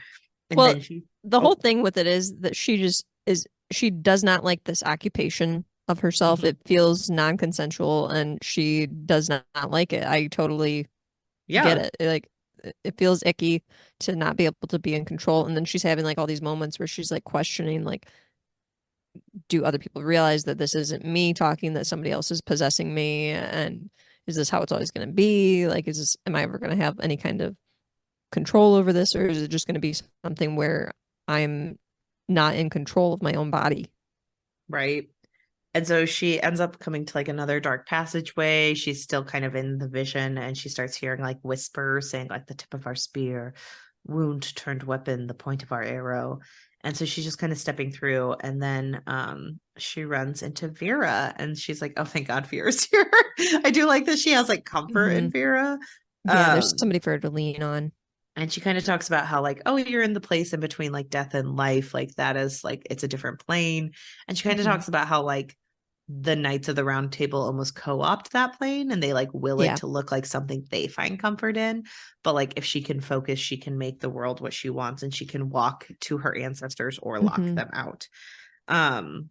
S1: And
S2: Well,
S1: then she,
S2: the whole thing with it is that she does not like this occupation of herself.
S1: Mhm.
S2: It feels non-consensual and she does not like it. I totally get
S1: Yeah,
S2: it. It feels icky to not be able to be in control. And then she's having like all these moments where she's like questioning, like, do other people realize that this isn't me talking, that somebody else is possessing me? And is this how it's always going to be? Like, am I ever going to have any kind of control over this, or is it just going to be something where I'm not in control of my own body?
S1: right. And so she ends up coming to like another dark passageway. She's still kind of in the vision, and she starts hearing like whispers saying like the tip of our spear, wound turned weapon, the point of our arrow. And so she's just kind of stepping through, and then she runs into Vera, and she's like, oh, thank God Vera's here. I do like that she has like comfort in
S2: Hmm.
S1: Vera.
S2: Yeah, there's
S1: Um
S2: somebody for her to lean on.
S1: and she kind of talks about how like, oh, you're in the place in between like death and life, like that is like it's a different plane. And she kind of
S2: Hmm.
S1: talks about how like the Knights of the Round Table almost co-opt that plane, and they like will it
S2: Yeah.
S1: to look like something they find comfort in. But like if she can focus, she can make the world what she wants, and she can walk to her ancestors or lock
S2: Hmm.
S1: them out. Um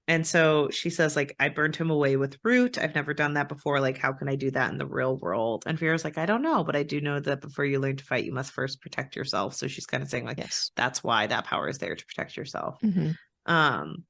S1: and so she says, like, I burned him away with root. I've never done that before. Like, how can I do that in the real world? And Vera's like, I don't know, but I do know that before you learn to fight, you must first protect yourself. So she's kind of saying, like,
S2: Yes.
S1: that's why that power is there, to protect yourself.
S2: Hmm.
S1: Um,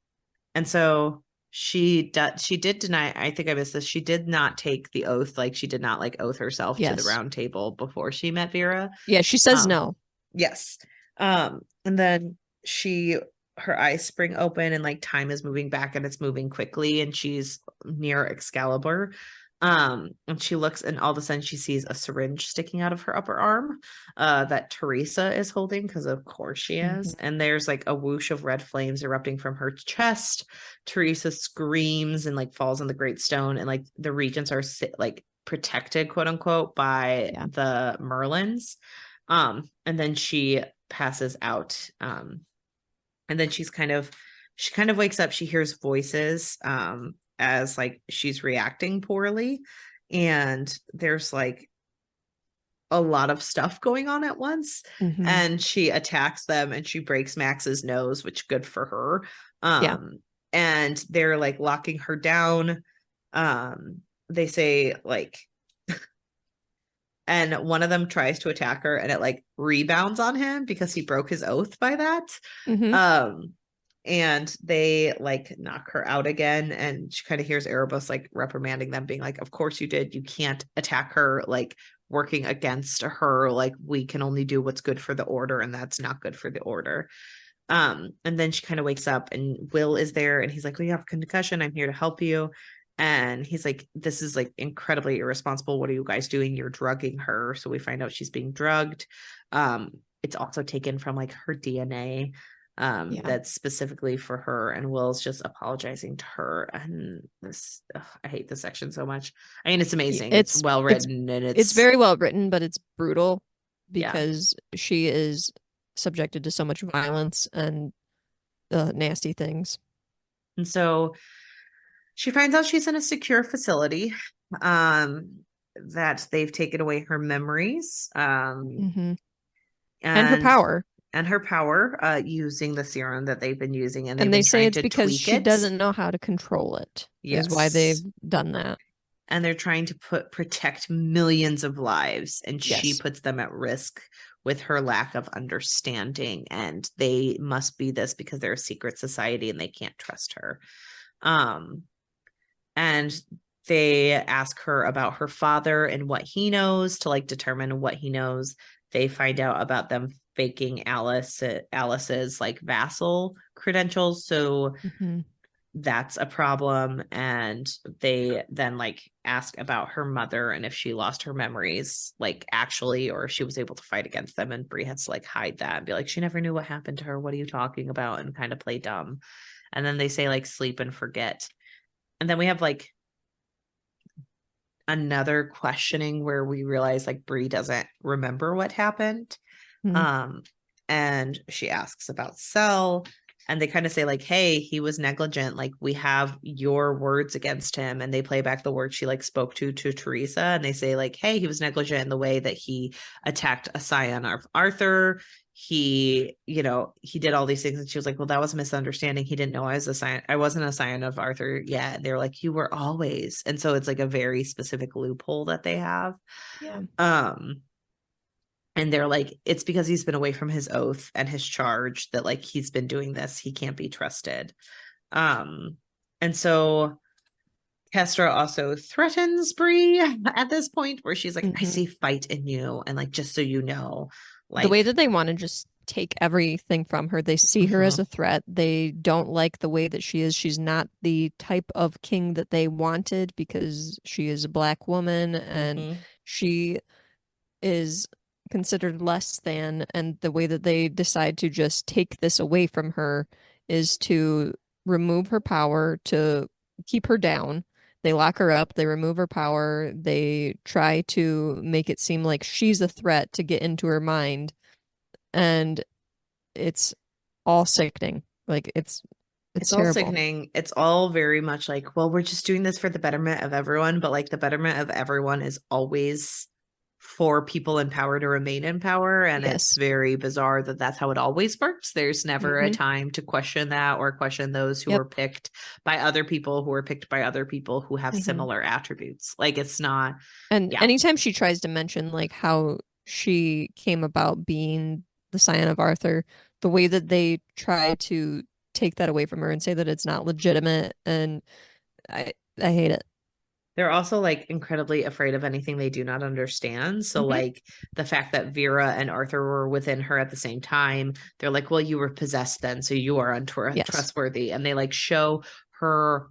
S1: and so she did deny, I think I missed this. She did not take the oath, like she did not like oath herself to the
S2: Yes.
S1: round table before she met Vera.
S2: Yeah, she says
S1: Um,
S2: no.
S1: yes. And then she her eyes spring open, and like time is moving back, and it's moving quickly, and she's near Excalibur. And she looks, and all of a sudden she sees a syringe sticking out of her upper arm that Teresa is holding, because of course she is.
S2: Hmm.
S1: And there's like a whoosh of red flames erupting from her chest. Teresa screams and like falls on the great stone, and like the regents are like protected, quote unquote, by
S2: Yeah.
S1: the Merlins. And then she passes out. And then she kind of wakes up. She hears voices as like she's reacting poorly. And there's like a lot of stuff going on at once.
S2: Hmm.
S1: And she attacks them, and she breaks Max's nose, which good for her.
S2: Yeah.
S1: And they're like locking her down. They say like, and one of them tries to attack her, and it like rebounds on him because he broke his oath by that.
S2: Hmm.
S1: um and they like knock her out again, and she kind of hears Erebus like reprimanding them, being like, of course you did, you can't attack her, like working against her, like we can only do what's good for the order, and that's not good for the order. And then she kind of wakes up, and Will is there, and he's like, we have a concussion, I'm here to help you. And he's like, this is like incredibly irresponsible, what are you guys doing, you're drugging her. So we find out she's being drugged. It's also taken from like her DNA,
S2: Yeah.
S1: that's specifically for her, and Will's just apologizing to her. And this, I hate this section so much. I mean, it's amazing, it's
S2: It's
S1: well
S2: it's
S1: written, and
S2: it's
S1: it's,
S2: very well written, but it's brutal
S1: yeah.
S2: because she is subjected to so much violence and nasty things.
S1: And so she finds out she's in a secure facility, um, that they've taken away her memories,
S2: Hmm. And her
S1: and
S2: power.
S1: her power, using the serum that they've been using, and they've
S2: And they
S1: been
S2: say
S1: trying
S2: it's
S1: to
S2: because
S1: tweak
S2: she
S1: it.
S2: doesn't know how to control it, is why they've
S1: Yes.
S2: done that.
S1: And they're trying to protect millions of lives, and she
S2: Yes.
S1: puts them at risk with her lack of understanding, and they must be this because they're a secret society and they can't trust her. Um and they ask her about her father and what he knows to like determine what he knows. They find out about them faking Alice's like vassal credentials, so
S2: Hmm.
S1: that's a problem. And they then like ask about her mother, and if she lost her memories like actually, or if she was able to fight against them, and Brie has to like hide that and be like, she never knew what happened to her, what are you talking about, and kind of play dumb. And then they say like sleep and forget. And then we have like another questioning where we realize like Bree doesn't remember what happened.
S2: Mhm.
S1: Um, and she asks about Cell, and they kind of say like, "Hey, he was negligent. Like we have your words against him." And they play back the words she like spoke to Teresa, and they say like, "Hey, he was negligent in the way that he attacked a scion of Arthur. He did all these things." And she was like, "Well, that was a misunderstanding. He didn't know I was a scion. I wasn't a scion of Arthur yet." And they're like, "You were always." And so it's like a very specific loophole that they have.
S2: Yeah.
S1: Um, and they're like, it's because he's been away from his oath and his charge that like he's been doing this. He can't be trusted. Um, and so Kestra also threatens Bree at this point where she's like, "I
S2: Mhm.
S1: see fight in you, and like just so you know,
S2: The way
S1: like."
S2: that they want to just take everything from her, they see her as
S1: Mhm,
S2: a threat. They don't like the way that she is. She's not the type of king that they wanted because she is a black woman and
S1: mhm.
S2: she is considered less than. And the way that they decide to just take this away from her is to remove her power, to keep her down. They lock her up, they remove her power, they try to make it seem like she's a threat to get into her mind, and it's all sickening. Like it's
S1: It's all
S2: terrible.
S1: sickening. It's all very much like, well, we're just doing this for the betterment of everyone, but like the betterment of everyone is always for people in power to remain in power. And it's
S2: Yes.
S1: very bizarre that that's how it always works. There's never a
S2: Hmm.
S1: time to question that or question those who
S2: Yep.
S1: were picked by other people who were picked by other people who have
S2: Hmm.
S1: similar attributes. Like it's not,
S2: And
S1: yeah.
S2: anytime she tries to mention like how she came about being the Scion of Arthur, the way that they try to take that away from her and say that it's not legitimate, and I I hate it.
S1: They're also like incredibly afraid of anything they do not understand. So,
S2: Hmm.
S1: like the fact that Vera and Arthur were within her at the same time, they're like, well, you were possessed then, so you are
S2: Yes.
S1: untrustworthy. And they like show her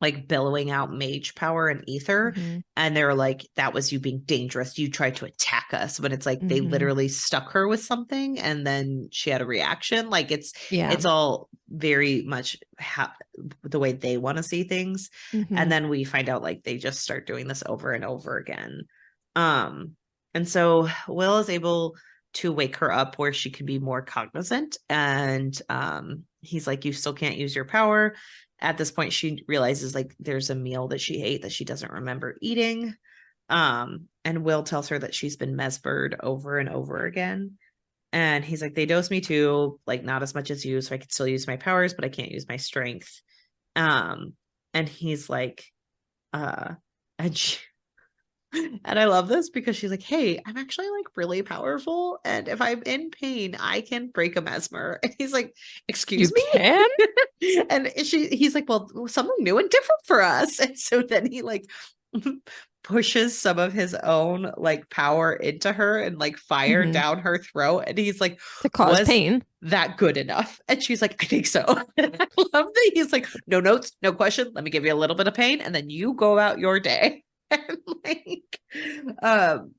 S1: like billowing out mage power and ether.
S2: Hmm.
S1: And they're like, that was you being dangerous. You tried to attack us. When it's like they
S2: Hmm.
S1: literally stuck her with something and then she had a reaction. Like
S2: Yeah.
S1: it's all very much the way they want to see things. And
S2: Hmm.
S1: then we find out like they just start doing this over and over again. Um, and so Will is able to wake her up where she can be more cognizant. And he's like, you still can't use your power. At this point, she realizes like there's a meal that she ate that she doesn't remember eating. And Will tells her that she's been mesmered over and over again. And he's like, they dosed me too, like not as much as you, so I could still use my powers, but I can't use my strength. Um, and he's like, uh, and she, and I love this because she's like, "Hey, I'm actually like really powerful, and if I'm in pain, I can break a mesmer." And he's like,
S2: You
S1: "Excuse
S2: can?
S1: me?" And he's like, "Well, something new and different for us." And so then he like pushes some of his own like power into her and like fire
S2: Hmm.
S1: down her throat. And he's like,
S2: To cause
S1: "Was
S2: pain.
S1: that good enough?" And she's like, "I think so." And I love that he's like, "No notes, no question. Let me give you a little bit of pain, and then you go about your day." And like um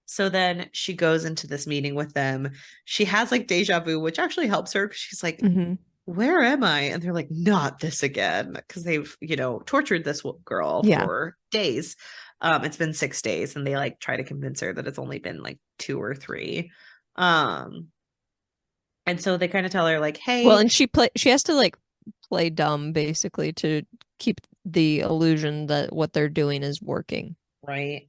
S1: so then she goes into this meeting with them. She has like deja vu, which actually helps her because she's like,
S2: Hmm.
S1: where am I? And they're like, not this again, because they've tortured this girl
S2: Yeah.
S1: for days. It's been 6 days, and they like try to convince her that it's only been like 2 or 3. And so they kind of tell her like,
S2: Well,
S1: hey,
S2: and she has to like play dumb basically to keep the illusion that what they're doing is working.
S1: right.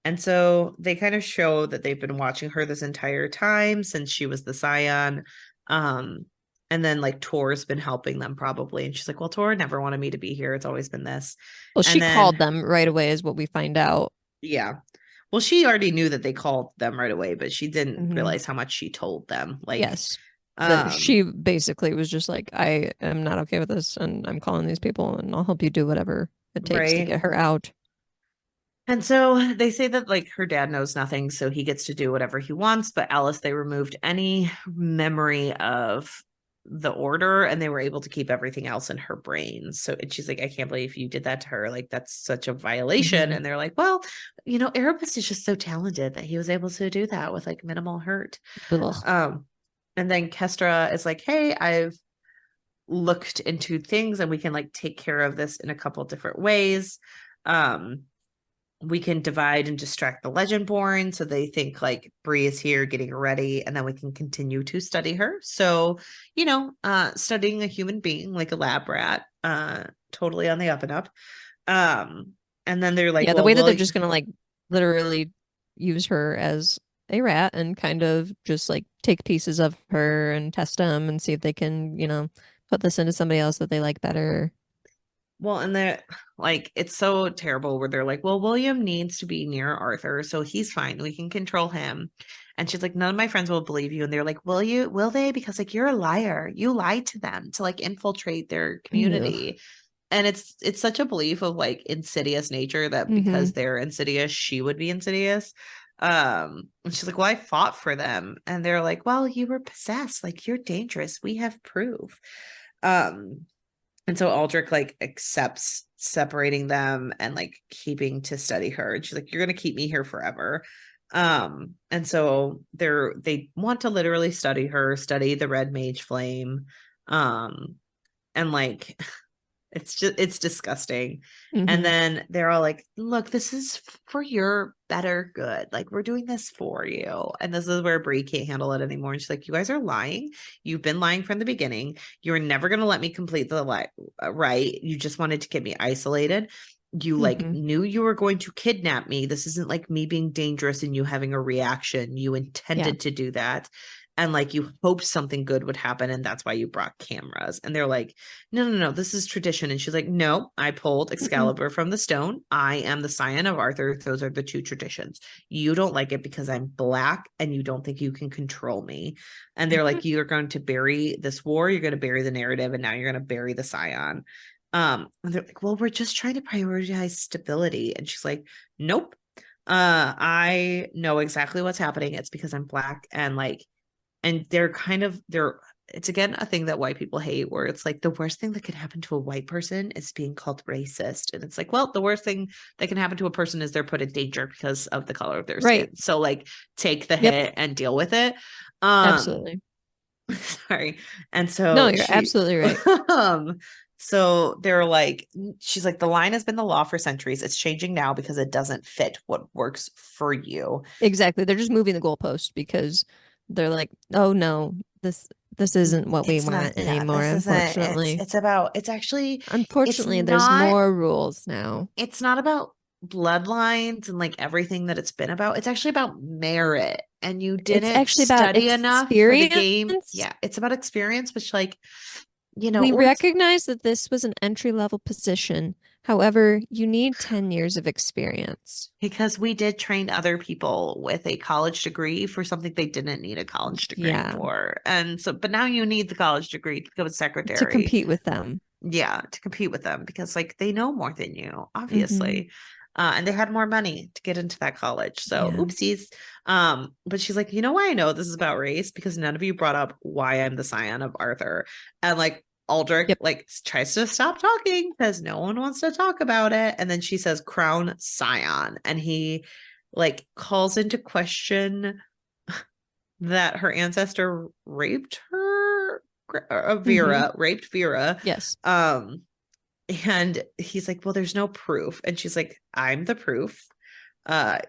S1: And so they kind of show that they've been watching her this entire time since she was the scion. Um, and then like Tor's been helping them probably. And she's like, well, Tor never wanted me to be here. It's always been this.
S2: Well,
S1: And
S2: she called
S1: then,
S2: them right away is what we find out.
S1: yeah. Well, she already knew that they called them right away, but she didn't
S2: Hmm.
S1: realize how much she told them. Like,
S2: Yes. That
S1: um,
S2: she basically was just like, I am not okay with this and I'm calling these people and I'll help you do whatever it takes to
S1: right.
S2: get her out.
S1: And so they say that like her dad knows nothing, so he gets to do whatever he wants. But Alice, they removed any memory of the order and they were able to keep everything else in her brain. So and she's like, I can't believe you did that to her. Like, that's such a violation.
S2: Hmm.
S1: And they're like, well, Erebus is just so talented that he was able to do that with like minimal hurt.
S2: Ugh.
S1: Um, and then Kestra is like, hey, I've looked into things and we can like take care of this in a couple different ways. Um, we can divide and distract the Legendborn so they think like Bree is here getting ready, and then we can continue to study her. So, studying a human being like a lab rat, totally on the up and up. Um, and then they're like,
S2: Yeah, the
S1: well,
S2: way that
S1: well,
S2: they're just gonna like literally use her as a rat and kind of just like take pieces of her and test them and see if they can, put this into somebody else that they like better.
S1: well, and they're like, it's so terrible where they're like, well, William needs to be near Arthur, so he's fine. We can control him. And she's like, none of my friends will believe you. And they're like, will they? Because like you're a liar. You lied to them to like infiltrate their
S2: Ew.
S1: community. And it's such a belief of like insidious nature that
S2: Mm-hmm.
S1: because they're insidious, she would be insidious. And she's like, well, I fought for them. And they're like, well, you were possessed. Like you're dangerous. We have proof. Um, and so Aldrich like accepts separating them and like keeping to study her. And she's like, you're gonna keep me here forever. And so they want to literally study her, study the red mage flame. Um, and like it's disgusting. And
S2: Mm-hmm.
S1: then they're all like, look, this is for your better good. Like, we're doing this for you. And this is where Brie can't handle it anymore. And she's like, you guys are lying. You've been lying from the beginning. You're never going to let me complete the right. You just wanted to get me isolated. You like
S2: Mm-hmm.
S1: knew you were going to kidnap me. This isn't like me being dangerous and you having a reaction. You
S2: Yeah.
S1: intended to do that. And like you hoped something good would happen. And that's why you brought cameras. And they're like, no, this is tradition. And she's like, no, I pulled
S2: Mm-mm.
S1: Excalibur from the stone. I am the scion of Arthur. Those are the two traditions. You don't like it because I'm black and you don't think you can control me. And they're like, you're going to bury this war. You're going to bury the narrative. And now you're going to bury the scion. And they're like, well, we're just trying to prioritize stability. And she's like, nope. I know exactly what's happening. It's because I'm black and like, and they're it's again a thing that white people hate where it's like the worst thing that can happen to a white person is being called racist. And it's like, well, the worst thing that can happen to a person is they're put in danger because of the color of their
S2: Right.
S1: skin. So like take the
S2: Yep.
S1: hit and deal with it. um
S2: Absolutely.
S1: Sorry. And
S2: No,
S1: so
S2: you're
S1: she
S2: absolutely right.
S1: um so they're like, she's like, the line has been the law for centuries. It's changing now because it doesn't fit what works for you.
S2: Exactly. They're just moving the goalpost because they're like, oh no, this isn't what we
S1: It's not,
S2: want
S1: yeah,
S2: anymore,
S1: this isn't,
S2: unfortunately.
S1: it's actually, it's
S2: Unfortunately, there's
S1: not,
S2: more rules now.
S1: it's not about bloodlines and like everything that it's been about. It's actually about merit. And you
S2: It's
S1: didn't
S2: actually about
S1: study enough for the game.
S2: experience.
S1: Yeah, it's about experience, which like,
S2: We
S1: or it's
S2: recognize that this was an entry-level position. However, you need 10 years of experience.
S1: because we did train other people with a college degree for something they didn't need a college degree
S2: Yeah,
S1: for. And so, but now you need the college degree to become a
S2: to
S1: secretary.
S2: compete with them.
S1: Yeah, to compete with them because like they know more than you,
S2: Hmm.
S1: obviously. And they had more money to get into that college. So
S2: Yeah.
S1: oopsies. But she's like, you know why I know this is about race? Because none of you brought up why I'm the scion of Arthur. And like Aldrich
S2: Yep.
S1: like tries to stop talking because no one wants to talk about it. And then she says crown scion. And he like calls into question that her ancestor raped her.
S2: Hmm.
S1: Vera raped Vera.
S2: Yes.
S1: Um, and he's like, well, there's no proof. And she's like, I'm the proof. Uh,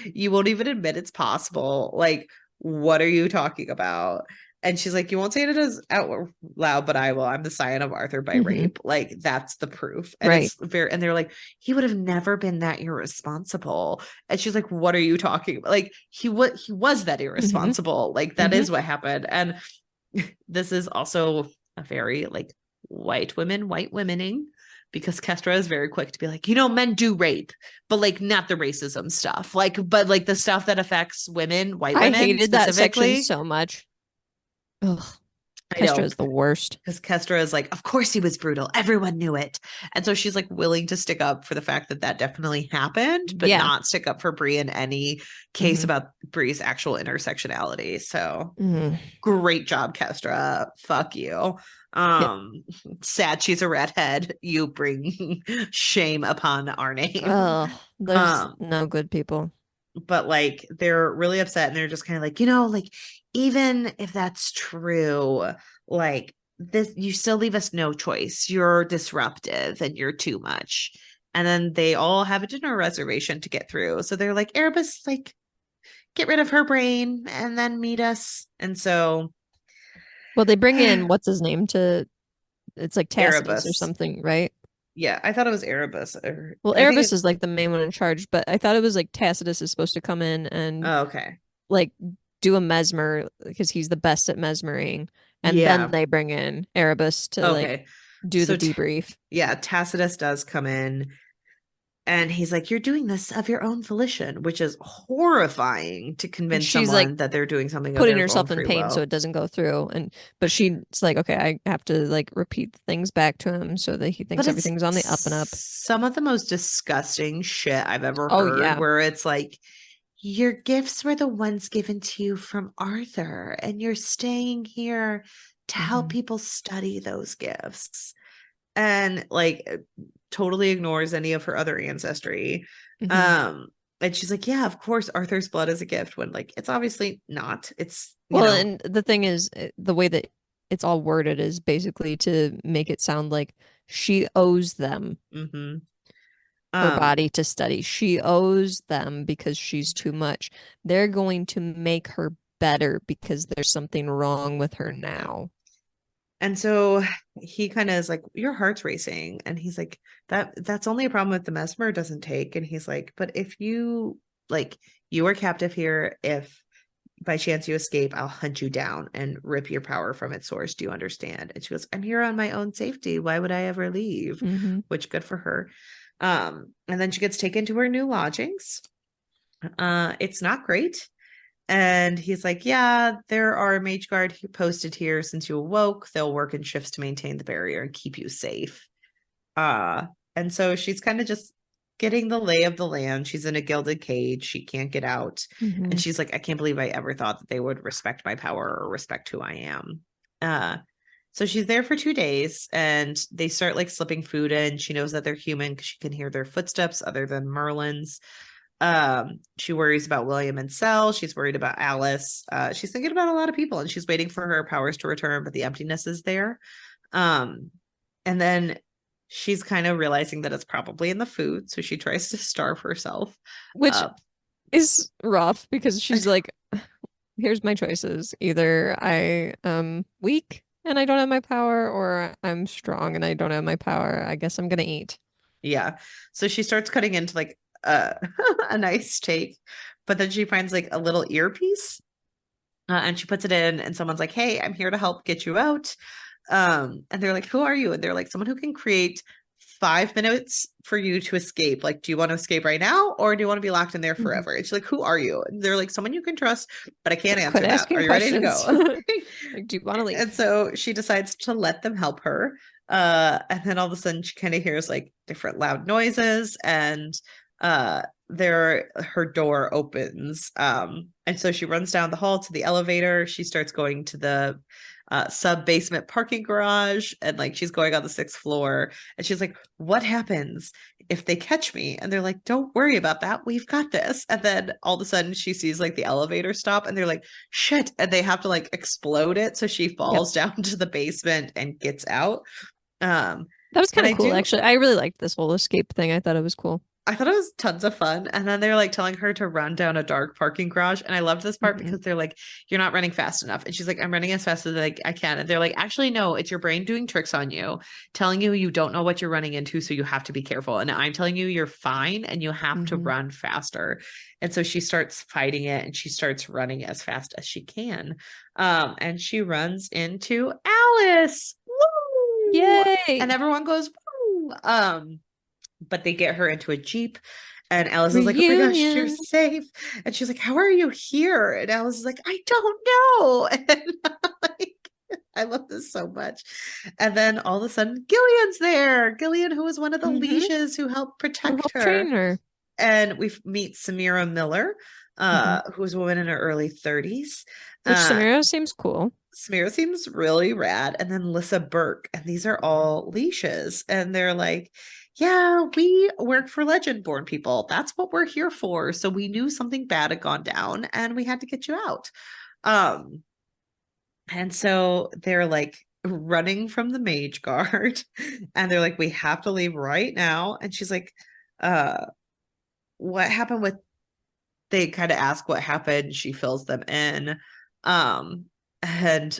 S1: you won't even admit it's possible. Like, what are you talking about? And she's like, you won't say it as out loud, but I will. I'm the scion of Arthur by
S2: Hmm.
S1: rape. Like, that's the proof. And
S2: Right.
S1: it's very, and they're like, he would have never been that irresponsible. And she's like, what are you talking about? Like, he was that
S2: Hmm.
S1: irresponsible. Like, that
S2: Hmm.
S1: is what happened. And this is also a very like white womening because Kestra is very quick to be like, men do rape, but like not the racism stuff, like, but like the stuff that affects women, white
S2: I
S1: women
S2: hated that section
S1: specifically.
S2: so much. Ugh,
S1: I
S2: Kestra
S1: know
S2: is the worst.
S1: because Kestra is like, of course he was brutal. Everyone knew it. And so she's like willing to stick up for the fact that that definitely happened, but
S2: Yeah.
S1: not stick up for Brie in any case
S2: Hmm.
S1: about Brie's actual intersectionality. So
S2: Hmm.
S1: great job, Kestra. Fuck you.
S2: Yep.
S1: Sad she's a redhead. You bring shame upon our name.
S2: Oh, there's
S1: Um,
S2: no good people.
S1: but like they're really upset and they're just kind of like, like even if that's true, like this, you still leave us no choice. You're disruptive and you're too much. And then they all have a dinner reservation to get through. So they're like, Erebus, like, get rid of her brain and then meet us. And so
S2: Well, they bring in what's his name to it's like Tacitus or
S1: Erebus.
S2: something, right?
S1: Yeah, I thought it was Erebus.
S2: Well,
S1: I think
S2: Erebus
S1: it,
S2: is like the main one in charge, but I thought it was like Tacitus is supposed to come in and
S1: oh, okay.
S2: like do a mesmer because he's the best at mesmering, and then
S1: Yeah.
S2: they bring in Erebus to like
S1: Okay.
S2: do the
S1: So
S2: debrief.
S1: yeah, Tacitus does come in and he's like, you're doing this of your own volition, which is horrifying to
S2: And
S1: convince
S2: she's like
S1: someone that they're doing something of
S2: putting
S1: their own
S2: herself in
S1: free
S2: pain so
S1: will.
S2: it doesn't go through. And but she's like, okay, I have to like repeat things back to him so that he
S1: But
S2: thinks
S1: it's
S2: everything's on the up and up.
S1: some of the most disgusting shit I've ever
S2: Oh
S1: heard,
S2: yeah.
S1: where it's like, your gifts were the ones given to you from Arthur, and you're staying here to help
S2: Hmm.
S1: people study those gifts. And like totally ignores any of her other ancestry.
S2: Hmm.
S1: Um, and she's like, yeah, of course, Arthur's blood is a gift when like it's obviously not. It's, you
S2: Well,
S1: know,
S2: and the thing is, the way that it's all worded is basically to make it sound like she owes them
S1: mm-hmm.
S2: her
S1: Um,
S2: body to study. She owes them because she's too much. They're going to make her better because there's something wrong with her
S1: yeah.
S2: now.
S1: And so he kind of is like, your heart's racing. And he's like, that's only a problem if the mesmer doesn't take. And he's like, but if you like you are captive here, if by chance you escape, I'll hunt you down and rip your power from its source. Do you understand? And she goes, I'm here on my own safety. Why would I ever leave?
S2: Hmm.
S1: Which good for her. And then she gets taken to her new lodgings. It's not great. And he's like, yeah, there are a mage guard posted here since you awoke. They'll work in shifts to maintain the barrier and keep you safe. Uh, and so she's kind of just getting the lay of the land. She's in a gilded cage. She can't get out. And
S2: Hmm.
S1: she's like, I can't believe I ever thought that they would respect my power or respect who I am. So she's there for 2 days and they start like slipping food in. She knows that they're human because she can hear their footsteps other than Merlin's. She worries about William and Sel. She's worried about Alice. She's thinking about a lot of people and she's waiting for her powers to return, but the emptiness is there. Um, and then she's kind of realizing that it's probably in the food, so she tries to starve herself.
S2: Which
S1: Uh,
S2: is rough because she's like, here's my choices. Either I am weak and I don't have my power, or I'm strong and I don't have my power. I guess I'm gonna eat.
S1: yeah. So she starts cutting into like uh, a nice steak, but then she finds like a little earpiece and she puts it in, and someone's like, hey, I'm here to help get you out. And they're like, who are you? And they're like, someone who can create 5 minutes for you to escape. Like, do you want to escape right now, or do you want to be locked in there
S2: Hmm.
S1: forever? And she's like, who are you? And they're like, someone you can trust, but I can't
S2: Quit
S1: answer that. Are
S2: asking
S1: you ready to
S2: questions.
S1: go?
S2: Like, do you want to
S1: And
S2: leave?
S1: so she decides to let them help her. And then all of a sudden she kind of hears like different loud noises, and there her door opens. And so she runs down the hall to the elevator. She starts going to the sub basement parking garage, and like she's going on the 6th floor, and she's like, what happens if they catch me? And they're like, don't worry about that, we've got this. And then all of a sudden she sees like the elevator stop, and they're like, shit, and they have to like explode it, so she
S2: Yep.
S1: falls down to the basement and gets out. um
S2: That was
S1: and
S2: kind of
S1: I
S2: cool,
S1: do
S2: actually. I really liked this whole escape thing. I thought it was cool.
S1: I thought it was tons of fun. And then they're like telling her to run down a dark parking garage. And I loved this part
S2: Hmm.
S1: because they're like, you're not running fast enough. And she's like, I'm running as fast as I can. And they're like, actually, no, it's your brain doing tricks on you, telling you you don't know what you're running into. So you have to be careful. And I'm telling you, you're fine and you have to
S2: Hmm.
S1: run faster. And so she starts fighting it and she starts running as fast as she can. And she runs into Alice. Woo! And
S2: Yay!
S1: everyone goes, woo! But they get her into a Jeep, and Alice is like, oh my gosh, you're
S2: Reunion.
S1: safe. And she's like, how are you here? And Alice is like, I don't know. And like, I love this so much. And then all of a sudden, Gillian's there. Gillian, who was one of the
S2: Hmm.
S1: lieges who helped
S2: Who
S1: protect
S2: helped train
S1: her.
S2: her.
S1: And we meet Samira Miller,
S2: Hmm.
S1: who's a woman in her early 30s.
S2: Which
S1: Uh,
S2: Samira seems cool.
S1: Samira seems really rad. And then Lissa Burke. And these are all leashes. And they're like, yeah, we work for Legendborn people. That's what we're here for. So we knew something bad had gone down and we had to get you out. Um, and so they're like, running from the mage guard and they're like, we have to leave right now. And she's like, uh, what happened with they kind of ask what happened. She fills them in. Um, and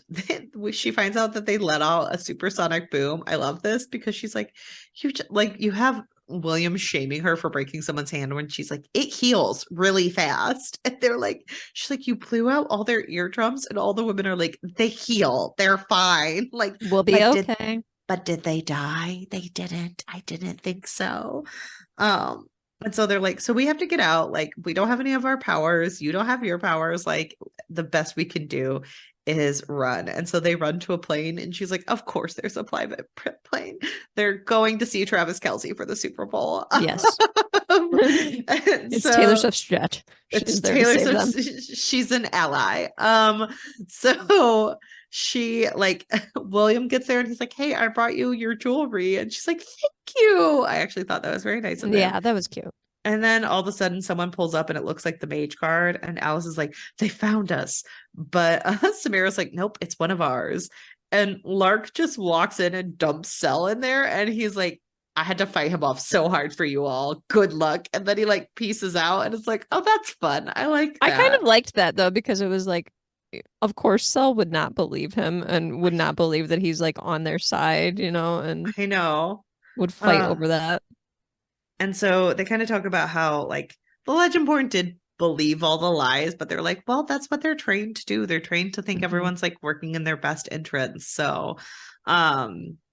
S1: she finds out that they let out a supersonic boom. I love this because she's like, you have William shaming her for breaking someone's hand when she's like, it heals really fast. And they're like, she's like, you blew out all their eardrums, and all the women are like, they heal, they're fine. Like,
S2: We'll be
S1: but
S2: okay.
S1: did they die? They didn't. I didn't think so. Um, and so they're like, so we have to get out. Like, we don't have any of our powers. You don't have your powers. Like, the best we can do is run. And so they run to a plane, and she's like, of course there's a private plane. They're going to see Travis Kelce for the Super Bowl.
S2: Yes. It's Taylor Swift's jet. She's there to save them.
S1: She's an ally. So she like William gets there and he's like, hey, I brought you your jewelry. And she's like, thank you. I actually thought that was very nice of him.
S2: Yeah, that was cute.
S1: And then all of a sudden someone pulls up and it looks like the mage guard. And Alice is like, they found us. But Samira's like, nope, it's one of ours. And Lark just walks in and dumps Cell in there. And he's like, I had to fight him off so hard for you all. Good luck. And then he like pieces out and it's like, oh, that's fun. I like that.
S2: I kind of liked that though, because it was like, of course, Cell would not believe him and would not believe that he's like on their side, you know, and
S1: I know.
S2: would fight over that.
S1: And so they kind of talk about how like the Legendborn did believe all the lies, but they're like, well, that's what they're trained to do. They're trained to think everyone's like working in their best interest. So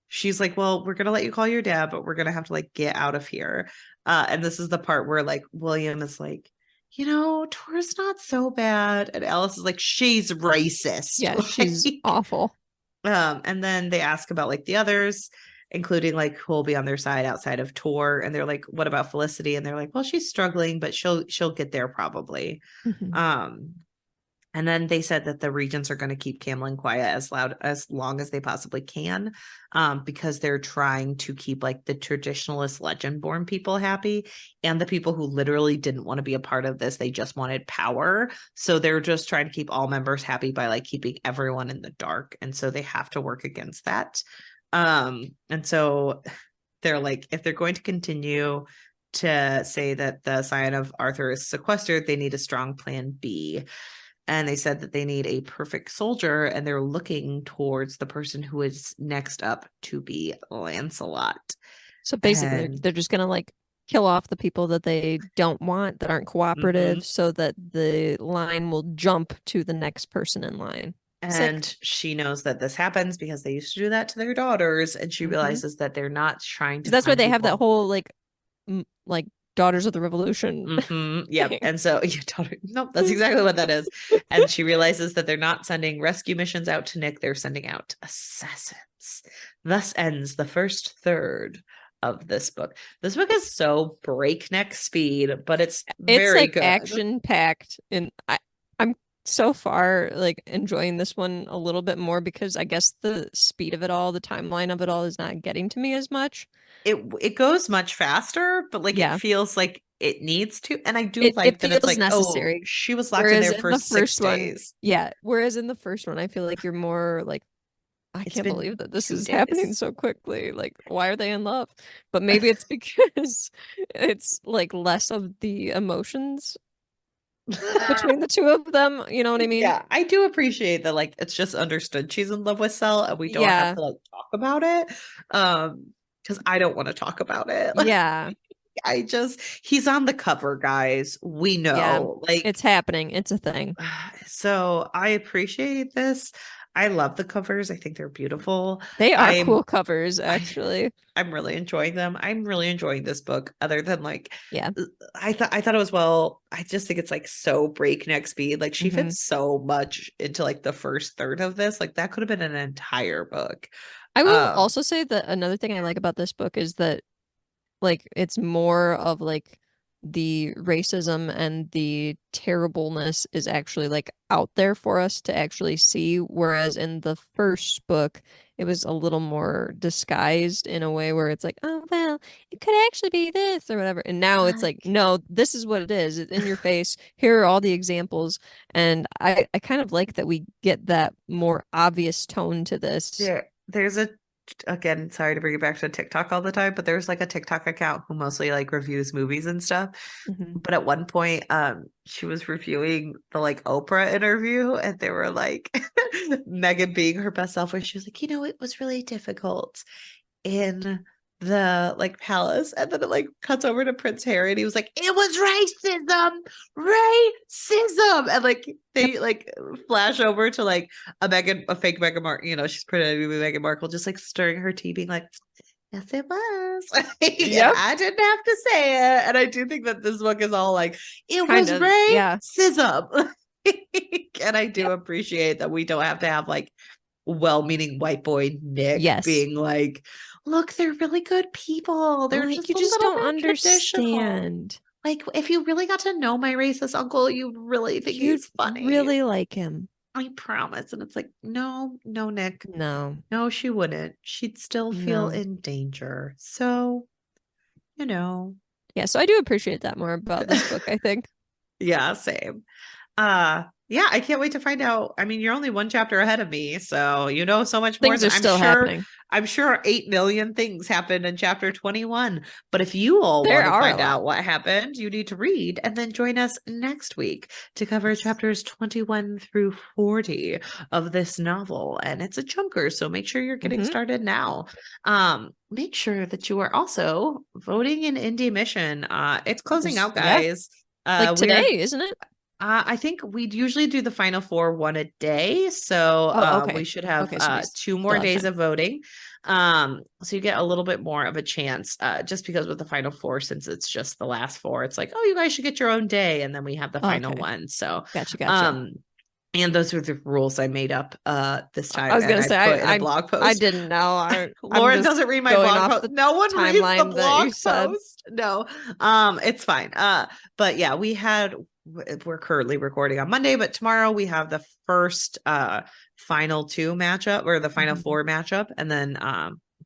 S1: she's like, well, we're gonna let you call your dad, but we're gonna have to like get out of here. And this is the part where like William is like, you know, Tor's not so bad. And Alice is like, she's racist.
S2: Yeah,
S1: like,
S2: she's awful.
S1: And then they ask about like the others, including like who will be on their side outside of Tor. And they're like, what about Felicity? And they're like, well, she's struggling, but she'll get there probably. And then they said that the regents are going to keep Camlin quiet as long as they possibly can, because they're trying to keep like the traditionalist Legendborn people happy, and the people who literally didn't want to be a part of this. They just wanted power. So they're just trying to keep all members happy by like keeping everyone in the dark. And so they have to work against that. And so they're like, if they're going to continue to say that the Scion of Arthur is sequestered, they need a strong plan B. And they said that they need a perfect soldier, and they're looking towards the person who is next up to be Lancelot.
S2: So basically, they're just gonna like kill off the people that they don't want, that aren't cooperative, so that the line will jump to the next person in line.
S1: And she knows that this happens because they used to do that to their daughters, and she realizes that they're not trying to.
S2: That's why they have that whole like Daughters of the Revolution.
S1: Yep. And so nope, that's exactly what that is. And she realizes that they're not sending rescue missions out to Nick, they're sending out assassins. Thus ends the first third of this book. This book is so breakneck speed, but it's very
S2: like
S1: good.
S2: Action packed, and I'm so far like enjoying this one a little bit more because I guess the speed of it all, the timeline of it all is not getting to me as much.
S1: It goes much faster, but like it feels like it needs to. And I do like that it's like necessary. Oh, she was locked in there for 6 days.
S2: Yeah. Whereas in the first one, I feel like you're more like, I can't believe that this is happening so quickly. Like, why are they in love? But maybe it's because it's like less of the emotions between the two of them. You know what I mean?
S1: Yeah, I do appreciate that. Like, it's just understood she's in love with Cell, and we don't have to like talk about it. Because I don't want to talk about it.
S2: Yeah.
S1: He's on the cover, guys. We know, like
S2: it's happening. It's a thing.
S1: So I appreciate this. I love the covers. I think they're beautiful.
S2: They are cool covers, actually.
S1: I'm really enjoying them. I'm really enjoying this book. Other than like, I thought it was I just think it's like so breakneck speed. Like she fits so much into like the first third of this. Like that could have been an entire book.
S2: I will also say that another thing I like about this book is that like it's more of like the racism and the terribleness is actually like out there for us to actually see, whereas in the first book it was a little more disguised in a way where it's like, oh well, it could actually be this or whatever, and now it's like, no, this is what it is. It's in your face. Here are all the examples, and I kind of like that we get that more obvious tone to this.
S1: there's a again, sorry to bring it back to TikTok all the time, but there's like a TikTok account who mostly like reviews movies and stuff.
S2: Hmm.
S1: But at one point, she was reviewing the like Oprah interview, and they were like Megan being her best self, where she was like, it was really difficult in the like palace, and then it like cuts over to Prince Harry, and he was like, it was racism, and like
S2: Yep.
S1: they like flash over to like a fake Meghan Markle, she's pretending to be Meghan Markle, just like stirring her tea, being like, yes, it was. And
S2: Yep.
S1: I didn't have to say it. And I do think that this book is all like, it
S2: Kind
S1: was
S2: of. Yeah.
S1: racism. And I do
S2: Yep.
S1: appreciate that we don't have to have like well-meaning white boy Nick
S2: Yes.
S1: being like, look, they're really good people. They're
S2: Like,
S1: just
S2: you
S1: a
S2: just
S1: little
S2: don't
S1: bit traditional.
S2: understand.
S1: Like, if you really got to know my racist uncle, you'd really think
S2: You'd
S1: he's funny.
S2: really like him.
S1: I promise. And it's like, no, no, Nick.
S2: No.
S1: No, she wouldn't. She'd still feel
S2: No.
S1: in danger. So, you know.
S2: Yeah, so I do appreciate that more about this book, I think.
S1: Yeah, same. Yeah, I can't wait to find out. I mean, you're only one chapter ahead of me, so you know so much more
S2: Things are
S1: than
S2: still happening.
S1: I'm sure 8 million things happened in chapter 21. But if you all
S2: There
S1: want to
S2: are a
S1: find
S2: lot.
S1: out what happened, you need to read and then join us next week to cover
S2: Yes.
S1: chapters 21 through 40 of this novel. And it's a chunker, so make sure you're getting
S2: Hmm.
S1: started now. Make sure that you are also voting in Indie Mission. It's closing out,
S2: Yeah,
S1: guys.
S2: like today,
S1: We're
S2: isn't it?
S1: I think we'd usually do the final four one a day. So
S2: Oh,
S1: we
S2: okay.
S1: should have
S2: Okay, so we
S1: 2 more
S2: still have
S1: days
S2: time.
S1: of voting. So you get a little bit more of a chance, just because with the final four, since it's just the last four, it's like, oh, you guys should get your own day. And then we have the
S2: Oh,
S1: final
S2: okay.
S1: one. So
S2: Gotcha.
S1: um and those are the rules I made up this
S2: I
S1: time,
S2: was
S1: and
S2: gonna
S1: I
S2: say
S1: put in a
S2: I
S1: blog
S2: I
S1: post.
S2: didn't know. I'm
S1: Lauren
S2: just
S1: doesn't read my
S2: going
S1: blog
S2: off
S1: post.
S2: the
S1: No one reads the
S2: timeline that
S1: blog
S2: you said.
S1: post. No. It's fine. But yeah, we're currently recording on Monday, but tomorrow we have the first final two matchup, or the final
S2: Mhm.
S1: four matchup, and then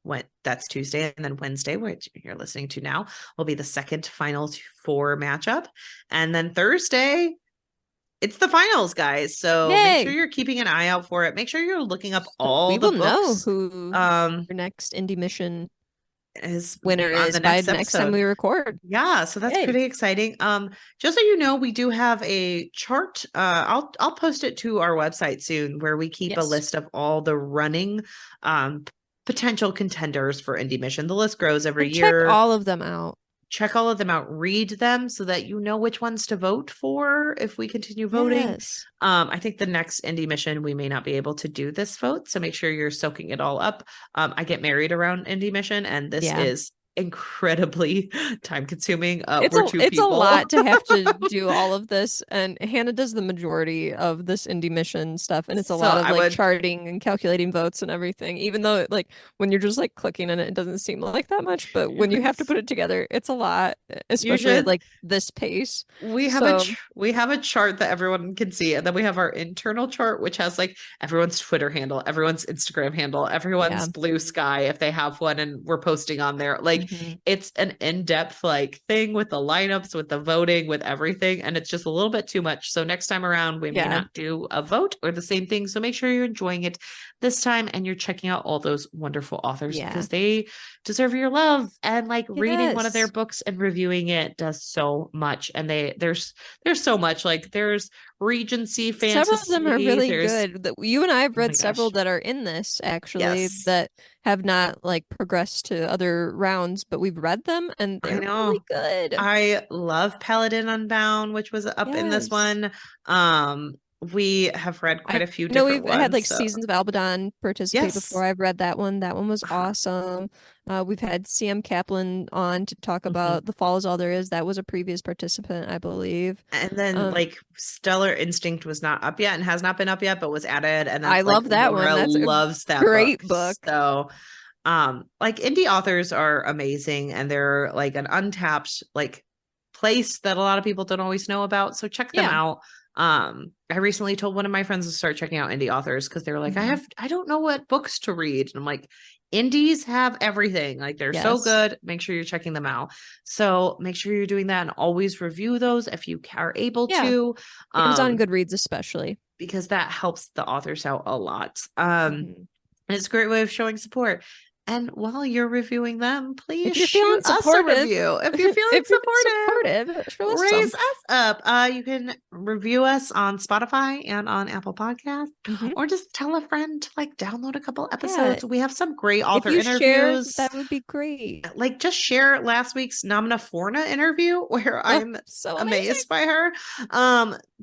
S1: when that's Tuesday, and then Wednesday, which you're listening to now, will be the second final four matchup, and then Thursday it's the finals, guys. So make sure
S2: Yay!
S1: you're keeping an eye out for it. Make sure you're looking up
S2: So
S1: all
S2: we
S1: the
S2: will know
S1: books
S2: who
S1: um
S2: your next indie mission
S1: is
S2: winner
S1: on
S2: is
S1: the
S2: by
S1: next
S2: next time
S1: episode.
S2: we record.
S1: Yeah, so that's
S2: Yay!
S1: pretty exciting. Just so you know, we do have a chart. I'll post it to our website soon, where we keep a
S2: Yes.
S1: list of all the running um potential contenders for Indie Mission. The list grows every
S2: And check
S1: year.
S2: all of them out.
S1: Check all of them out, read them, so that you know which ones to vote for if we continue voting.
S2: Yes.
S1: I think the next Indie Mission, we may not be able to do this vote, so make sure you're soaking it all up. I get married around Indie Mission, and this
S2: Yeah.
S1: is incredibly time consuming.
S2: It's
S1: We're
S2: a
S1: two
S2: it's a
S1: people.
S2: lot to have to do all of this, and Hannah does the majority of this indie mission stuff, and it's a
S1: So
S2: lot of
S1: I
S2: like
S1: would
S2: charting and calculating votes and everything. Even though like when you're just like clicking in it, it doesn't seem like that much, but when you have to put it together, it's a lot,
S1: you
S2: especially at
S1: should
S2: like this pace.
S1: we have
S2: So
S1: we have a chart that everyone can see, and then we have our internal chart, which has like everyone's Twitter handle, everyone's Instagram handle, everyone's
S2: yeah.
S1: Blue Sky if they have one, and we're posting on there. Like,
S2: Hmm.
S1: it's an in-depth like thing with the lineups, with the voting, with everything, and it's just a little bit too much. So next time around, we may
S2: Yeah.
S1: not do a vote or the same thing. So make sure you're enjoying it this time, and you're checking out all those wonderful authors,
S2: Yeah.
S1: because they deserve your love, and like reading one of their
S2: Yes.
S1: books and reviewing it does so much. And there's so much, like there's Regency
S2: Several of them are
S1: fantasy,
S2: really
S1: there's
S2: good. That you and I have
S1: oh my
S2: read several
S1: gosh,
S2: that are in this actually
S1: yes,
S2: that have not like progressed to other rounds, but we've read them and
S1: I
S2: they're really
S1: know.
S2: good.
S1: I love Paladin Unbound, which was up in this
S2: Yes.
S1: one. We have read quite
S2: I
S1: a few
S2: know
S1: different
S2: we've had
S1: ones,
S2: like
S1: so
S2: Seasons of Abaddon participate before.
S1: yes.
S2: I've read that one. That one was
S1: Uh-huh.
S2: awesome. We've had CM Kaplan on to talk
S1: Mhm.
S2: about The Fall is All There Is. That was a previous participant, I believe.
S1: And then
S2: Um,
S1: like Stellar Instinct was not up yet and has not been up yet, but was added. And
S2: I
S1: that's like
S2: love that one.
S1: Laura
S2: That's a
S1: loves that book.
S2: great book.
S1: So like indie authors are amazing, and they're like an untapped like place that a lot of people don't always know about. So check them
S2: Yeah.
S1: out. I recently told one of my friends to start checking out indie authors, because they were like,
S2: Mhm.
S1: I don't know what books to read. And I'm like, indies have everything. Like, they're so
S2: Yes.
S1: good. Make sure you're checking them out. So make sure you're doing that, and always review those if you are able
S2: Yeah.
S1: to.
S2: Amazon
S1: Um,
S2: Goodreads especially.
S1: because that helps the authors out a lot.
S2: Mhm.
S1: And it's a great way of showing support. And while you're reviewing them, please
S2: If you're
S1: shoot
S2: feeling
S1: us a
S2: supportive,
S1: review. If you're feeling
S2: if you're
S1: supportive,
S2: show us
S1: raise
S2: some.
S1: us up. You can review us on Spotify and on Apple Podcasts,
S2: Mhm.
S1: or just tell a friend to like download a couple
S2: Yeah.
S1: episodes. We have some great
S2: If
S1: author
S2: you share,
S1: interviews.
S2: that would be great.
S1: Like just share last week's Namna Forna interview where
S2: Oh,
S1: I'm
S2: so
S1: amazed
S2: amazing.
S1: by her.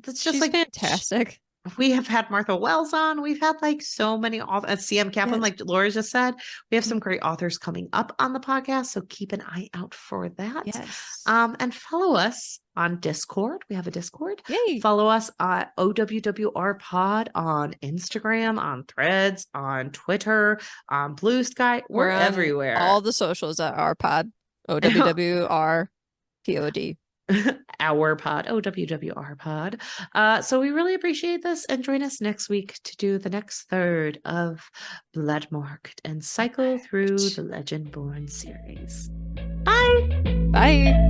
S1: That's just
S2: She's
S1: like
S2: fantastic.
S1: we have had Martha Wells on. We've had like so many authors, CM Kaplan,
S2: Yes.
S1: like Laura just said. We have some
S2: Mhm.
S1: great authors coming up on the podcast, so keep an eye out for that.
S2: Yes.
S1: And follow us on Discord. We have a Discord.
S2: Yay.
S1: Follow us at OWWR Pod on Instagram, on Threads, on Twitter, on Blue Sky. We're
S2: on
S1: everywhere.
S2: all the socials at our pod. OWWR POD.
S1: Our pod, OWWR pod. So we really appreciate this, and join us next week to do the next third of Bloodmarked and cycle through the Legendborn series. Bye.
S2: Bye.